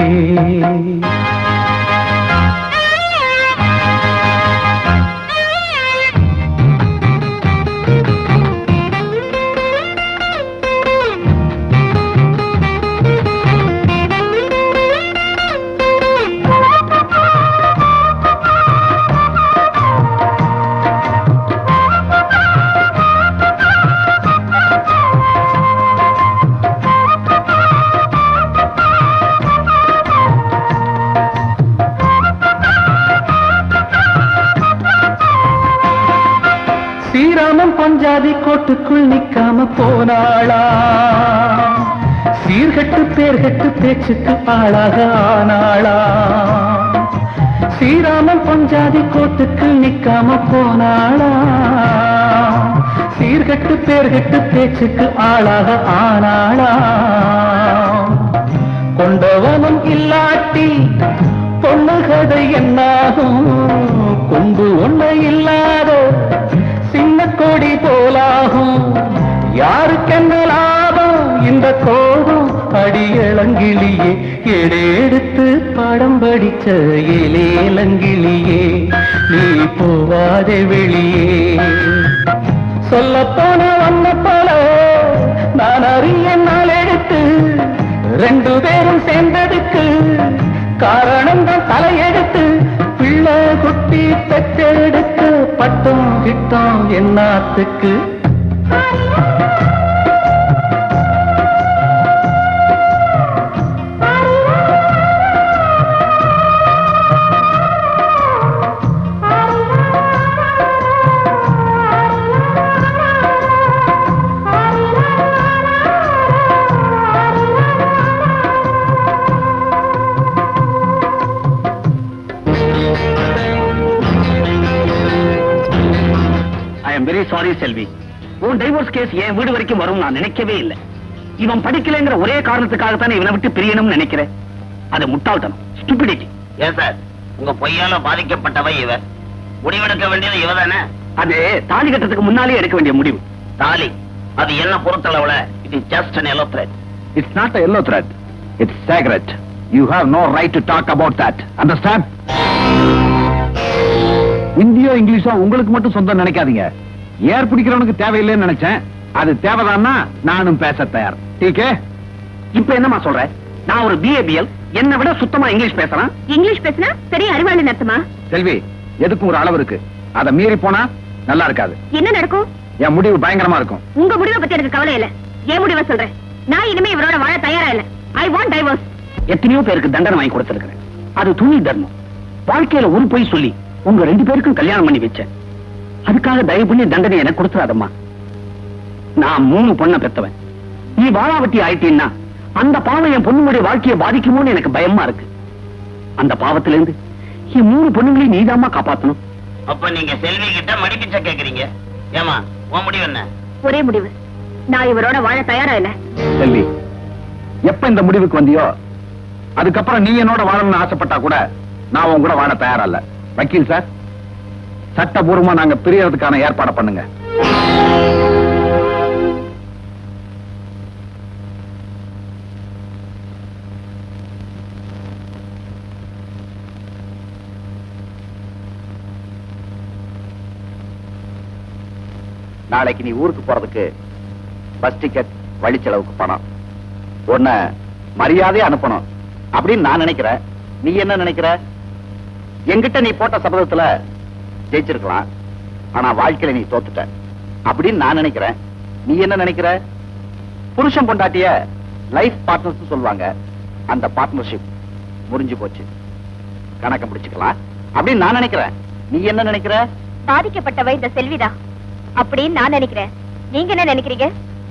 ஸ்ரீராமன் பஞ்சாதி கோட்டுக்குள் நிக்காம போனாளா, சீர்கட்டு பேர்கட்டு பேச்சுக்கு ஆளாக ஆனாளா. ஸ்ரீராமன் பஞ்சாதி கோட்டுக்கு நிக்காம போனாளா, சீர்கட்டு பேர்கட்டு பேச்சுக்கு ஆளாக ஆனாளா. கொண்டவனும் இல்லாட்டி பொண்ணு கதை என்னாகும், கொம்பு ஒண்ணு இல்லாத சின்ன கொடி போலாகும். யாருக்கென்ன லாபம் இந்த கோபம், அடியளங்கிலியே எடெடுத்து படம் படிச்ச இலேலங்கிலியே, நீ போவாதே வெளியே. சொல்லப்போன வந்த போல நான் அறிய நாள் எடுத்து, ரெண்டு பேரும் சேர்ந்ததுக்கு காரணம் தான் தலையெடுத்து. பிள்ளை குட்டி பெற்றெடுக்க பட்டம் கிட்டம் என்னாத்துக்கு. சாரி செல்வி, உன் டைவோர்ஸ் கேஸ் என் வீடு வரைக்கும் வரும் நான் நினைக்கவே இல்லை. இவன் படிக்கலைங்கிற ஒரே காரணத்துக்காகத்தானே இவனை விட்டு பிரியணும்னு நினைக்கிறேன். அது முட்டாள்தனம், ஸ்டூபிடிட்டி. ஏன் சார், உங்க பொய்யால பாதிக்கப்பட்டவ இவ, முடிவெடுக்க வேண்டியது இவதானே? அது தாலி கட்டுறதுக்கு முன்னாலே எடுக்க வேண்டிய முடிவு. தாலி அது என்ன பொறுத்தளவுல it is just an yellow thread. It's not a yellow thread. It's sacred. You have no right to talk about that. Understand? இந்தியோ இங்கிலீஷோ உங்களுக்கு மட்டும் சொந்தம் நினைக்காதீங்க. ஏர் பிடிக்கிறவனுக்கு தேவையில்லைன்னு நினைச்சேன். அது தேவைதான்னா நானும் பேச தயார். டீக்கே? இப்ப என்னமா சொல்ற? நான் ஒரு BABL, என்னை விட சுத்தமா இங்கிலீஷ் பேசுறேன். இங்கிலீஷ் பேசினா பெரிய அறிவாளி அர்த்தமா? செல்வி, எதுக்கும் ஒரு அளவு இருக்கு. அதை மீறி போனா நல்லா இருக்காது. என்ன நடக்கும்? என் முடிவு பயங்கரமா இருக்கும். உங்க முடிவை பத்தி எனக்கு கவலை இல்ல, என் முடிவை சொல்றேன். நான் இனிமே இவரோட வாழ தயாரா இல்ல. I want divorce. எத்தனையோ பேருக்கு தண்டனை வாங்கி கொடுத்திருக்கிறேன். அது துணி தர்மம். வாழ்க்கையில ஒரு பொய் சொல்லி உங்க ரெண்டு பேருக்கும் கல்யாணம் பண்ணி வச்சேன். அதுக்காக தயவு பண்ணி தண்டனை எனக்கு கொடுத்துறாதம்மா. நான் 3 பொண்ணை பெத்தவன். நீ வாழாவட்டி ஆயிட்டீன்னா அந்த பாவம் என் பொண்ணுடைய வாழ்க்கையை பாதிக்குமோன்னு எனக்கு பயமா இருக்கு. அந்த பாவத்திலிருந்து என் 3 பொண்ணுங்களையும் நீதாம்மா காப்பாத்தணும். அப்ப நீங்க செல்வி கிட்ட மடிப்பிச்ச கேக்குறீங்க. ஏமா, உன் முடிவு என்ன? ஒரே முடிவு, நான் இவரோட வாழ தயாரா இல்ல. செல்வி, எப்ப இந்த முடிவுக்கு வந்தியோ அதுக்கப்புறம் நீ என்னோட வாழணும்னு ஆசைப்பட்டா கூட நான் உன் கூட வாழ தயாரா இல்ல. வக்கீல் சார், சட்டபூர்வமா நாங்க பிரியறதுக்கான ஏற்பாடு பண்ணுங்க. நாளைக்கு நீ ஊருக்கு போறதுக்கு பஸ் டிக்கெட், வழி செலவுக்கு பணம், உன்ன மரியாதையா அனுப்பணும் அப்படின்னு நான் நினைக்கிறேன். நீ என்ன நினைக்கிற? என்கிட்ட நீ போட்ட சபதத்துல ஜெயிச்சிருக்கலாம், ஆனா வாழ்க்கையில நீ தோத்துட்ட அப்படின்னு நான் நினைக்கிறேன். நீ என்ன நினைக்கிற? புருஷன் பொண்டாட்டிய லைஃப் பார்ட்னர்ஸ் சொல்லுவாங்க. அந்த பார்ட்னர்ஷிப் முறிஞ்சு போச்சு, கணக்க முடிச்சுக்கலாம் அப்படின்னு நான் நினைக்கிறேன். நீ என்ன நினைக்கிற? பாதிக்கப்பட்டவ இந்த செல்விதா அப்படின்னு நான் நினைக்கிறேன். நீங்க என்ன நினைக்கிறீங்க?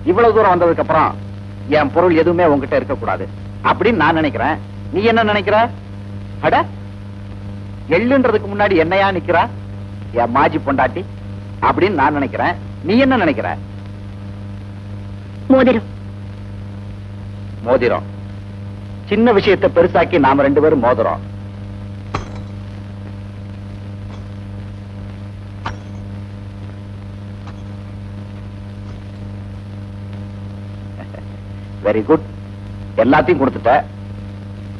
இவ்வளவு தூரம் வந்ததுக்கு அப்புறம் என் பொருள் எதுவுமே உங்ககிட்ட இருக்க கூடாது அப்படின்னு நான் நினைக்கிறேன். நீ என்ன நினைக்கிற? அட, எள்ளுன்றதுக்கு முன்னாடி என்னையா நிக்கிறா என் மாஜி பொண்டாட்டி அப்படின்னு நான் நினைக்கிறேன். நீ என்ன நினைக்கிற? மோதிரம். மோதிரம். சின்ன விஷயத்தை பெருசாக்கி நாம 2 பேரும் மோதிரம். வெரி குட், எல்லாத்தையும் கொடுத்துட்ட.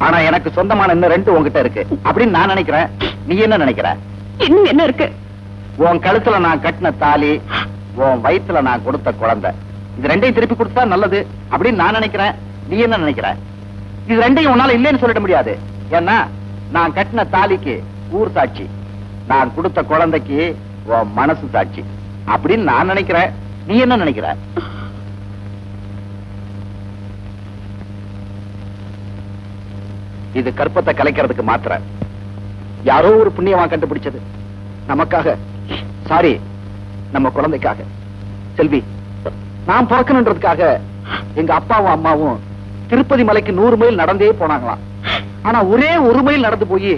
ஆனா எனக்கு சொந்தமான இன்னும் 2 உங்ககிட்ட இருக்கு அப்படின்னு நான் நினைக்கிறேன். நீ என்ன நினைக்கிற? இன்னும் என்ன இருக்கு? உன் கழுத்துல நான் கட்டின தாலி, உன் வயித்துல நான் கொடுத்த குழந்தை, இது 2ஐயும் திருப்பி கொடுத்தா நல்லது அப்படின்னு நான் நினைக்கிறேன். நீ என்ன நினைக்கிற? இது 2ஐயும் உன்னால இல்லைன்னு சொல்லிட முடியாது. ஏன்னா நான் கட்டின தாலிக்கு ஊர் சாட்சி, நான் கொடுத்த குழந்தைக்கு உன் மனசு சாட்சி அப்படின்னு நான் நினைக்கிறேன். நீ என்ன நினைக்கிற? இது கற்பத்தை கலைக்கிறதுக்கு மாத்திர யாரோ ஒரு புண்ணியமா கண்டுபிடிச்சது நமக்காக. சாரி, நம்ம குழந்தைக்காக. செல்வி, நான் பிறக்கணுன்றதுக்காக எங்க அப்பாவும் அம்மாவும் திருப்பதி மலைக்கு 100 மைல் நடந்தே போனாங்களாம். ஆனா ஒரே 1 மைல் நடந்து போய்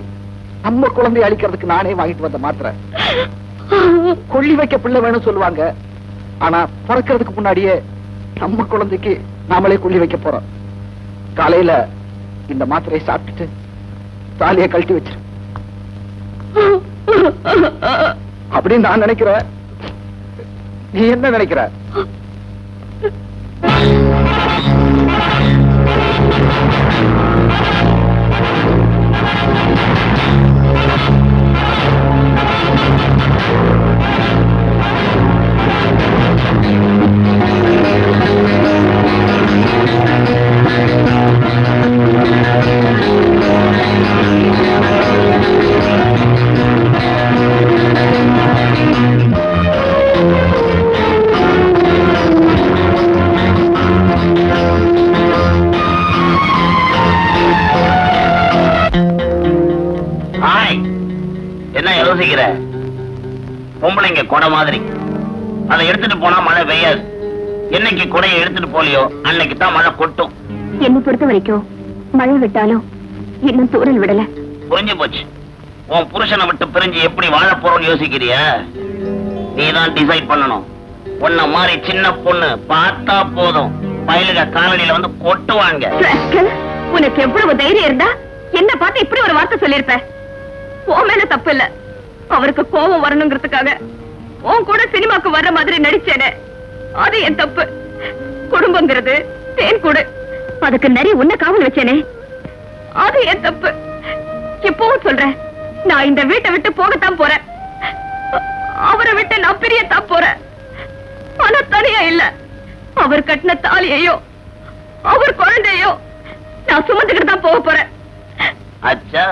நம்ம குழந்தையை அழிக்கிறதுக்கு நானே வாங்கிட்டு வந்த மாத்திரை. கொள்ளி வைக்க பிள்ளை வேணும் சொல்லுவாங்க. ஆனா பிறக்கிறதுக்கு முன்னாடியே நம்ம குழந்தைக்கு நாமளே கொள்ளி வைக்க போறோம். காலையில இந்த மாத்திரையை சாப்பிட்டுட்டு தாலியை கழட்டி வச்சிரு அப்படின்னு நான் நினைக்கிறேன். நீ என்ன நினைக்கிற? என்ன யோசிக்கிற? பொம்பளைங்க கொடை மாதிரி, அதை எடுத்துட்டு போனா மழை பெய்யாது. என்னைக்கு கொடையை எடுத்துட்டு போலியோ அன்னைக்கு தான் மழை கொட்டும். என்னை பொறுத்த வரைக்கும் மழை விட்டாலும் இன்னும் தூரல் விடல. புரிஞ்சு போச்சு. உன் புருஷனை விட்டு பிரிஞ்சு எப்படி வாழ போறோம்னு யோசிக்கிறிய? நீதான் டிசைட் பண்ணணும். உன்ன மாதிரி சின்ன பொண்ணு பார்த்தா போதும் பயலுக காலனியில வந்து கொட்டுவாங்க. உனக்கு எவ்வளவு தைரியம் இருந்தா என்ன பார்த்து இப்படி ஒரு வார்த்தை சொல்லிருப்ப? உன் மேல தப்பு இல்ல, அவருக்கு கோபம் வரணுங்கிறதுக்காக உன் கூட சினிமாக்கு வர்ற மாதிரி நடிச்சேனே, அது என் தப்பு. குடும்பங்கிறது தேன் கூடு, அதுக்கு நிறைய உன்ன காவல் வச்சேனே, அது என் தப்பு. இப்பவும் சொல்றேன், நான் இந்த வீட்டை விட்டு போகத்தான் போறேன். அவரை விட்டு நான் பிரியத்தான் போறேன். ஆனா தனியா இல்ல. அவர் கட்டின தாலியையோ அவர் குழந்தையோ நான் சுமந்துக்கிட்டு தான் போக போறேன். அச்சா,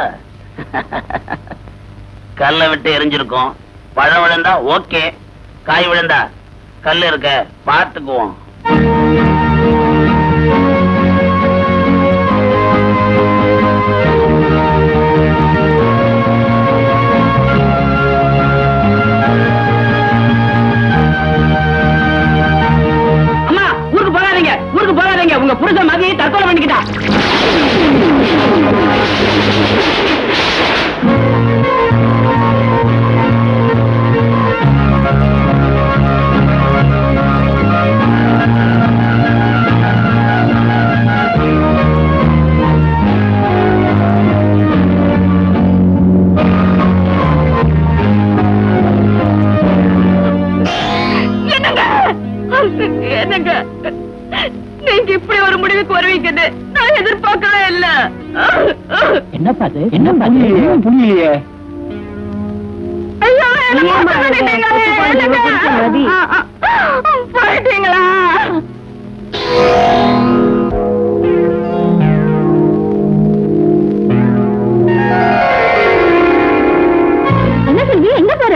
கல்ல விட்டு எரிஞ்சிருக்கோம். பழம் விழுந்தா ஓகே, காய் விழுந்தா கல் இருக்க பார்த்துக்குவோம். அம்மா, ஊருக்கு போகாதீங்க, ஊருக்கு போகாதீங்க. உங்க புருஷன் மதியை தற்கொலை பண்ணிக்கிட்டா. என்னங்க, நீங்க இப்படி ஒரு முடிவுக்கு வருவீங்கன்னு நான் எதிர்பார்க்கவே இல்ல. என்ன பாது? என்ன பாது? புரியலையே. ஐயோ, என்ன போயிட்டீங்களா? என்ன செல்வி, எங்க போற?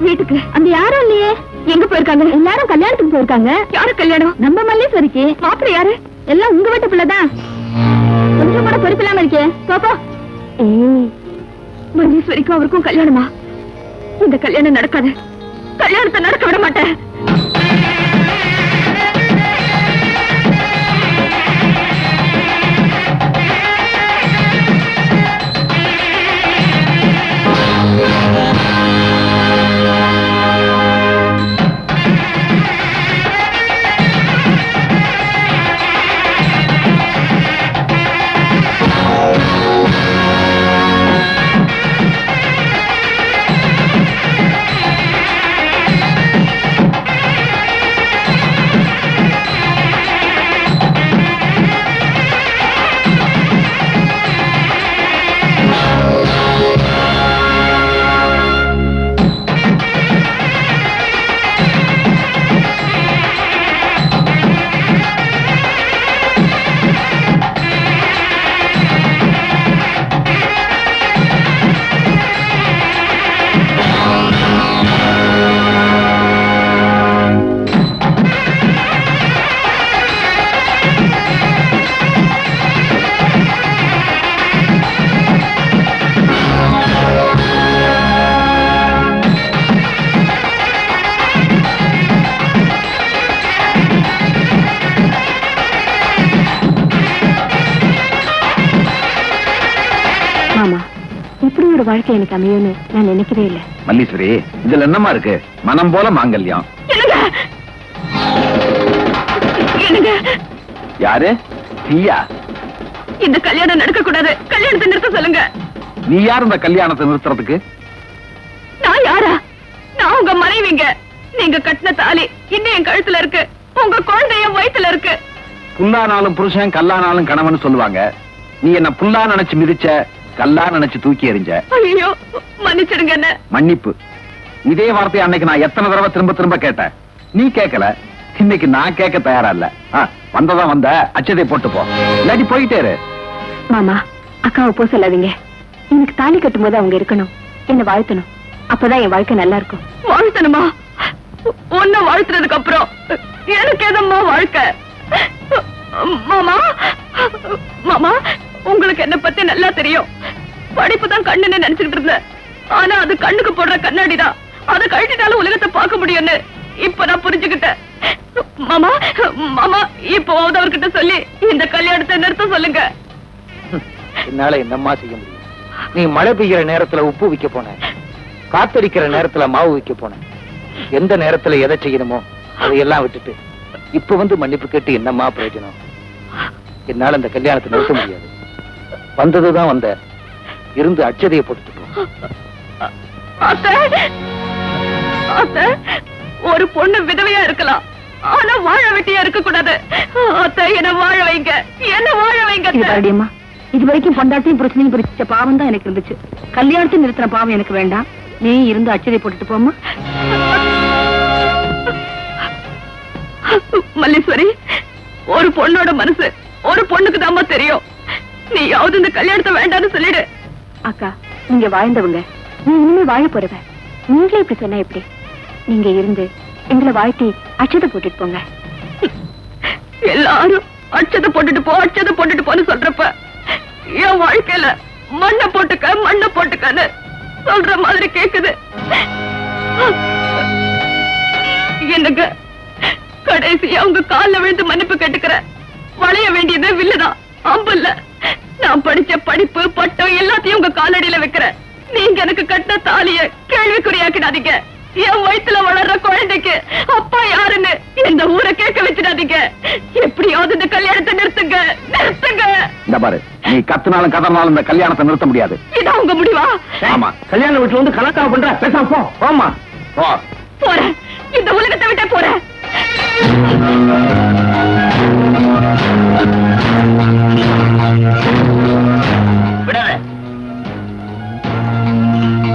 வீட்டுக்கு. அந்த யாரும் இல்லையே. எங்க போயிருக்காங்க? எல்லாரும் கல்யாணத்துக்கு போயிருக்காங்க. யாரு கல்யாணம்? நம்ம மல்லேஸ்வரிக்கு. மாப்பிள்ளை யாரு? எல்லாம் உங்க வீட்டு பிள்ளைதான். கொஞ்சம் கூட பொறுப்பில்லாம இருக்கே. பாப்பா, மல்லேஸ்வரிக்கும் அவருக்கும் கல்யாணமா? இந்த கல்யாணம் நடக்காது. கல்யாணத்தை நடக்க விட மாட்டேன். வாழ்க்கை எனக்கு அமையும்னு நான் நினைக்கவே இல்லை. மல்லீஸ்வரி, இதுல என்னமா இருக்கு? மனம் போல மாங்கல்யம். என்னங்க என்னங்க யாரு? நீயா? இந்த கல்யாணம் நடக்க கூடாது. கல்யாணத்தை நிறுத்த சொல்லுங்க. நீ யார் இந்த கல்யாணத்தை நிறுத்துறதுக்கு? நான் யாரா? நான் உங்க மனைவிங்க. நீங்க கட்டின தாலி இன்னும் என் கழுத்துல இருக்கு. உங்க குழந்தை என் வயித்துல இருக்கு. புல்லானாலும் புருஷன், கல்லானாலும் கணவன் சொல்லுவாங்க. நீ என்ன புல்லா நினைச்சு மிதிச்ச, கல்லா நினைச்சு தூக்கி எறிஞ்ச. ஐயோ மன்னிச்சிடுங்க என்ன. மன்னிப்பு? இதே வார்த்தையை அன்னைக்கு நான் எத்தனை தடவை திரும்ப திரும்ப கேட்டேன். நீ கேட்கல. இன்னைக்கு நான் கேட்க தயாரா இல்ல. வந்ததான் வந்த, அச்சதை போட்டு போ, இல்லாட்டி போயிட்டே இரு. மாமா, அக்காவை போ சொல்லாதீங்க. எனக்கு தாலி கட்டும் போது அவங்க இருக்கணும், என்ன வாழ்த்தணும். அப்பதான் என் வாழ்க்கை நல்லா இருக்கும். வாழ்த்தணுமா? உன்ன வாழ்த்துறதுக்கு அப்புறம் எனக்கு எதம்மா வாழ்க்கை? மாமா, மாமா, உங்களுக்கு என்ன பத்தி நல்லா தெரியும். படிப்பு தான் கண்ணுன்னு நினைச்சுக்கிட்டு இருந்தேன். ஆனா அது கண்ணுக்கு போடுற கண்ணாடிதான். அதை கழட்டிட்டாலும் உலகத்தை பார்க்க முடியும்னு இப்ப நான் புரிஞ்சுக்கிட்டேன். மாமா, மாமா, இப்போ அவர்கிட்ட சொல்லி இந்த கல்யாணத்தை நிறுத்த சொல்லுங்க. என்னால என்னம்மா செய்ய முடியும்? நீ மழை பெய்கிற நேரத்துல உப்பு விற்க போன, காத்தடிக்கிற நேரத்துல மாவு விற்க போன, எந்த நேரத்துல எதை செய்யணுமோ அதையெல்லாம் விட்டுட்டு இப்ப வந்து மன்னிப்பு கேட்டு என்னம்மா பிரயோஜனம்? என்னால இந்த கல்யாணத்தை நிறுத்த முடியாது. வந்ததுதான் வந்த, இருந்து அச்சதையை போட்டுட்டு ஒரு பொண்ணு விதவையா இருக்கலாம், ஆனா வாழ வெட்டியா இருக்க கூடாது. என்ன வாழ வைங்க, என்ன வாழ வைங்க. இது வரைக்கும் பொண்டாட்டியும் பிரச்சனையும் பிரிச்ச பாவம் தான் எனக்கு இருந்துச்சு. கல்யாணத்தை நிறுத்தின பாவம் எனக்கு வேண்டாம். நீ இருந்து அச்சதை போட்டுட்டு போமா. மல்லீஸ்வரி, ஒரு பொண்ணோட மனசு ஒரு பொண்ணுக்கு தாமா தெரியும். நீயாவது இந்த கல்யாணத்தை வேண்டாம்னு சொல்லிடு. அக்கா, நீங்க வாழ்ந்தவங்க, நீ இனிமே வாழ போறவ. நீங்களே இப்படி சொன்னா எப்படி? நீங்க இருந்து எங்களை வாழ்த்தி அச்சதை போட்டுட்டு போங்க. எல்லாரும் அச்சதை போட்டுட்டு போ, அச்சதை போட்டுட்டு போன்னு சொல்றப்ப என் வாழ்க்கையில மண்ணை போட்டுக்க, மண்ணை போட்டுக்கன்னு சொல்ற மாதிரி கேக்குது. என்னங்க, கடைசியா உங்க கால்ல விழுந்து மன்னிப்பு கேட்டுக்கிற. வளைய வேண்டியது வில்லுதான், அம்பு இல்ல. நான் படிச்ச படிப்பு பட்டம் எல்லாத்தையும் உங்க காலடியில வைக்கிற. நீங்க எனக்கு கட்ட தாலிய கேள்விக்குறியாக்கிடாதீங்க. என் வயித்துல வளர்ற குழந்தைக்கு அப்பா யாருன்னு இந்த ஊரை கேட்க வச்சிடாதீங்க. எப்படியாவது இந்த கல்யாணத்தை நிறுத்துங்க, நிறுத்துங்க. இந்த பாரு, நீ கத்துனாலும் கதனாலும் இந்த கல்யாணத்தை நிறுத்த முடியாது. இதான் உங்க முடிவா? ஆமா. கல்யாண வீட்டுல வந்து கலக்காம பண்ற, பேசாம போ. போமா, போ. போறேன், இந்த உலகத்தை விட்டே போறேன். விடாத.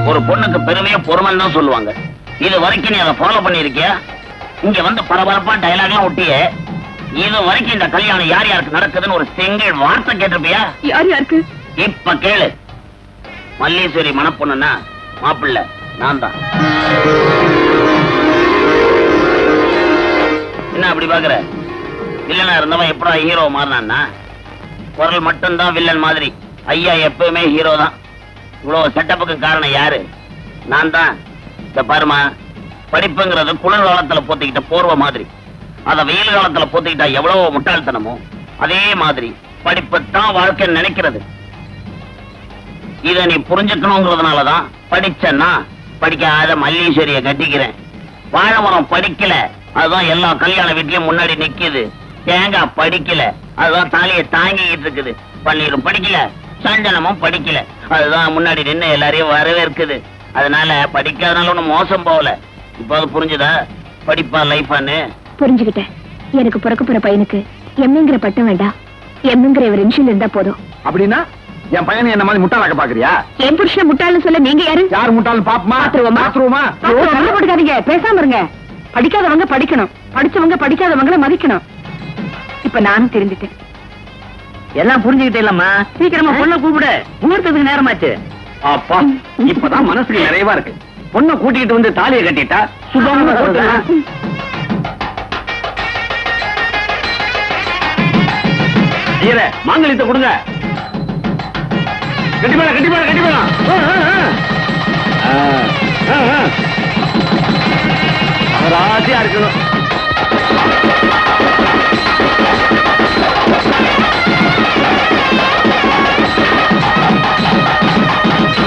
ஒரு பொண்ணுக்கு பெருமையா பொறுமைன்னு தான் சொல்லுவாங்க. இது வரைக்கும் நீ அதை ஃபாலோ பண்ணிருக்கியா? இங்க வந்து பரபரப்பா டயலாக்லாம் ஒட்டிய இது வரைக்கும் இந்த கல்யாணம் யார் யாருக்கு நடக்குதுன்னு ஒரு சிங்கிள் வார்த்தை கேட்டிருப்பியா? யார் யாருக்கு? இப்ப கேளு. மல்லீஸ்வரி மணப்பொண்ணுன்னா மாப்பிள்ளை நான் தான். என்ன அப்படி பாக்குற? வில்லனா இருந்தவன் எப்படா ஹீரோ மாறினான்னா? குரல் மட்டும்தான் வில்லன் மாதிரி. ஐயா எப்பவுமே ஹீரோ தான். இவ்வளவு செட்டப்புக்கு காரணம் யாரு? நான் தான். இந்த பாருமா, படிப்புங்கிறது குளிர் காலத்துல போத்திக்கிட்ட போர்வ மாதிரி. அத வெயில் காலத்துல போத்திக்கிட்டா எவ்வளவு முட்டாள்தனமோ அதே மாதிரி படிப்பு தான் வாழ்க்கைன்னு நினைக்கிறது. இத நீ புரிஞ்சுக்கணுங்கிறதுனாலதான் படிச்சேன்னா படிக்காத மல்லீஸ்வரிய கட்டிக்கிறேன். வாழைமரம் படிக்கல, அதுதான் எல்லா கல்யாண வீட்லயும் முன்னாடி நிக்குது. தேங்காய் படிக்கல, அதுதான் தாலியை தாங்கிக்கிட்டு இருக்குது. பன்னீரும் படிக்கல, சஞ்சனமும் படிக்கல, அதுதான் முன்னாடி நின்று எல்லாரையும் வரவேற்குது. அதனால படிக்காதனால ஒண்ணும் மோசம் போகல. இப்ப அது புரிஞ்சுதா? படிப்பா லைஃபான்னு? புரிஞ்சுக்கிட்டேன். எனக்கு பிறக்க போற பையனுக்கு எம்ங்கிற பட்டம் வேண்டாம், எம்ங்கிற ஒரு இன்ஷியல் இருந்தா போதும். அப்படின்னா என் பையனை என்ன மாதிரி முட்டாளாக்க பாக்குறியா? என் புருஷனை முட்டாள்னு சொல்ல நீங்க யாரு? யாரு முட்டாள் பாப்பமா? பாத்துருவோமா? சண்டை போட்டுக்காதீங்க, பேசாம இருங்க. படிக்காதவங்க படிக்கணும், படிச்சவங்க படிக்காதவங்கள மதிக்கணும். இப்ப நானும் தெரிஞ்சுட்டேன். எல்லாம் புரிஞ்சுக்கிட்டே இல்லம்மா. சீக்கிரமா பொண்ணை கூப்பிடு, முகூர்த்தத்துக்கு நேரமாச்சு. அப்பா, இப்பதான் மனசுக்கு நிறைவா இருக்கு. பொண்ணை கூட்டிக்கிட்டு வந்து தாலியை கட்டிட்டா சுபமா போட்டுக்கலாம். ஐயரே, மாங்கல்யத்தை கொடுங்க. கட்டிப்பா கட்டிப்பா கட்டிப்பா. ராசியா இருக்கணும்.